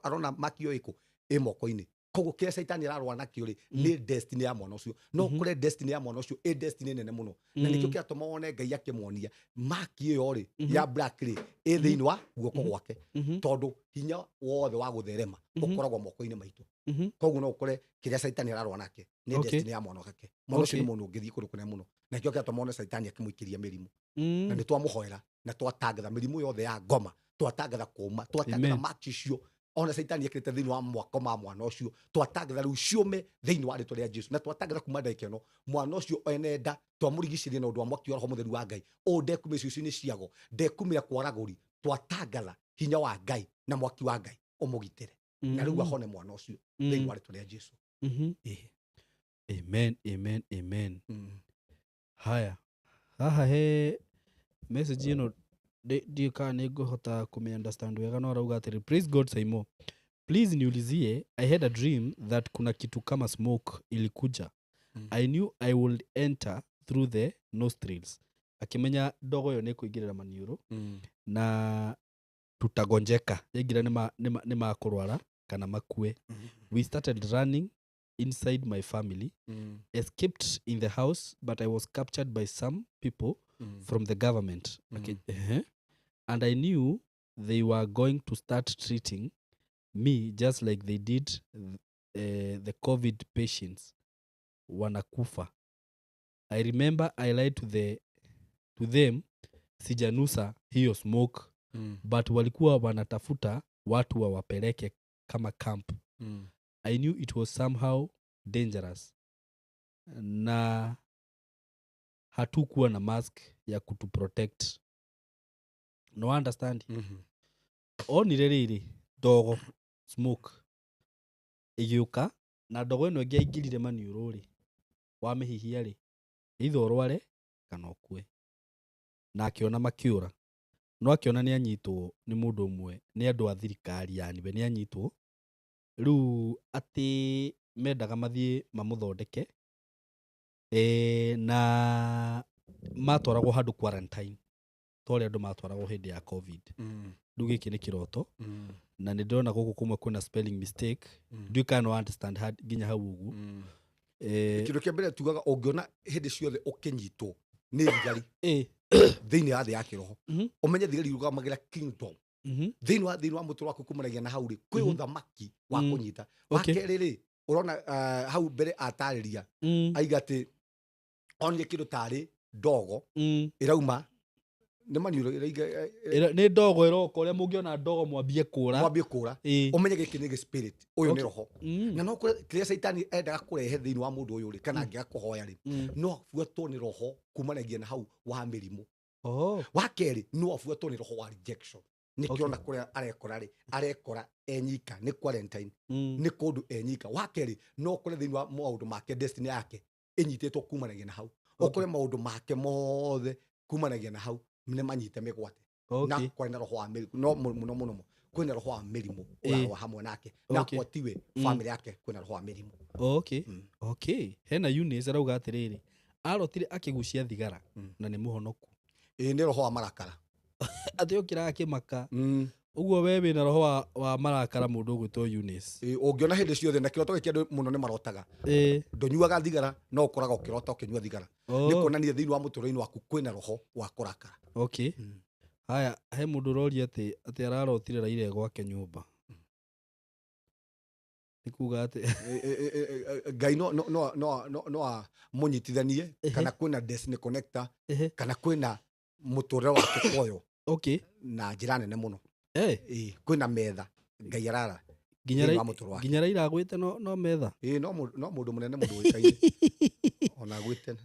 arona mark yo iko moko-ini koguo kia saitani ararwa nakio ri ni destiny ya mwana ucio no kure destiny ya mwana ucio destiny nene muno na nikio kia toma wone Ngai akimwonia mark yo ri ya black ri thiini wa guoko gwake tondu hinya wothe wa gutherema ukoragwo moko-ini maitu koguo no kure kiria saitani ararwa nake ni destiny ya mwana wake mwana ucio ni mundu ngithii kuru kunene muno na nikio kia toma wone saitani akimuikiria mirimu na ni twamuhoera na twatangatha mirimu yothe ya ngoma twatangatha kuuma twatangatha mark icio ona saitani ekirite thiini wa mwako ma mwana ucio twatangatha riu ciume thiini wa ritwa ria Jesu na twatangatha kuma ndagika ino mwana ucio enenda twamurigicirie na undu wa mwaki wa roho mutheru wa Ngai ndekumia ciucio-ini ciago ndekumia kwaraguri twatangatha hinya wa Ngai na mwaki wa Ngai umugitire na riu ahone mwana ucio thiini wa ritwa ria Jesu. Amen, amen, amen. Haya haha he message ino ndiyo kaa niguhota kumiunderstand wega no arauga atiri praise God Saimo, please niulizie I had a dream that kuna kitu kama smoke ilikuja. I knew I would enter through the nostrils. Akimenya ndogo yo nikuingirira maniuru na tutagonjeka yengira ni makurwara kana makue. We started running inside my family, escaped in the house, but I was captured by some people from the government. And I knew they were going to start treating me just like they did the COVID patients wanakufa. I remember I lied to them sijanusa hiyo smoke but walikuwa wanatafuta watu wawapeleke kama camp. I knew it was somehow dangerous na hatukuwa na mask ya kutuprotect. No understand? Onire riri dogo smoke igiuka na dogo ino ngia ingirire maniuru ri wamihihia ri itho rware kana okue na akiona makiura no akiona ni anyitwo ni mundu umwe ni andu a thirikari yani we ni anyitwo riu ati mendaga mathie mamuthondeke na matwaragwo handu quarantine tore andu matwaragwo hindi ya COVID. Riu giki ni kiroto na ni ndona guku kumwe kuna spelling mistake do kind of understand ginya hau ugu kindu kia mbere tugaga ungiona hindi ciothe ukinyitwo ni thigari thiini ya thi ya kiroho umenye thigari rugamagira kingdom thiini wa mutu waku kumanagia na hau ri kwi uthamaki wa kunyita wakeri ri urona hau mbere atariria aigati onye kindu tari ndogo irauma ni maniuro ni ndogo iroko uria mungiona ndogo mwambie kura umenye giki ni spirit uyu ni roho na no kiria saitani endaga kurehe thiini wa mundu uyu ri kana angia kuhoya ri no afuatwo ni roho kumanagia na hau wa mirimu wakeri no afuatwo ni roho wa rejection ni kiona kuria arekora enyika ni quarantine ni kundu enyika wakeri no kure thiini wa maundu make destiny yake enyititwo kumanagia na hau okore maundu make mothe kumanagia na hau mne manyite migwate na kwenda roho wa mirimu no muno kwenda roho wa mirimu wa hamwe nake na kwatiwe family yake kwenda roho wa mirimu. Okay hena Eunice arauga atiriri arotire akigucia thigara na ni muhonoku ni roho wa marakara ati ukira akimaka uguo we wina roho wa marakara mundu gwitwo Eunice ungiona hindi ciothe na kiroto giki andu muno ni marotaga ndunyuaga thigara no ukoraga ukirota ukinyua thigara ni kuonania thiini wa muturire waku kwina roho wa kurakara. Haya he mundu roria ati ararotire raire gwake nyumba nikuga ati Ngai no munyitithanie kana kwina destiny connector kana kwina muturire wake koyo okay na njira nene muno kwina metha Ngai arara ginya raira gwite no metha no mundu munene mundu wikaine ona gwite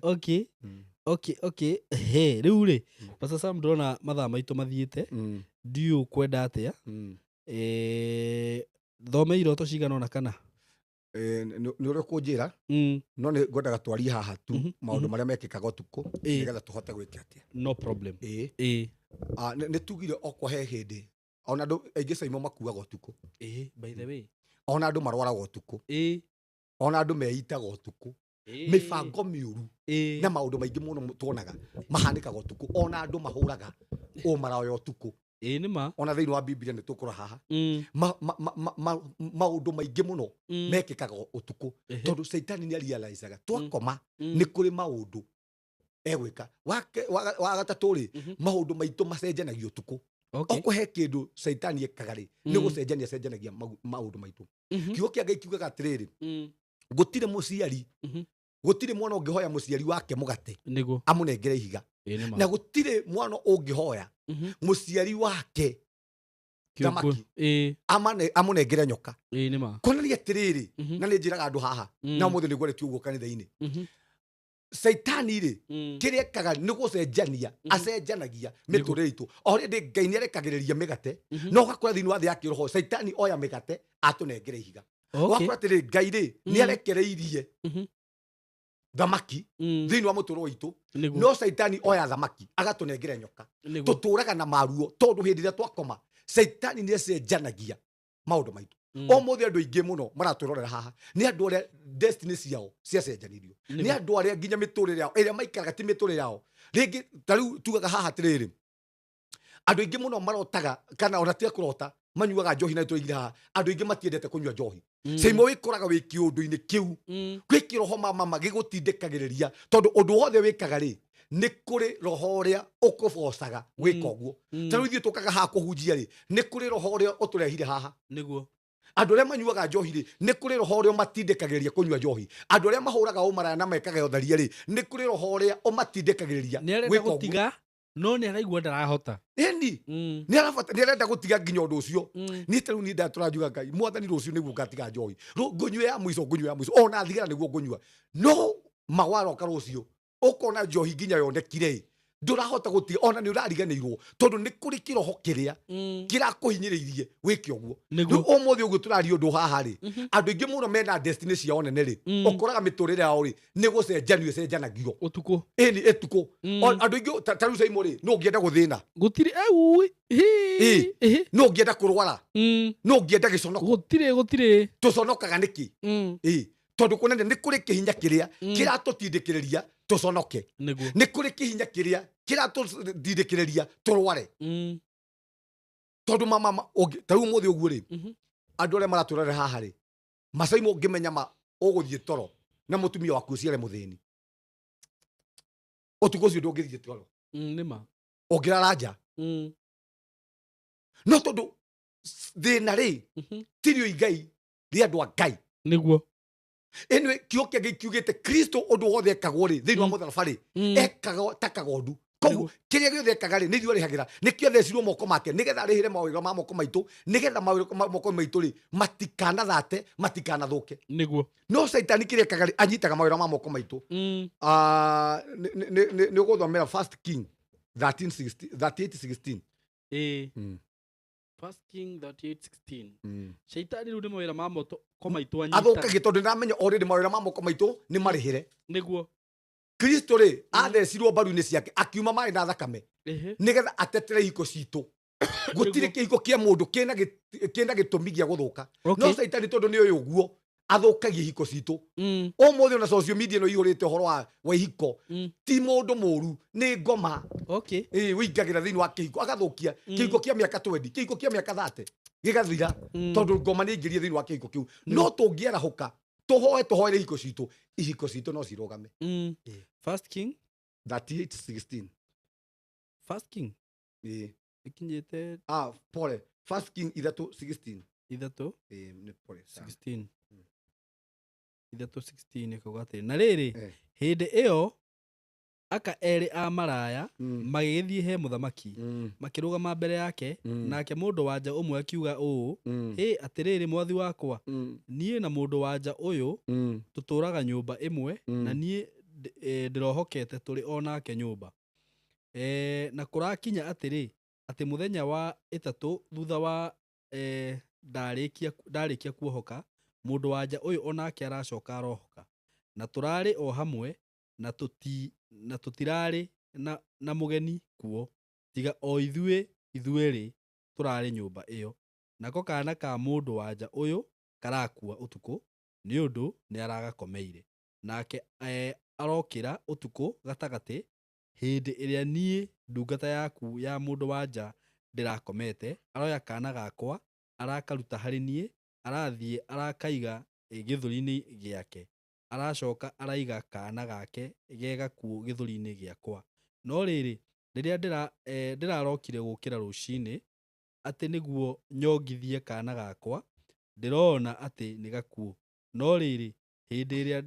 okay he riu ri Pastor Sam ndona mathaa maitu mathiite ndiu kwenda atia thome iroto cigana ona kana ni uri kunjira no ni ngwendaga twarie haha tu maundu maria mekikaga utuku nigetha tuhote gwika atia no problem ni tugire okwa he hindi ona andu aingi caimo makuaga utuku by the way ona andu marwaraga utuku ona andu meitaga utuku mibango miuru na maundu maingi muno tuonaga mahanikaga utuku ona andu mahuraga maraoya utuku nima ona thiini wa Biblia ni tukura haha maundu maingi muno mekikaga utuku tondu Saitani ni realizaga twakoma ni kuri maundu egwika wa gatatu ri maundu maitu macenjanagio utuku okwo he kindu Saitani ekaga ri ni gucenjanagia maundu maitu kiugo kia Ngai kiugaga atiriri gutire muciari gutire mwana ungihoya muciari wake mugate amunengere ihiga na gutire mwana ungihoya muciari wake thamaki amunengere nyoka konani atiriri na ni njiraga andu haha na muthe nigweretio uguo kanitha-ini Saitani ri kiria ekaga ni gucenjania acenjanagia miturire itu already Ngai ni arekagiriria migate no gakora thiini wa thi ya kiroho Saitani oya migate atunengere ihiga wakora atiriri Ngai ri ni arekereirie thamaki thiini wa muturo witu no Saitani oya thamaki agatunengera nyoka tuturaga na maruo tondu hindi ria twakoma Saitani ni acenjanagia maundu maitu muthi andu aingi muno maraturorera haha ni andu aria destiny ciao ciacenjanirio ni andu aria nginya miturire yao iria maikaraga ti miturire yao ringi tariu tugaga haha atiriri andu aingi muno marotaga kana ona tia kurota manyuaga njohi na tũigire haha andu aingi matiendete kunyua njohi Seimo wikoraga wi kiundu-ini kiu gwiki roho mama gigutindikagiriria tondu undu wothe wikaga ri ni kuri roho ria ukubocaga gwika uguo tariu ithuĩ tukaga haha kuhunjia ri ni kuri roho ria uturehire haha niguo andu aria manyuaga njohi ri ni kuri roho ria matindikagiriria kunyua njohi andu aria mahuraga umaraya na mekaga utharia ri ni kuri roho ria umatindikagiriria gwika uguo no ni araigua ndarahota ni arenda gutiga nginya undu ucio ni tariu ni ndaturajuga Ngai mwathani rucio niguo ngatiga njohi ngunywe ya muico ona thigara niguo ngunywa no mawaroka rucio ukona njohi nginya yonekire ndurahota gutiga ona ni urariganirwo tondu ni kuri kiroho kiria kirakuhinyiririe wike uguo riu umuthi uguo turaria undu haha ri andu aingi muno mena destiny ciao nene ri ukoraga miturire yao ri ni gucenjanagio utuku ni etuku andu aingi tariu Saimo ri no ngienda guthina gutire no ngienda kurwara no ngienda giconoko gutire tuconokaga niki tondu kunene ni kuri kihinya kiria kiratutindikiriria tuconoke ni kuri kihinya kiria kiratutindikiriria turware tondu mama tariu muthi uguo ri andu aria maraturare haha ri Masaimo ngimenya uguthie toro na mutumia waku uciare muthini utuku ucio ndungithie toro nima ungirara nja no tondu thina ri tirio Ngai ri andu a Ngai niguo enwe kioke Ngai kiugite Kristo undu wothe ekagwo ri thiini wa mutharaba ri ekagwo takagondu koguo kiria giothe ekaga ri ni thio rihagira nikio thecirwo moko make nigetha rihire mawira ma moko maitu nigetha mawira ma moko maitu ri matikana thate matikana thuke niguo no Saitani kiria ekaga ri anyitaga mawira ma moko maitu ni uguthomera 1 King 38:16 1 King 38:16 Saitani riu ni mawira ma moko maitu anyita athukagia tondu ndiramenya already mawira ma moko maitu ni marihire niguo Kristo ri athecirwo mbaru-ini ciake akiuma mai na thakame nigetha atetere ihiko citu gutire kihiko kia mundu kina gitumi gia guthuka no Saitani tondu ni uyu uguo athukagia ihiko citu umuthi ona social media no ihurite uhoro wa ihiko ti mundu muru ni ngoma wiingagira thiini wa kihiko agathukia kihiko kia miaka 20 kihiko kia miaka 30 gigathira tondu ngoma ni ingirie thiini wa kihiko kiu no tungierahuka tuhoere ihiko citu no cirugame 1 King 38:16 1 King ikinyite pole 1 King 3:16 ni pole 16 ithatũ 16 kuga atĩ na rĩrĩ hĩndĩ ĩyo aka erĩ a maraya magĩgĩthiĩ he mũthamaki makĩrũgama mbere yake nake mũndũ wanja ũmwe akiuga ũũ atĩrĩrĩ mwathi wakwa niĩ na mũndũ wanja ũyũ tũtũraga nyũmba ĩmwe na niĩ ndĩrohokete tũrĩ onake nyũmba na kũrakinya atĩrĩ atĩ mũthenya wa ĩtatũ thutha wa ndarĩkia kuohoka mũndũ wanja ũyũ onake aracoka arohoka na tũrarĩ o hamwe na tũtirarĩ na mũgeni kuo tiga o ithuĩrĩ tũrarĩ nyũmba ĩyo nako kana ka mũndũ wanja ũyũ karakua ũtukũ nĩ ũndũ nĩ aragakomeire nake arokĩra ũtukũ gatagatĩ hĩndĩ ĩrĩa niĩ ndungata yaku ya mũndũ wanja ndĩrakomete aroya kana gakwa arakaruta harĩ niĩ arathiĩ arakaiga gĩthũri-inĩ gĩake aracoka araiga kana gake gegakuo gĩthũri-inĩ gĩakwa no rĩrĩ rĩrĩa ndĩrarokire gũkĩra rũcinĩ atĩ nĩguo nyongithie kana gakwa ndĩrona atĩ nĩ gakuo no rĩrĩ hĩndĩ ĩrĩa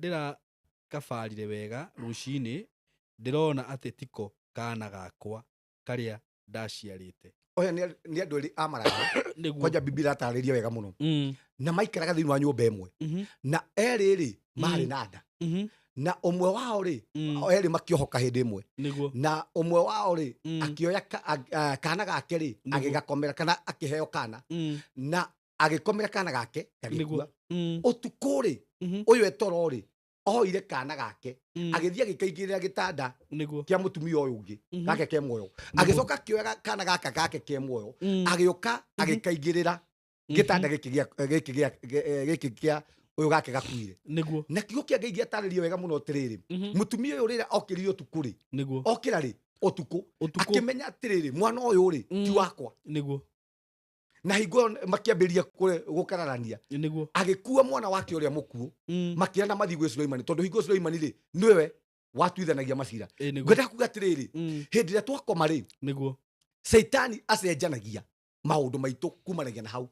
ndĩrakabarire wega rũcinĩ ndĩrona atĩ tiko kana gakwa karĩa ndaciarĩte oya nĩ andũ erĩ a maraya kwanja Biblia atarĩria wega mũno na maikaraga thĩinĩ wa nyũmba ĩmwe na erĩ marĩ na nda na ũmwe wao rĩ erĩ makĩohoka hĩndĩ ĩmwe na ũmwe wao rĩ akĩoya kana gake rĩ agĩgakomera kana akĩheo kana na agĩkomera kana gake gagĩkua ũtukũ rĩ ũyũ etoro rĩ oire kana gake agĩthiĩ agĩkaigĩrĩra gĩtanda kĩa mũtumia ũyũ ũngĩ gake ke muoyo agĩcoka akĩoya kana gake ke muoyo agĩũka agĩkaigĩrĩra gĩtanda gĩkĩ kĩa ũyũ gake gakuire na kiugo kĩa Ngai gĩatarĩrio wega mũno atĩrĩrĩ mũtumia ũyũ rĩrĩa okĩrire ũtukũ rĩ okĩra rĩ ũtukũ akĩmenya atĩrĩrĩ mwana ũyũ rĩ ti wakwa na hingo makĩambĩrĩria gũkararania agĩkua mwana wake ũrĩa mũkuũ makĩra na mathiĩ gwĩ Suleimani tondũ hingo Suleimani rĩ nĩwe watuithanagia macira ngwenda kuga atĩrĩrĩ hĩndĩ ĩrĩa twakoma rĩ Saitani acenjanagia maũndũ maitũ kumanagia na hau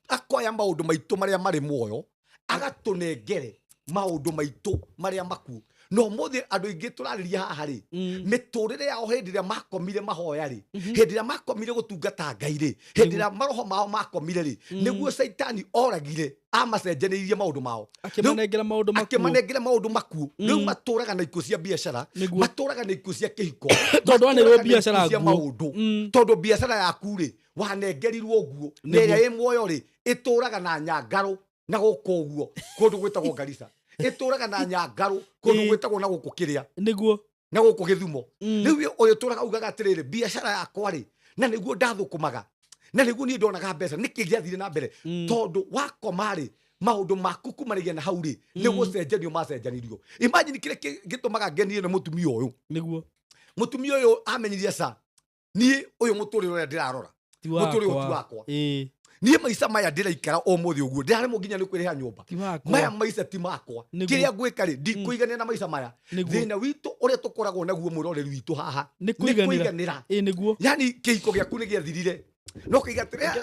akoya maũndũ maitũ marĩa marĩ muoyo agatũnengere maũndũ maitũ marĩa makuũ no mũthĩ andũ aingĩ tũrarĩria haha rĩ mĩtũrĩre yao hĩndĩ ĩrĩa makomire mahoya rĩ hĩndĩ ĩrĩa makomire gũtungata Ngai rĩ hĩndĩ ĩrĩa maroho mao makomire rĩ nĩguo Saitani oragire amacenjanĩirie maũndũ mao akĩmanengera maũndũ makuũ rĩu matũraga na ikuũ cia biacara matũraga na ikuũ cia kĩhiko tondũ anĩrwo biacara maũndũ tondũ biacara yaku rĩ wanengerirwo ũguo na ĩrĩa ĩ muoyo rĩ ĩtũraga na nyangarũ na gũkũ ũguo kũndũ gwĩtagwo Garissa ĩtũraga na nyangarũ kũndũ gwĩtagwo na gũkũ kĩrĩa nĩguo na gũkũ Gĩthumo rĩu ũyũ tũraga ugaga atĩrĩrĩ biacara yakwa rĩ na nĩguo ndathũkũmaga na nĩguo niĩ ndonaga mbeca nĩkĩ gĩathire na mbere tondũ wakoma rĩ maũndũ maku kumanagia na hau rĩ nĩguo cenjanio macenjanirio imagine kĩrĩa gĩtũmaga ngenire na mũtumia ũyũ nĩguo mũtumia ũyũ amenyirie sa niĩ ũyũ mũtũrĩre ũrĩa ndĩrarora mũtũrĩre ũtu wakwa niĩ maica maya ndĩraikara o mũthĩ ũguo ndĩraremwo nginya nĩ kwĩrĩha nyũmba maya maica ti makwa kĩrĩa ngwĩka rĩ ndikũiganĩra na maica maya thĩna witũ ũrĩa tũkoragwo naguo mũroreri witũ haha nĩ kũiganĩra yani kĩhiko gĩaku nĩ gĩathirire no kĩigatĩrĩa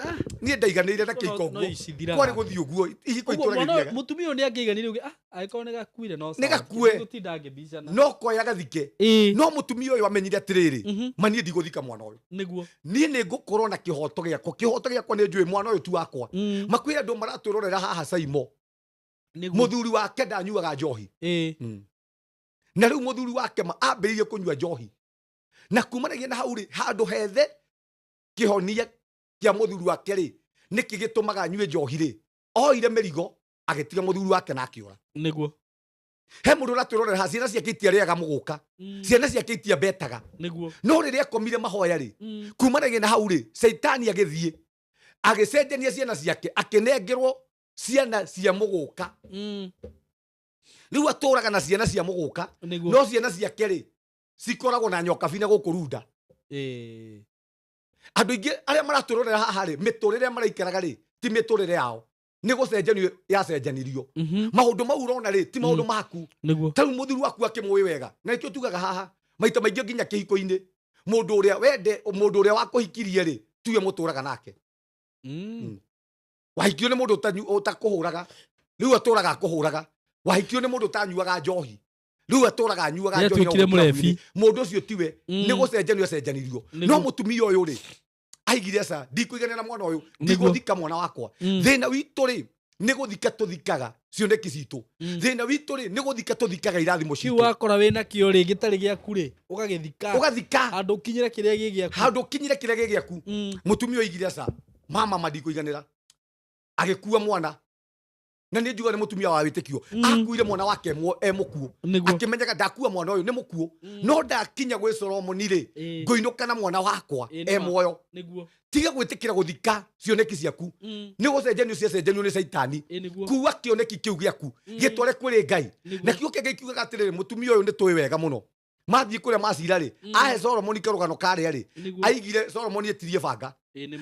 niĩ ndaiganĩire na kĩhiko ũguo kwarĩ gũthiĩ ũguo ihiko itũragĩthiaga mũtumia ũyũ nĩ angĩiganĩire uge agĩkorwo nĩ gakuire no nĩ gakue gũtinda ngĩbicana no koya gathike no mũtumia ũyũ amenyire atĩrĩrĩ mani ndigũthika mwana ũyũ nĩguo niĩ nĩ ngũkorwo na kĩhoto gĩakwa nĩ njũĩ mwana ũyũ tu wakwa makwĩra andũ maratũrorera haha Saimo mũthuri wake ndanyuaga njohi na rĩu mũthuri wake ambĩrĩirie kũnyua njohi na kumanagia na hau rĩ handũ hethe kĩhonia kĩa mũthuri wake rĩ nĩkĩ gĩtũmaga anyue njohi rĩ oire mĩrigo agĩtiga mũthuri wake na akĩũra nĩguo he mũndũ ũratũrorera ha ciana ciake itiarĩaga mũgũka ciana ciake itiambetaga nĩguo no rĩrĩa akomire mahoya rĩ kumanagia na hau rĩ Saitani agĩthiĩ agĩcenjania ciana ciake akĩnengerwo ciana cia mũgũka rĩu atũraga na ciana cia mũgũka no ciana ciake rĩ cikoragwo na nyoka bina gũkũ runda andũ aingĩ arĩa maratũrorera haha rĩ mĩtũrĩre maraikaraga rĩ ti mĩtũrĩre yao nĩ gũcenjanio yacenjanirio maũndũ mau ũrona rĩ ti maũndũ maku tarĩu mũthuri waku akĩmũĩ wega na nĩkĩo tugaga haha maita maingĩ nginya kĩhiko-inĩ mũndũ ũrĩa wende mũndũ ũrĩa wakũhikirie rĩ tuge mũtũraga nake wahikio nĩ mũndũ ũtakũhũraga rĩu atũraga akũhũraga wahikio nĩ mũndũ tanyuaga njohi rĩu atũraga nyuaga njohi tukire mũrebi mũndũ ũcio tiwe nĩ gũcenjanio cenjanirio no mũtumia ũyũ rĩ aigire sa ndikũigana na mwana ũyũ ndigũthika mwana wakwa thĩna witũ rĩ nĩ gũthika tũthikaga cioneki citũ thĩna witũ rĩ nĩ gũthika tũthikaga irathimo citũ wakora wĩna kĩo rĩ gĩtarĩ gĩaku rĩ ũgathika handũ kinyire kĩrĩa gĩaku mũtumia oigire sa mama mandikũiganĩra agĩkua mwana na nĩ njuga nĩ mũtumia wa wĩtĩkio akuire mwana wake mũkuũ akĩmenyaga ndakua mwana ũyũ nĩ mũkuũ no ndakinya gwĩ Solomoni rĩ ngũinũka na mwana wakwa muoyo tiga gwĩtĩkĩra gũthika cioneki ciaku nĩ gũcenjanio ciacenjanio nĩ Saitani kuua kĩoneki kĩu gĩaku gĩtware kwĩrĩ Ngai na kiugo kĩngĩ kiugaga atĩrĩrĩ mũtumia ũyũ nĩ tũĩ wega mũno mathiĩ kũrĩa macira rĩ ahe Solomoni karũgano karĩa rĩ aigire Solomoni etirie banga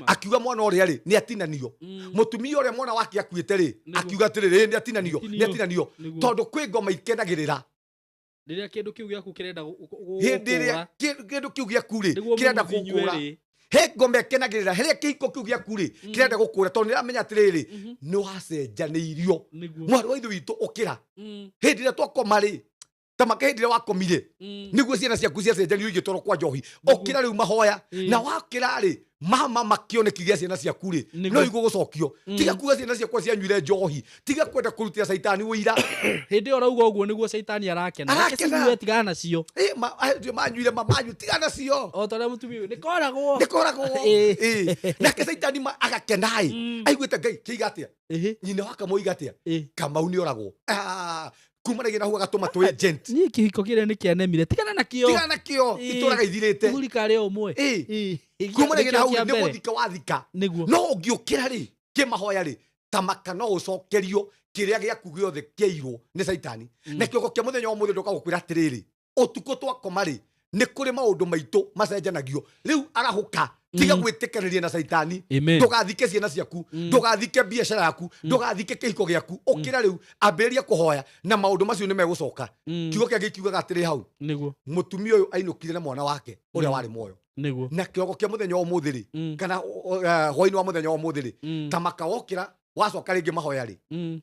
akiuga mwana ũrĩa rĩ nĩ atinanio mũtumia ũrĩa mwana wake akuĩte rĩ akiuga atĩrĩrĩ nĩ atinanio tondũ kwĩ ngoma ikenagĩrĩra rĩrĩa kĩndũ kĩu gĩaku kĩrenda hĩndĩ ĩrĩa kĩndũ kĩu gĩaku rĩ kĩrenda gũkũra he ngoma ikenagĩrĩra rĩrĩa kĩhiko kĩu gĩaku rĩ kĩrenda gũkũra tondũ nĩramenya atĩrĩrĩ nĩ wacenjanĩirio mwarĩ wa ithe witũ ũkĩra hĩndĩ ĩrĩa twakoma rĩ tamaka hĩndĩ ĩrĩa wakomire nĩguo ciana ciaku ciacenjanio igĩtwarwo kwa njohi ũkĩra rĩu mahoya na wakĩra rĩ mama makĩoneki gĩa ciana ciaku rĩ no igũgũcokio tiga kuga ciana ciakwa cianyuire njohi tiga kwenda kũrutĩra Saitani ũira hĩndĩ ĩyo ũrauga ũguo nĩguo Saitani arakena cinyue tigana nacio manyuire mamanyu tigana nacio o ta mũtumia nĩkoragwo nake Saitani agakena aiguĩte Ngai kĩiga atĩa nyina wa Kamũiga atĩa Kamau nĩ oragwo kumanagia na huwa gatũma tũĩ agent niĩ kĩhiko kĩrĩa nĩ kĩanemire tigana nakĩo itũraga ithirĩte thurikari ũmwe kumanagia na hau nĩ gũthika wathika no ũngĩũkĩra rĩ kĩmahoya rĩ tamaka no ũcokerio kĩrĩa gĩaku gĩothe kĩairwo nĩ Saitani na kĩongo kĩa mũthenya wa mũthenya ndũkagũkwĩra atĩrĩrĩ ũtukũ twakoma rĩ nĩ kũrĩ maũndũ maitũ macenjanagio rĩu arahũka tiga gwĩtĩkanĩria na Saitani ndũgathike ciana ciaku ndũgathike biacara yaku ndũgathike kĩhiko gĩaku ũkĩra rĩu ambĩrĩria kũhoya na maũndũ macio nĩ megũcoka kiugo kĩngĩ kiugaga atĩrĩ hau mũtumia ũyũ ainũkire na mwana wake ũrĩa warĩ muoyo na kĩongo kĩa mũthenya wa ũmũthĩ rĩ kana hwaĩ-inĩ wa mũthenya wa ũmũthĩ rĩ tamaka wokĩra wacoka rĩngĩ mahoya rĩ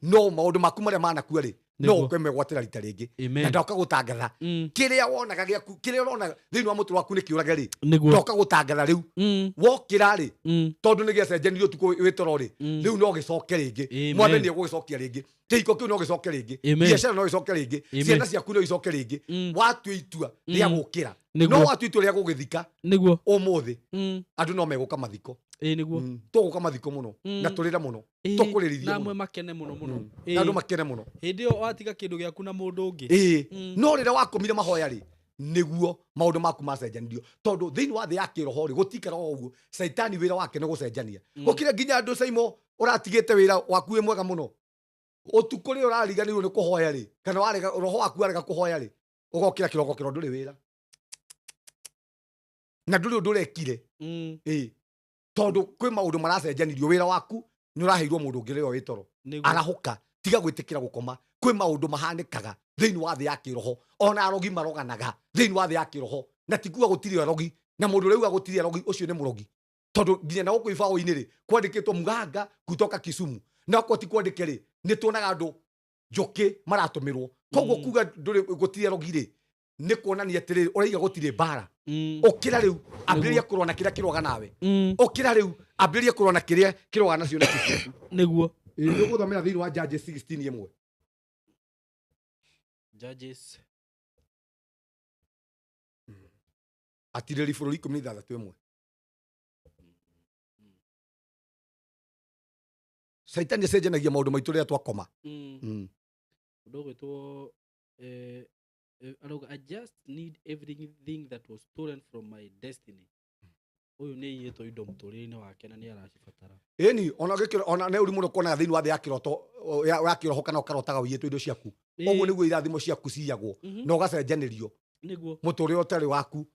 no maũndũ maku marĩa manakua rĩ no ũkwemegwatĩra rita rĩngĩ na ndoka gũtangatha kĩrĩa wonaga gĩaku kĩrĩa ũrona thĩinĩ wa mũtwe waku nĩ kĩũrage rĩ ndoka gũtangatha rĩu wokĩra rĩ tondũ nĩ gĩacenjanirio ũtukũ wĩtoro rĩ rĩu no gĩcoke rĩngĩ mwathani nĩ egũgĩcokia rĩngĩ kĩhiko kĩu no gĩcoke rĩngĩ biacara no gĩcoke rĩngĩ ciana ciaku no gĩcoke rĩngĩ watua itua rĩa gũkĩra no watua itua rĩa gũgĩthika ũmũthĩ andũ no megũka mathiko tũgũka mathiko mũno na tũrĩra mũno tũkũrĩrithia namwe makene mũno na andũ makene mũno hĩndĩ ĩyo watiga kĩndũ gĩaku na mũndũ ũngĩ no rĩrĩa wakomire mahoya rĩ nĩguo maũndũ maku macenjanirio tondũ thĩinĩ wa thĩ ya kĩroho rĩ gũtikara o ũguo Saitani wĩra wake nĩ gũcenjania gũkĩra nginya andũ Saimo ũratigĩte wĩra waku wĩ mwega mũno ũtukũ rĩ ũrariganĩrwo nĩ kũhoya rĩ kana warega roho waku warega kũhoya rĩ ũgokĩra kĩroko kĩro ndũrĩ wĩra na ndũrĩ ũndũ ũrekire tondũ kwĩ maũndũ maracenjanirio wĩra waku nĩ ũraheirwo mũndũ ũngĩ rĩo wĩtoro arahũka tiga gwĩtĩkĩra gũkoma kwĩ maũndũ mahanĩkaga thĩinĩ wa thĩ ya kĩroho ona arogi maroganaga thĩinĩ wa thĩ ya kĩroho na tikuga gũtirĩ arogi na mũndũ ũrĩa uga gũtirĩ arogi ũcio nĩ mũrogi tondũ nginya na gũkũ ibaũ-inĩ rĩ kwandĩkĩtwo Muganga kutoka Kisumu na kwa ti kwandĩke rĩ nĩ tuonaga andũ njũkĩ maratũmĩrwo koguo kuga ndũrĩ gũtirĩ arogi rĩ nĩ kuonania atĩrĩrĩ ũraiga gũtirĩ mbara ũkĩra rĩu ambĩrĩria kũrũa na kĩrĩa kĩroga nawe ũkĩra rĩu ambĩrĩria kũrũa na kĩrĩa kĩroga nacio na kĩcio nĩguo nĩgũthomera thĩinĩ wa Judges 16:1 Judges atirĩri bũrũri 16:1 Saitani acenjanagia maũndũ maitũ rĩrĩa twakoma ũndũ ũgwĩtwo I just need everything that was stolen from my destiny. Ũyũ nĩ iyĩtwo indo mũtũrĩre-inĩ wake na nĩ aracibatara. Ĩni ona nĩ ũri mũno kuonaga thĩinĩ wa thĩ ya kĩroto ya kĩroho kana ũkarotaga ũiyĩtwo indo ciaku. Ũguo nĩguo irathimo ciaku ciyagwo na ũgacenjanĩrio. Nĩguo mũtũrĩre ũtarĩ waku.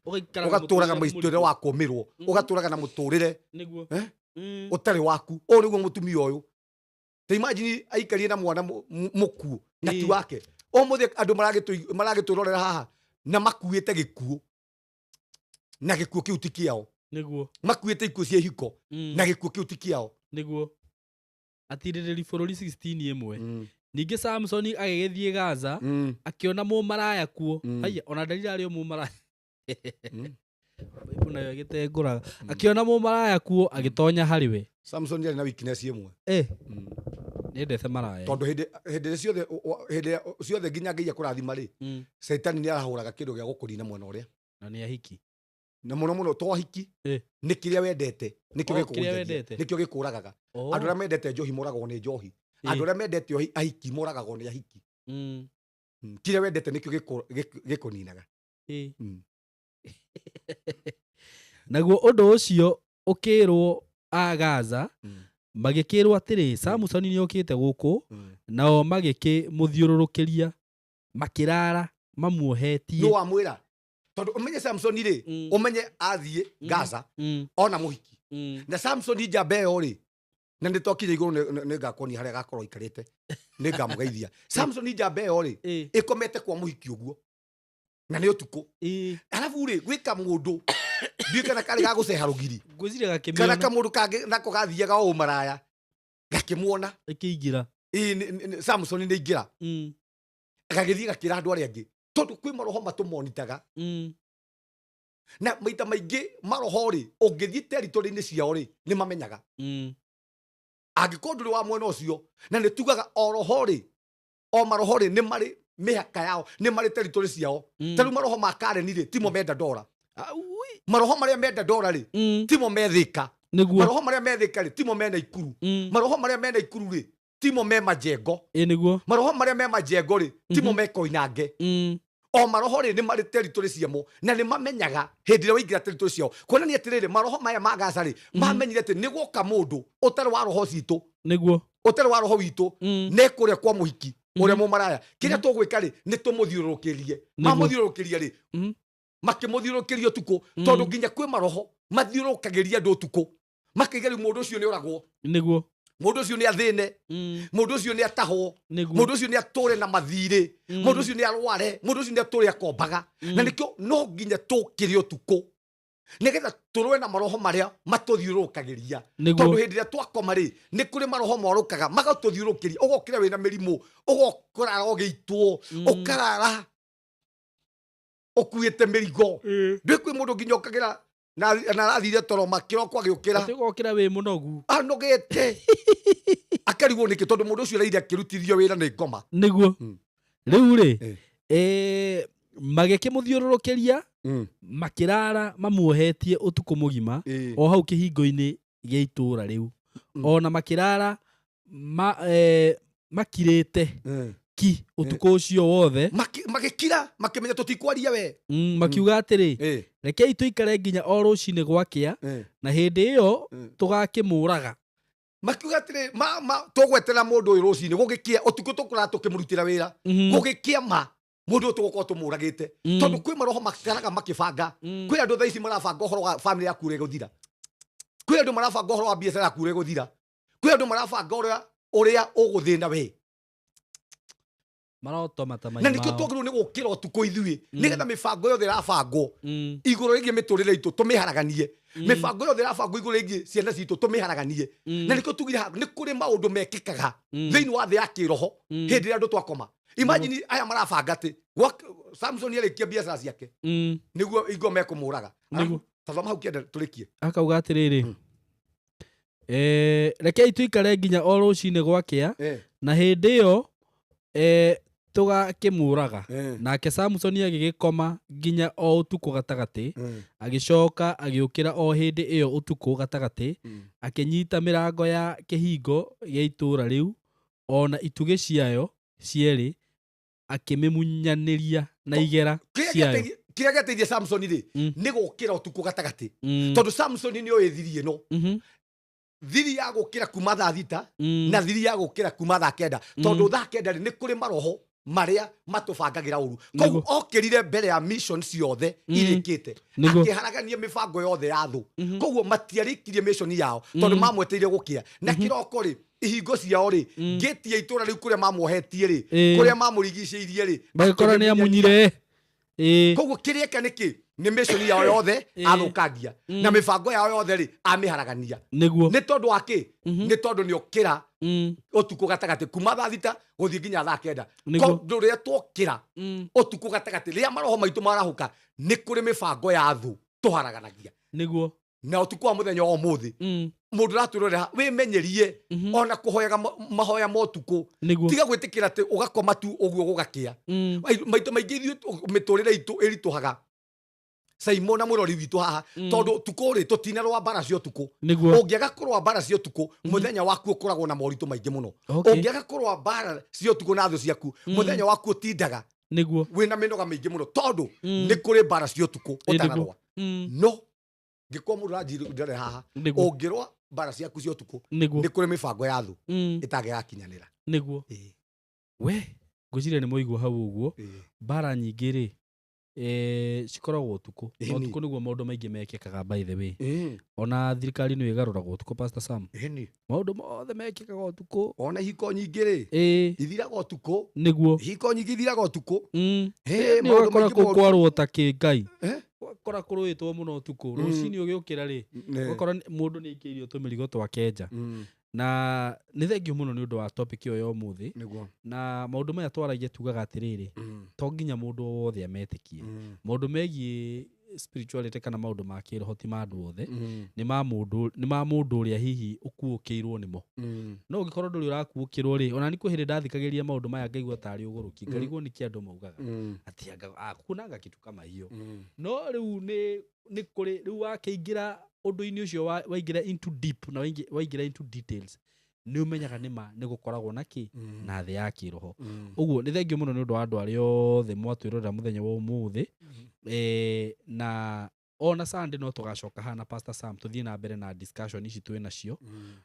Ũgatũraga mũtũrĩre wa kũũmĩrwo. Ũgatũraga na mũtũrĩre. Nĩguo. Ũtarĩ waku. Ũyũ nĩguo mũtumia ũyũ. Ta imagine aikarie na mwana mũkuũ na ti wake. Ũmũthĩ andũ maragĩtũrorera haha na makuĩte gĩkuũ na gĩkuũ kĩu ti kĩao nĩguo makuĩte ikuũ cia ihiko na gĩkuũ kĩu ti kĩao nĩguo atirĩrĩri bũrũri 16:1 Ningĩ Samson agĩgĩthiĩ Gaza akiona mũmaraya kuo. Haya ona Dalila arĩ mũmaraya. Bible nayo gĩtengũraga. Akiona mũmaraya kuo agĩtonya harĩ we. Samson arĩ na weakness ĩmwe. Nĩendete maraya. Tondũ hĩndĩ ciothe nginya Ngai akũrathima rĩ, Saitani nĩ arahũraga kĩndũ gĩa gũkũnina mwena ũrĩa. Na nĩ ahiki. Na mũno to hiki. Nĩ kĩrĩa wendete, nĩkĩo gĩkũgũteithia. Nĩkĩo gĩkũragaga. Andũ arĩa mendete njohi moragwo nĩ njohi. Andũ arĩa mendete ahiki moragwo nĩ ahiki. Kĩrĩa wendete nĩkĩo gĩkũninaga. Naguo ũndũ ũcio ũkĩrwo a Gaza magĩkĩrwo atĩrĩ Samson nĩ okĩte gũkũ nao magĩkĩmũthiũrũrũkĩria makĩrara mamuohetie. Nũ wamwĩra? Tondũ ũmenye Samson rĩ, ũmenye athiĩ Gaza ona mũhiki. Na Samson njamba ĩyo rĩ, na nĩ tokire igũrũ nĩ ngakonia harĩa gakorwo ikarĩte. Nĩ ngamũgeithia. Samson njamba ĩyo rĩ, ĩkomete kwa mũhiki ũguo. Na nĩ ũtukũ. Alafu rĩ, gwĩka mũndũ ndiũ kana karĩ gagũceha rũgiri. Ngwĩciria gakĩmĩona. Kana kamũndũ kangĩ nako gathiaga o maraya. Gakĩmuona. Ĩkĩingĩra. Samson nĩ ingĩra. Agagĩthiĩ gakĩra andũ arĩa angĩ. Tondũ kwĩ maroho matũmonitaga. Na maita maingĩ maroho rĩ, ũngĩthiĩ territory-inĩ ciao rĩ, nĩ mamenyaga. Angĩkorwo ndũrĩ wa mwena ũcio, na nĩ tugaga o roho rĩ, o maroho rĩ nĩ marĩ mĩhaka yao, nĩ marĩ territory ciao. Tarĩu maroho ma Karen rĩ, timo menda ndora. Maroho marĩa menda ndora rĩ, timo methĩka. Maroho marĩa methĩka rĩ, timo mena ikuru. Maroho marĩa mena ikuru rĩ, timo me majengo. Nĩguo. Maroho marĩa me majengo rĩ, timo me koinange. O maroho rĩ nĩ marĩ territory ciamo na nĩ mamenyaga hĩndĩ ĩrĩa waingĩra territory ciao. Kuonania atĩrĩrĩ, maroho maya ma Gaza rĩ, mamenyire atĩ nĩ gũka mũndũ ũtarĩ wa roho citũ. Nĩguo. Ũtarĩ wa roho witũ, nĩ kũrĩa kwa mũhiki. Ũrĩa mũmaraya. Kĩrĩa tũgwĩka rĩ, nĩ tũmũthiũrũrũkĩrie. Mamũthiũrũrũkĩria rĩ, makĩmũthiũrũrũkĩria ũtukũ, tondũ nginya kwĩ maroho mathiũrũrũkagĩria andũ ũtukũ. Makaiga rĩu mũndũ ũcio nĩ oragwo. Nĩguo. Mũndũ ũcio nĩ athĩne. Mũndũ ũcio nĩ atahwo. Mũndũ ũcio nĩ atũre na mathirĩ. Mũndũ ũcio nĩ arware. Mũndũ ũcio nĩ atũre akombaga. Na nĩkĩo no nginya tũkĩre ũtukũ. Nĩgetha tũrũe na maroho marĩa matũthiũrũrũkagĩria. Tondũ hĩndĩ ĩrĩa twakoma rĩ, nĩ kũrĩ maroho morũkaga magatũthiũrũrũkĩria. Ũgokĩra wĩna mĩrimũ, ũgokora ũgĩitwo, ũkarara ũkuĩte mĩrigo. Ndĩ kwĩ mũndũ nginya okagĩra na arathire toro makĩroko agĩũkĩra. Ũgokĩra wĩ mũnogu. Anogete. Akarigwo nĩkĩ tondũ mũndũ ũcio raire akĩrutithio wĩra nĩ ngoma. Nĩguo. Rĩu rĩ, magĩkĩmũthiũrũrũkĩria makĩrara mamuohetie ũtukũ mũgima o hau kĩhingo-inĩ gĩa itũũra rĩu. Ona makĩrara makirĩte ki ũtukũ ũcio wothe. Magĩkira makĩmenya tũtikwaria we. Makiuga atĩrĩ, rekei tũikare nginya o rũcinĩ gwakĩa na hĩndĩ ĩyo tũgakĩmũraga. Makiuga atĩrĩ, tũgwetera mũndũ ũyũ rũcinĩ gũgĩkĩa ũtukũ tũkũra tũkĩmũrutĩra wĩra. Gũgĩkĩa ma mũndũ ũyũ tũgũkorwo tũmũragĩte. Tondũ kwĩ maroho makaraga makĩbanga. Kwĩ andũ thaa ici marabanga ũhoro wa family yaku ũrĩa gũthira. Kwĩ andũ marabanga ũhoro wa biacara yaku ũrĩa gũthira. Kwĩ andũ marabanga ũrĩa ũgũthĩna we. Maroto matamai mao. Na nĩkĩo twagĩrĩirwo nĩ gũkĩra ũtukũ ithuĩ. Nĩgetha mĩbango yothe ĩrabangwo igũrũ rĩgiĩ mĩtũrĩre itũ tũmĩharaganie. Mĩbango yothe ĩrabangwo igũrũ rĩgiĩ ciana citũ tũmĩharaganie. Na nĩkĩo tugire nĩ kũrĩ maũndũ mekĩkaga thĩinĩ wa thĩ ya kĩroho hĩndĩ ĩrĩa andũ twakoma. Imagine aya marabanga atĩ Samson arĩkia biacara ciake nĩguo ingo mekũmũraga. Tazama hau kĩenda tũrĩkie. Akauga atĩrĩrĩ, rekei tũikare nginya o rũcinĩ gwakĩa na hĩndĩ ĩyo tũgakĩmũraga. Nake Samson agĩgĩkoma nginya o ũtukũ gatagatĩ, agĩcoka agĩũkĩra o hĩndĩ ĩyo ũtukũ gatagatĩ, akĩnyita mĩrango ya kĩhingo gĩa itũũra rĩu ona itugĩ ciayo cierĩ, akĩmĩmunyanĩria na igera ciayo. Kĩrĩa gĩateithia Samson rĩ, nĩ gũkĩra ũtukũ gatagatĩ. Tondũ Samson nĩ oĩ thiri ĩno. Thiri ya gũkĩra kuma thaa thita na thiri ya gũkĩra kuma thaa kenda. Tondũ thaa kenda nĩ kũrĩ maroho marĩa matũbangagĩra ũru. Koguo okĩrire mbere ya mission ciothe irĩkĩte. Akĩharagania mĩbango yothe ya thũ. Koguo matiarĩkirie mission yao tondũ mamweteire gũkĩa. Na kĩroko rĩ, ihingo ciao rĩ, gate ya itũũra rĩu kũrĩa mamwohetie rĩ, kũrĩa mamũrigicĩirie rĩ, magĩkora nĩ amunyire. Koguo kĩrĩa eka nĩkĩ? nä mission yao yothe athukangia na mibango yao yothe ri amiharagania nä tondu wa kä nä tondu nä okira Utuku Gatagati kuma thaa thita guthii nginya thaa kenda ndå rä a twokira Utuku Gatagati rä a maroho maitå marahuka nä kå rä mibango ya thu tå haraganagia na utuku wa muthenya wa umuthi mundu raturorera wimenyerie ona kuhoyaga mahoya motuku tiga gwitikira ati ugakoma tu uguo gugakia maito maingi ithu miturire itu irituhaga Saimo na murori witu haha tondu tukuri tutina rwa bara cio tuku ungiaga kurwa bara cio tuku muthenya waku ukoragwo na moritu maingi muno ungiaga kurwa bara cio tuku na thu ciaku muthenya waku utindaga wina minoga maingi muno tondu ni kuri bara cio tuku utanarwa no ngikwa mundu ranjire haha ungirwa bara ciaku cio tuku ni kuri mibango ya thu itagegakinyanira niguo we ngwiciria ni muigua hau uguo bara nyingi ri cikoragwo utuku utuku niguo maundu maingi mekikaga by the way ona thirikari no igaruragwo utuku Pastor Sam maundu mothe mekikaga utuku ona ihiko nyingi ri ithiraga utuku niguo ihiko nyingi ithiraga utuku maundu maingi kwarwo ta kingai wakora kuruitwo muno utuku rucini ugiukira ri wakora mundu ni ikirio tumirigo twa kenja na nĩ thengio muno nĩ ũndũ wa topic ĩyo ya ũmũthĩ na maũndũ maya twaragia tugaga atĩrĩrĩ to nginya mũndũ wothe ametĩkie maũndũ megiĩ spirituality kana maũndũ ma kĩroho ti ma andũ othe nĩ ma mũndũ ũrĩa hihi ũkuũkĩirwo nĩmo no ũngĩkorwo ndũrĩ ũrakuũkĩrwo rĩ ona nĩ kwĩhĩndĩ ndathikagĩria maũndũ maya ngaigua tarĩ ũgũrũki ngarigwo nĩkĩ andũ maugaga atĩ kunanga kitu kama hiyo no rĩu nĩ kũrĩ rĩu wakĩingĩra ũndũ-inĩ ũcio waingĩra into deep na waingĩra into details nĩ ũmenyaga nĩma nĩ gũkoragwo na kĩ na thĩ ya kĩroho ũguo nĩ thengio mũno nĩ ũndũ wa andũ arĩa othe mwatwĩrorera mũthenya wa ũmũthĩ na ona Sunday no tũgacoka hana Pastor Sam tũthiĩ na mbere na discussion ici twĩ nacio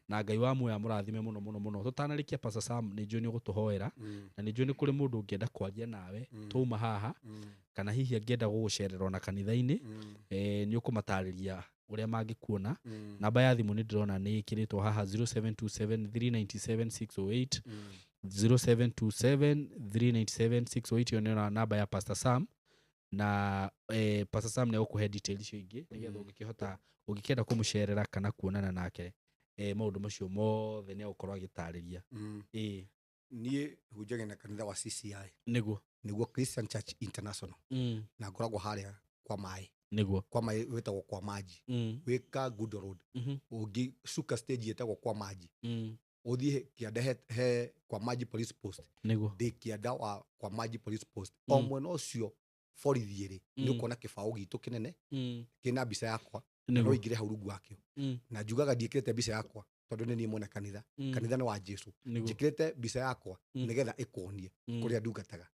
na Ngai wa muoya mũrathime mũno mũno mũno tũtanarĩkia Pastor Sam nĩ njũĩ nĩ ũgũtũhoera na nĩ njũĩ nĩ kũrĩ mũndũ ũngĩenda kwaria nawe twauma haha kana hihi angĩenda gũgũcerera ona kanitha-inĩ nĩ ũkũmatarĩria uria mangikuona namba ya thimu ni ndirona ni ikiritwo haha 0727397608 0727397608 yo ni namba ya Pastor Sam na Pastor Sam ni ukuhe details icio ingi nigetha ungikihota ungikenda kumucerera kana kuonana nake maundu macio mothe ni agukorwo agitariria nie hujage na kanitha wa CCI niguo Christian Church International na ngoragwo haria kwa mai niguo kwa mai wetagwo kwa maji wika good road ungi suka stage yetagwo kwa maji uthie kianda he kwa maji police post ndi kianda wa kwa maji police post o mwena ucio forithiri ni ukona kibao gitu kinene kina mbica yakwa no ingire hau rungu wakio na njugaga ndiikirete mbica yakwa tondu ni nie mona kanitha ni wa Jesu njikirete mbica yakwa nigetha ikuonie kuria ndungataga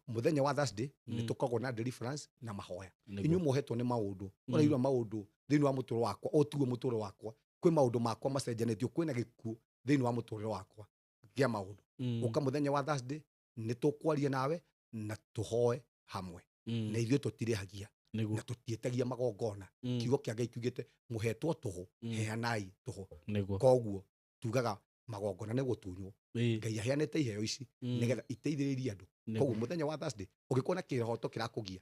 muthenya wa Thursday ni tukagwo na deliverance na mahoya inyu mohetwo ni maundu ona irwa maundu thiini wa muturo wakwa otuo muturo wakwa kwi maundu makwa macenjanetio kwina gikuo thiini wa muturo wakwa kia maundu uka muthenya wa Thursday ni tukwaria nawe na tuhoe hamwe na ithuĩ tũtirehagia na tũtietagia magongona kiugo kĩa Ngai kiugĩte mũhetwo tũhũ heanai tũhũ koguo tugaga magongona nĩ gũtunywo Ngai aheanĩte iheo ici nĩgetha iteithĩrĩrie andũ koguo mũthenya wa Thursday ũngĩkorwo na kĩrohoto kĩrakũgia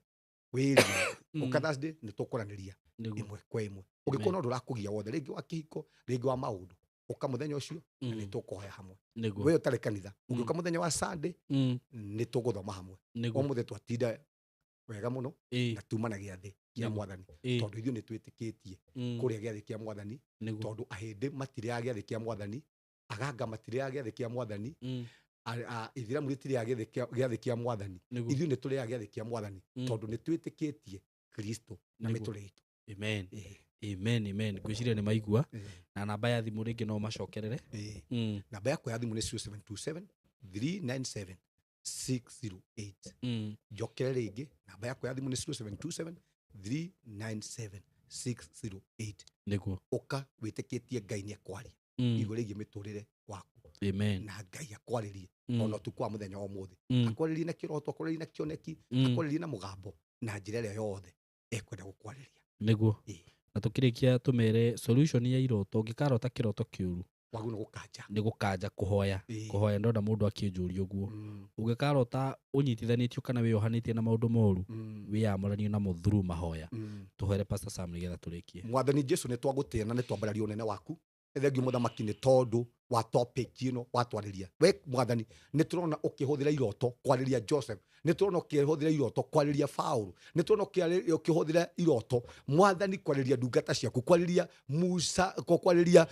wĩrie ũka Thursday nĩ tũkũranĩria ĩmwe kwa ĩmwe ũngĩkorwo no ndũrakũgia wothe rĩngĩ wa kĩhiko rĩngĩ wa maũndũ uka muthenya ucio ni tukohoya hamwe we utari kanitha uka muthenya wa Sunday ni tuguthoma hamwe o muthe twatinda wega muno na tumanagia thi kia mwathani tondu ithuĩ ni twitikitie kuria giathi kia mwathani tondu ahindi matire ya giathi kia mwathani aganga matire ya giathi kia mwathani ithiramu ritire ya giathi kia mwathani ithuĩ ni turi ya giathi kia mwathani tondu ni twitikitie Kristo na mituri itu amen amen gwiciria ni maigua na namba ya thimu ringi no macokerere namba yakwa ya thimu ni 0727 397 608 jokere ringi namba yakwa ya thimu ni 0727 397 608 niguo uka witikitie Ngai ni akwaria igå rä miturire waku na Ngai akwaririe ona utuku wa muthenya wa umuthi akwaririe na kiroto akwaririe na kioneki akwaririe na mugambo na njira ĩrĩa yothe ekwenda gukwariria niguo na tukirikia tumere solution ya iroto ngikarota kiroto kiuru wagu gukanja ni gukanja kuhoya ndona mundu akinjuria uguo ungikarota unyitithanitio kana wiyohanitie na maundu moru wiyamuranio na muthuru mahoya tuhere Pastor Sam nigetha turikie. Mwathani Jesu ni twagutia na ni twambararia unene waku thengiu muthamaki ni tondu wa topic ino watwariria we Mwathani ni turona ukihuthira Iroto kwariria Joseph, ni turona ukihuthira Iroto kwariria Paulo, ni turona ukihuthira Iroto Mwathani kwariria ndungata ciaku, kwariria Musa, kwariria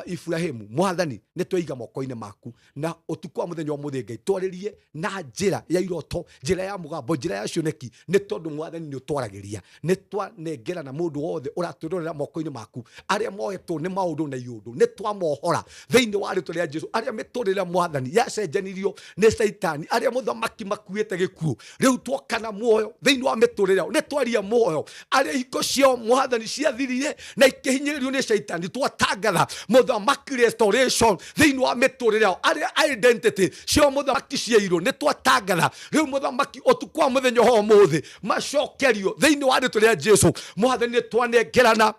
Ibrahimu. Mwathani ni twaiga moko-ini maku na utuku wa muthenya wa muthingai twaririe na njira ya Iroto, njira ya mugambo, njira ya cioneki, ni tondu Mwathani ni utwaragiria, ni twanengera na mundu wothe uraturorera moko-ini maku aria mohetwo ni maundu na iundu, ni twamohora thiini wa ritwa ria Jesu aria miturire Mwathani yacenjanirio ni Saitani, aria muthamaki makuite gikuo riu twokana muoyo thiini wa miturire ni twaria muoyo aria iko cio Mwathani ciathirire na ikihinyiririo ni Saitani twatangatha muthamaki restoration thiini wa miturire aria identity cio muthamaki ciairu ni twatangatha riu muthamaki utuku wa muthenya ho muthi macokerio thiini wa ritwa ria Jesu. Mwathani ni twanengerana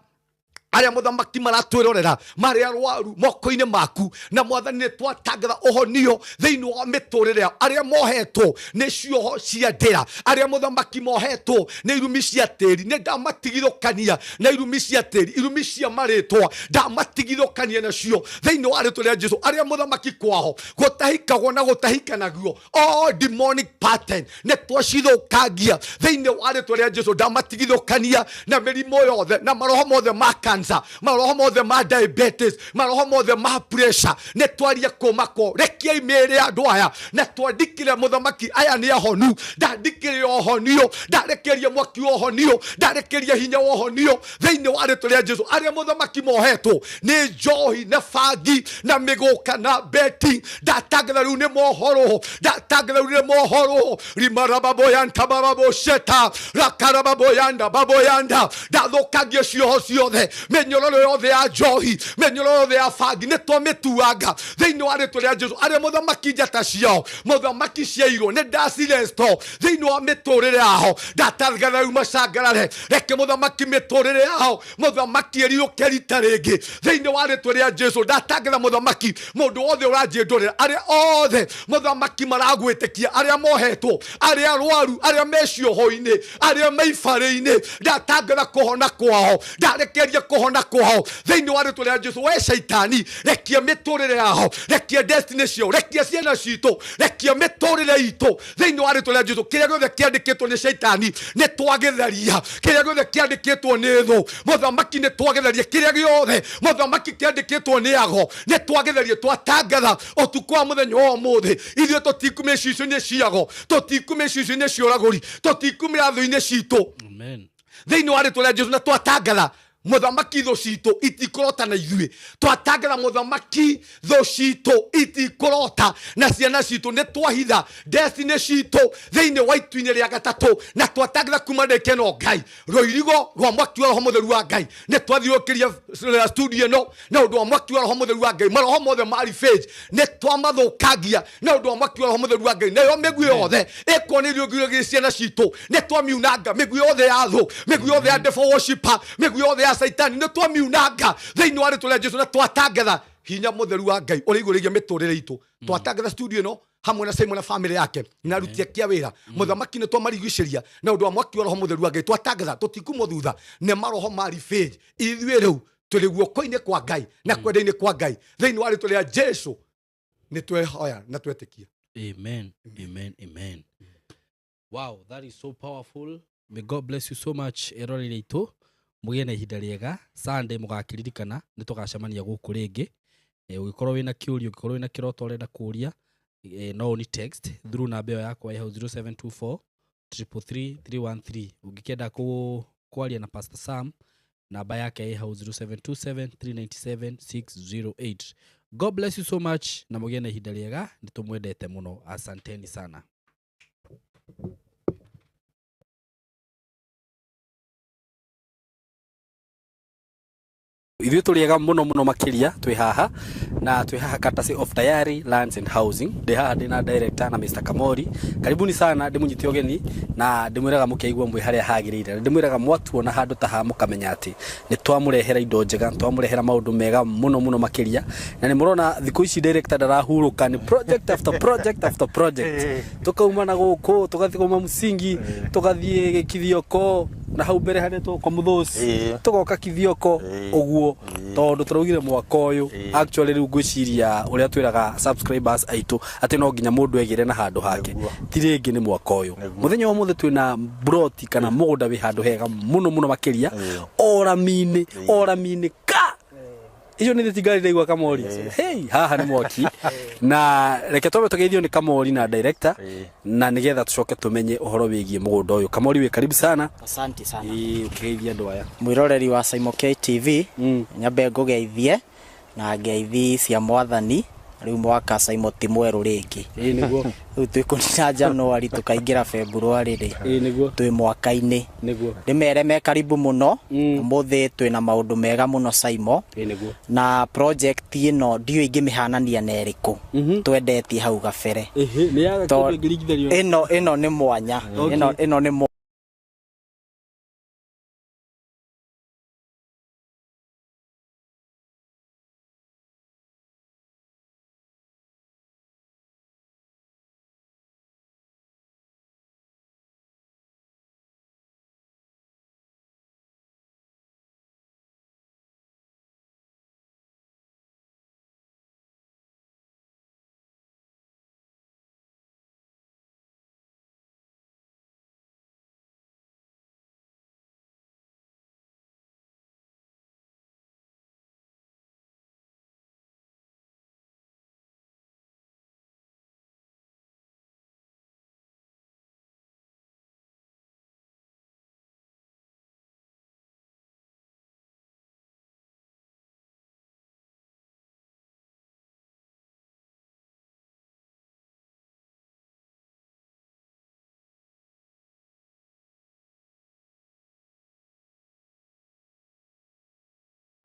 aria muthamaki maratwirorera mari arwaru moko-ini maku na Mwathani ni twatangatha uhonio thiini wa miturire aria mohetwo ni cioho cia ndira, aria muthamaki mohetwo ni irumi cia tiri, ni ndamatigithukania na irumi cia tiri, irumi cia maritwa ndamatigithukania nacio thiini wa ritwa ria Jesu. Aria muthamaki kwao gutahikagwo na gutahikanagio all demonic pattern ni twacithukangia thiini wa ritwa ria Jesu, ndamatigithukania na mirimo yothe na maroho mothe maka maroho mothe ma diabetes, maroho mothe ma pressure, ne twaria komako rekia imere andu aya na twandikire muthamaki aya ni ahonu, ndandikire ohonio, ndarekeria mwaki ohonio, ndarekeria hinya ohonio thiini wa ritwa ria Jesu. Aria muthamaki mohetwo ni njohi na fangi na miguka na betting ndatangatha riu ni mohoro, ndatangatha riu ni mohoro rimarababoyanta bababosheta rakarababoyanda baboyanda ndathukangia cioho ciothe menyororo yothe ya njohi, menyororo yothe ya fangi ni twamituanga thiini wa ritwa ria Jesu. Aria muthamaki njata ciao muthamaki ciairwo ni ndaciresto thiini wa miturire yao ndatangatha riu macangarare reke muthamaki miturire yao muthamaki eriuke rita ringi thiini wa ritwa ria Jesu. Ndatangatha muthamaki mundu wothe uranjindorera aria othe muthamaki maragwitikia aria mohetwo aria arwaru aria mecioho-ini aria maibare-ini ndatangatha kuhona kwao, ndarekeria kuhona kwao thiini wa ritwa ria Jesu. We Saitani rekia miturire yao, rekia destiny cio, rekia ciana citu, rekia miturire itu thiini wa ritwa ria Jesu. Kiria giothe kiandikitwo ni Saitani ni twagitheria, kiria giothe kiandikitwo ni thu muthamaki ni twagitheria, kiria giothe muthamaki kiandikitwo ni ago ni twagitheria, twatangatha utuku wa muthenya wa umuthi ithio tutikumia cicio-ini ciago, tutikumia cicio-ini cioraguri, tutikumia thu-ini citu amen thiini wa ritwa ria Jesu. Na twatangatha muthamaki thu citu itikurota na ithui, twatangatha muthamaki thu citu itikurota na ciana citu, ni twahitha destiny citu thiini wa itu-ini ria gatatu na twatangatha kuma ndekeno Ngai roirigo rwa mwaki wa roho mutheru wa Ngai ni twathiukiria studio no na undu wa mwaki wa roho mutheru wa Ngai, maroho mothe mari phase ni twamathukangia na undu wa mwaki wa roho mutheru wa Ngai, nayo migui yothe ikonirio ngiro ciana citu ni twamiunanga, migui yothe ya thu, migui yothe ya devil worshiper, migui yothe ya Saitani ni twamiunanga thiini wa ritwa ria Jesu. Na twatangatha hinya mutheru wa Ngai uri igurigia miturire itu, twatangatha studio no hamwe na Simon na family yake na aruti ake a wira muthamaki ni twamarigiciria na undu wa mwaki wa roho mutheru wa Ngai, twatangatha tutikumo thutha ni maroho mari faith ithui riu turi guoko-ini kwa Ngai na kwenda-ini kwa Ngai thiini wa ritwa ria Jesu ni twehoya na twetikia. Amen, amen, amen. Wow, that is so powerful. May God bless you so much. Erorire itu mugie na ihinda riega. Sunday mugakiririkana ni tugacemania guku ringi. Ugikorwo wina kiurio, ugikorwo wina kiroto urenda kuria, no ni text through namba yakwa ya 0724 333 313. Ungikenda kwaria na Pastor Sam namba yake ya 0727 397 608. God bless you so much na mugie na ihinda riega. Nitumwendete muno. Asanteni sana. Ithuĩ tũrĩega mũno makiria twĩ haha na twĩ haha courtesy of Tayari Lands and Housing. Ndĩ haha ndĩna director na Mr. Kamori. Karibuni sana, ndĩmunyite ũgeni na ndĩmwĩraga mũkĩigua mwĩ harĩa hagĩrĩire. Ndĩmwĩraga mwatuona handũ ta haha mũkamenya atĩ nĩ twamũrehera indo njega, twamũrehera maũndũ mega mũno makiria. Na nĩ mũrona thikũ ici director ndarahurũka, nĩ project after project after project. Tukauma na gũkũ, tugathiĩ kuma Musingi, tugathiĩ Gĩkithioko, na hau mbere hanetwo kwa Muthosi, tugoka Kithioko ũguo, tondũ tũraugire mwaka ũyũ. Actually rĩu ngwĩciria ũrĩa twĩraga subscribers aitũ atĩ no nginya mũndũ egere na handũ hake, ti rĩngĩ nĩ mwaka ũyũ. Mũthenya wa mũthĩ twĩna broti kana mũgũnda wĩ handũ hega mũno makiria, oraminĩ ka icio nĩ thitigari ndaigua Kamori. Hey, haha nĩ mwaki. Na reke twambe tũgeithio nĩ Kamori na director, na nĩgetha tũcoke tũmenye ũhoro wĩgiĩ mũgũnda ũyũ. Kamori wĩ karibu sana. Asante sana. Ũkĩgeithia andũ aya. Mwĩroreri wa Simon KTV, nyambe ngũgeithie na ngeithi cia mwathani. Rĩu mwaka Simon ti mwerũ rĩngĩ. Nĩguo. Rĩu twĩkũnina Januari tukaingĩra February rĩ. Nĩguo. Twĩ mwaka-inĩ. Nĩguo. Ndĩmere me karibu mũno. Ũmũthĩ twĩna maũndũ mega mũno Simon. Nĩguo. Na project ĩno ndiũ ingĩmĩhanania na ĩrĩkũ. Twendetie hau gabere. Nĩ yaga kĩndũ ngĩringithanio. Ĩno nĩ mwanya. Ĩno nĩ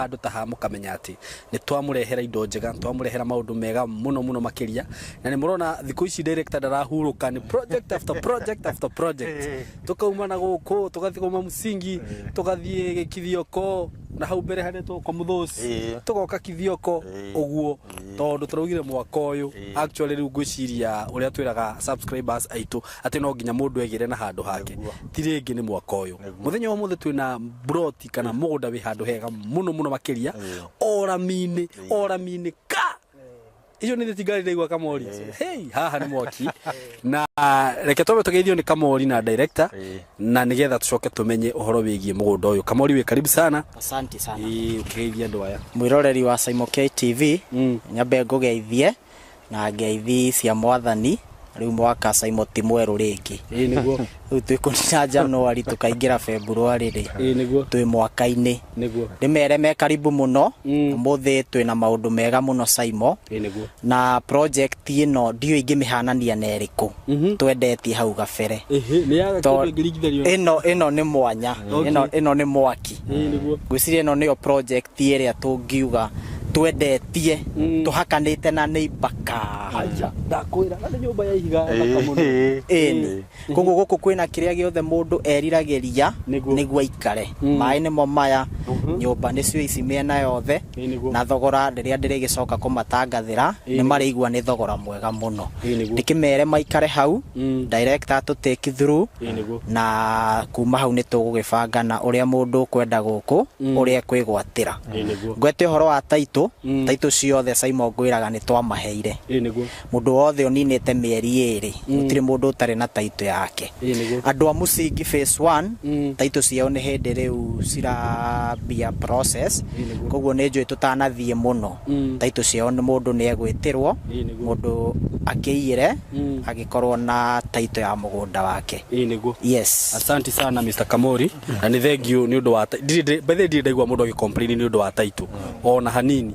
handũ ta haha mũkamenya atĩ nĩ twamũrehera indo njega, twamũrehera maũndũ mega mũno makiria. Na nĩ mũrona thikũ ici director ndarahurũka, nĩ project after project after project. Tukauma na gũkũ, tugathiĩ kuma Musingi, tugathiĩ Gĩkithioko, na hau mbere hanetwo kwa Muthosi, tugoka Kithioko ũguo, tondũ tũraugire mwaka ũyũ. Actually rĩu ngwĩciria ũrĩa twĩraga subscribers aitũ atĩ no nginya mũndũ egere na handũ hake, ti rĩngĩ nĩ mwaka ũyũ. Mũthenya wa mũthĩ twĩna broti kana mũgũnda wĩ handũ hega mũno makiria, oraminĩ ka icio nĩ thitigari ndaigua Kamori. Hey, haha nĩ mwaki. Na reke twambe tũgeithio nĩ Kamori na director, na nĩgetha tũcoke tũmenye ũhoro wĩgiĩ mũgũnda ũyũ. Kamori wĩ karibu sana. Asante sana. Ũkĩgeithia andũ aya. Mwĩroreri wa Simon KTV, nyambe ngũgeithie na ngeithi cia mwathani. Rĩu mwaka Simon ti mwerũ rĩngĩ. Nĩguo. Rĩu twĩkũnina Januari tukaingĩra February rĩ. Nĩguo. Twĩ mwaka-inĩ. Nĩguo. Ndĩmere me karibu mũno. Ũmũthĩ twĩna maũndũ mega mũno Simon. Nĩguo. Na project ĩno ndiũ ingĩmĩhanania na ĩrĩkũ. Twendetie hau gabere. Nĩ yaga kĩndũ ngĩringithanio. Ĩno nĩ mwanya. Ĩno nĩ mwaki. Nĩguo. Ngwĩciria ĩno nĩyo project ĩrĩa tũngiuga twendetie tuhakanĩte na neighbaka. Haya, ndakwĩra na nyũmba ya ihiga thaka mũno. Ĩni. Koguo gũkũ kwĩna kĩrĩa gĩothe mũndũ eriragĩria nĩguo aikare. Maĩ nĩmo maya, nyũmba nĩcio ici mĩena yothe, na thogora rĩrĩa ndĩrĩgĩcoka kũmatangathĩra nĩ marĩigua nĩ thogora mwega mũno. Ndĩkĩmere maikare hau, director to take through, na kuma hau nĩ tũgũgĩbanga na ũrĩa mũndũ kwenda gũkũ, ũrĩa kwĩgwatĩra. Ngwete ũhoro wa taitũ ciothe Simon ngwĩraga nĩ twamaheire. Mũndũ wothe ũninĩte mĩeri 2 gũtirĩ mũndũ ũtarĩ na taitũ yake. Andũ a Musingi phase 1 taitũ ciao nĩ hĩndĩ rĩu cirambia process, koguo nĩ njũĩ tũtanathiĩ mũno. Taitũ ciao nĩ mũndũ nĩ egwĩtĩrwo, mũndũ akĩire agĩkorwo na taitũ ya mũgũnda wake. Yes. Asante sana Mr. Kamori, na nĩ thank you nĩ ũndũ wa ndirĩ ndaigua mũndũ agĩcomplain nĩ ũndũ wa taitũ ona hanini.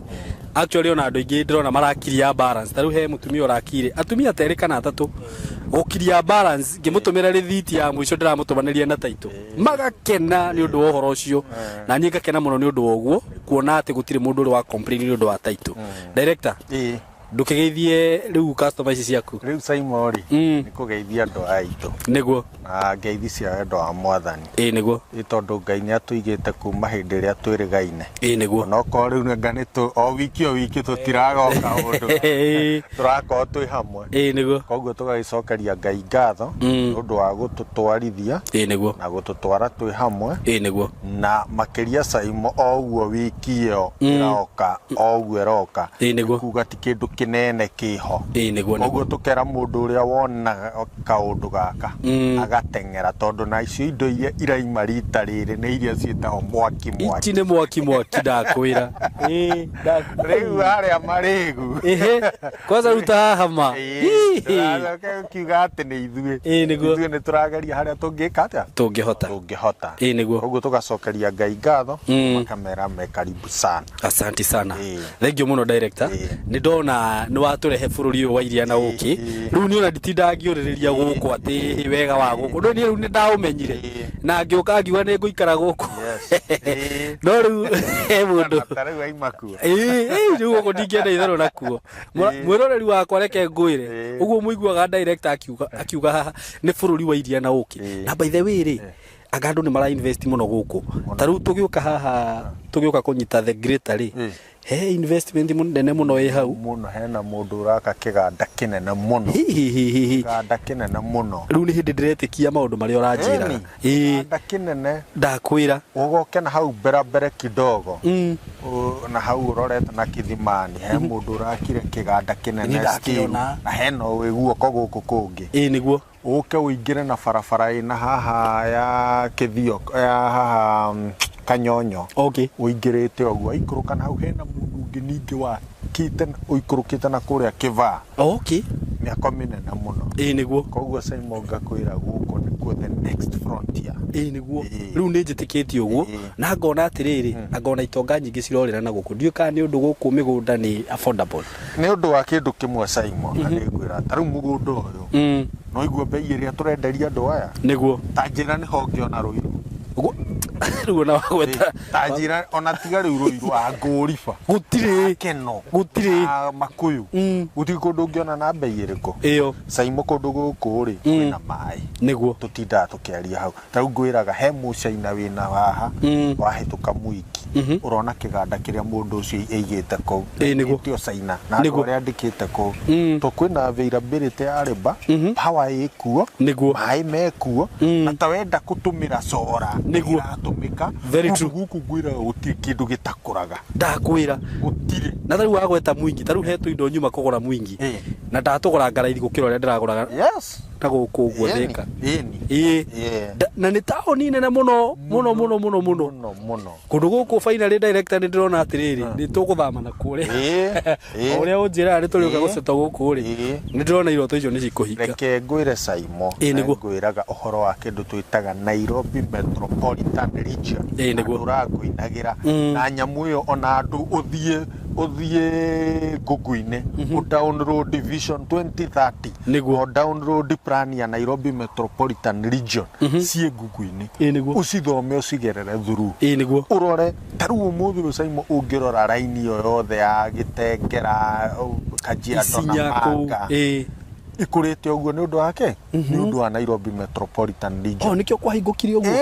actually ona andu ingi ndirona marakiria balance taru he mutumia urakire atumia teri kana atatu gukiria balance ngimutumira rithiti ya mwico ndiramutubaniria na taito magakena ni undu wa uhoro ucio na nyinga kena muno ni undu wa uguo kuona ati gutire mundu uri wa complain ni undu wa taito director ndukigeithie riu customer ici ciaku riu Saimori ni kugeithia andu aitu niguo na ngeithi cia endo wa mwathani niguo itondu Ngai ni atuigite kuma hindi ria twirigaine niguo no ko riu ngani tu o wiki tutiragoka undu turako twi hamwe niguo koguo tugagicokeria Ngai ngatho undu wa gututwarithia niguo na gututwara twi hamwe niguo na makiria Saimo o uo wiki iyo iroka o uo iroka niguo kuga ti kindu kinene kiho niguo koguo tukera mundu uria wona kaundu gaka agatengera tondu na icio indo iria iraima rita riri ni iria cietagwo mwaki ici ni mwaki ndakwira riu aria marigu kwanza ruta haha ma kiuga ati ni ithuĩ ni turageria haria tungika atia tungihota niguo koguo tugacokeria Ngai ngatho makamera me karibu sana asante sana thank you muno director ni ndona ni waturehe bururi wa iria na uki riu ni ona nditinda ngiuririria guku ati wega wa guku ndo ni riu ni ndaumenyire na ngioka ngiuga ni nguikara guku no riu he mundu tarau aimakuo riu guku ndingienda itharu nakuo mwiroreri wakwa reke ngwire uguo muiguaga director akiuga haha ni bururi wa iria na uki na by the way ri agandu ni mara invest muno guku taru tugioka haha tugioka kunyita the greater ri he investment munene muno wi hau muno hena mundu uraka kiganda kinene muno kiganda kinene muno riu ni hindi ndiretikia maundu maria uranjira kiganda kinene ndakwira ugoke na hau mbere kidogo na hau urorete na kithimani he mundu urakire kiganda kinene ndakiona na hena wiguoko guku kungi niguo uke uingire na barabara ina haha ya kithio ya haha Kanyonyo uingirite oguo ikuruka na hau hena mundu ungi ningi wa kite uikurukite na kuria Kivaa ni akominene muno niguo koguo Saimo ngakwira guko ni ku the next frontier niguo riu ni njitikitie uguo na ngona atiriri ngona itonga nyingi cirorira na guku ndiuka ni undu guku migunda ni affordable ni undu wa kindu kimwe Saimo na ningwira taru mugunda uyu no igua bei iria turenderia andu aya niguo tanjira ni honge ona ruiru riu na wagweta tanjira ona tiga riu ruiru angurifa gutire keno gutire makuyu gutire kundu ngiona na bei iriku iyo Saimo kundu guku ri kwina mai niguo tutinda tukiaria hau tau ngwiraga he mucaina wina haha wahituka mwiki urona kiganda kiria mundu ucio eigite kou niguo tio Saina na uria andikite kou to kwina availability ya riba power ikuo mai mekuo na tawenda kutumira sora niguo atumika very true guku ngwira gutire kindu gitakuraga ndakwira gutire na taru wagweta mwingi taru hetu indo nyuma kugura mwingi na ndatugura ngaraidi gukira uria ndiraguraga na guku uguo thika na ni taoni nene muno kundu guku finally director ni ndirona atiriri ni tuguthama na kure uria unjira ni turiuka guceta guku ri ni ndirona iroto icio ni cikuhinga reke ngwire Saimo ngwiraga uhoro wa kindu twitaga Nairobi Metropolitan Region uraguinagira na nyamu iyo ona andu uthie ngugu-ini download division 2030 o download plan ya Nairobi Metropolitan Region cie ngugu-ini ucithome ucigerere thuru urore taru umuthi Saimo ungirora raini yo yothe ya Gitengera Kajiado na Manga ikurite oguo ni undu wake ni undu wa Nairobi Metropolitan Region nikio kwahingukirio oguo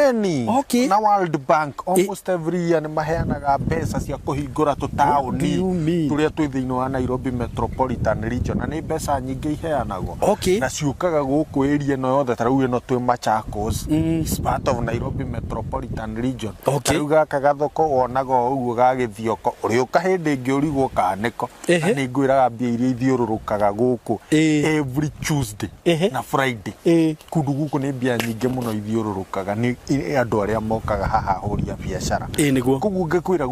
na World Bank almost every year ni maheanaga mbeca cia kuhingura tutaoni turia twi thiini wa Nairobi Metropolitan Region na ni mbeca nyingi iheanagwo na ciukaga guku area no yothe tarau ino twi Machakos is part of Nairobi Metropolitan Region tarau gaka gathoko wonaga uguo ga githioko uriuka hindi ingi urigwo kaniko na ni ngwiraga mbia iria ithiururukaga guku every Tuesday na Friday kundu guku ni mbia nyingi muno ithiururukaga ni andu aria mokaga haha huria biashara niguo koguo ngakwira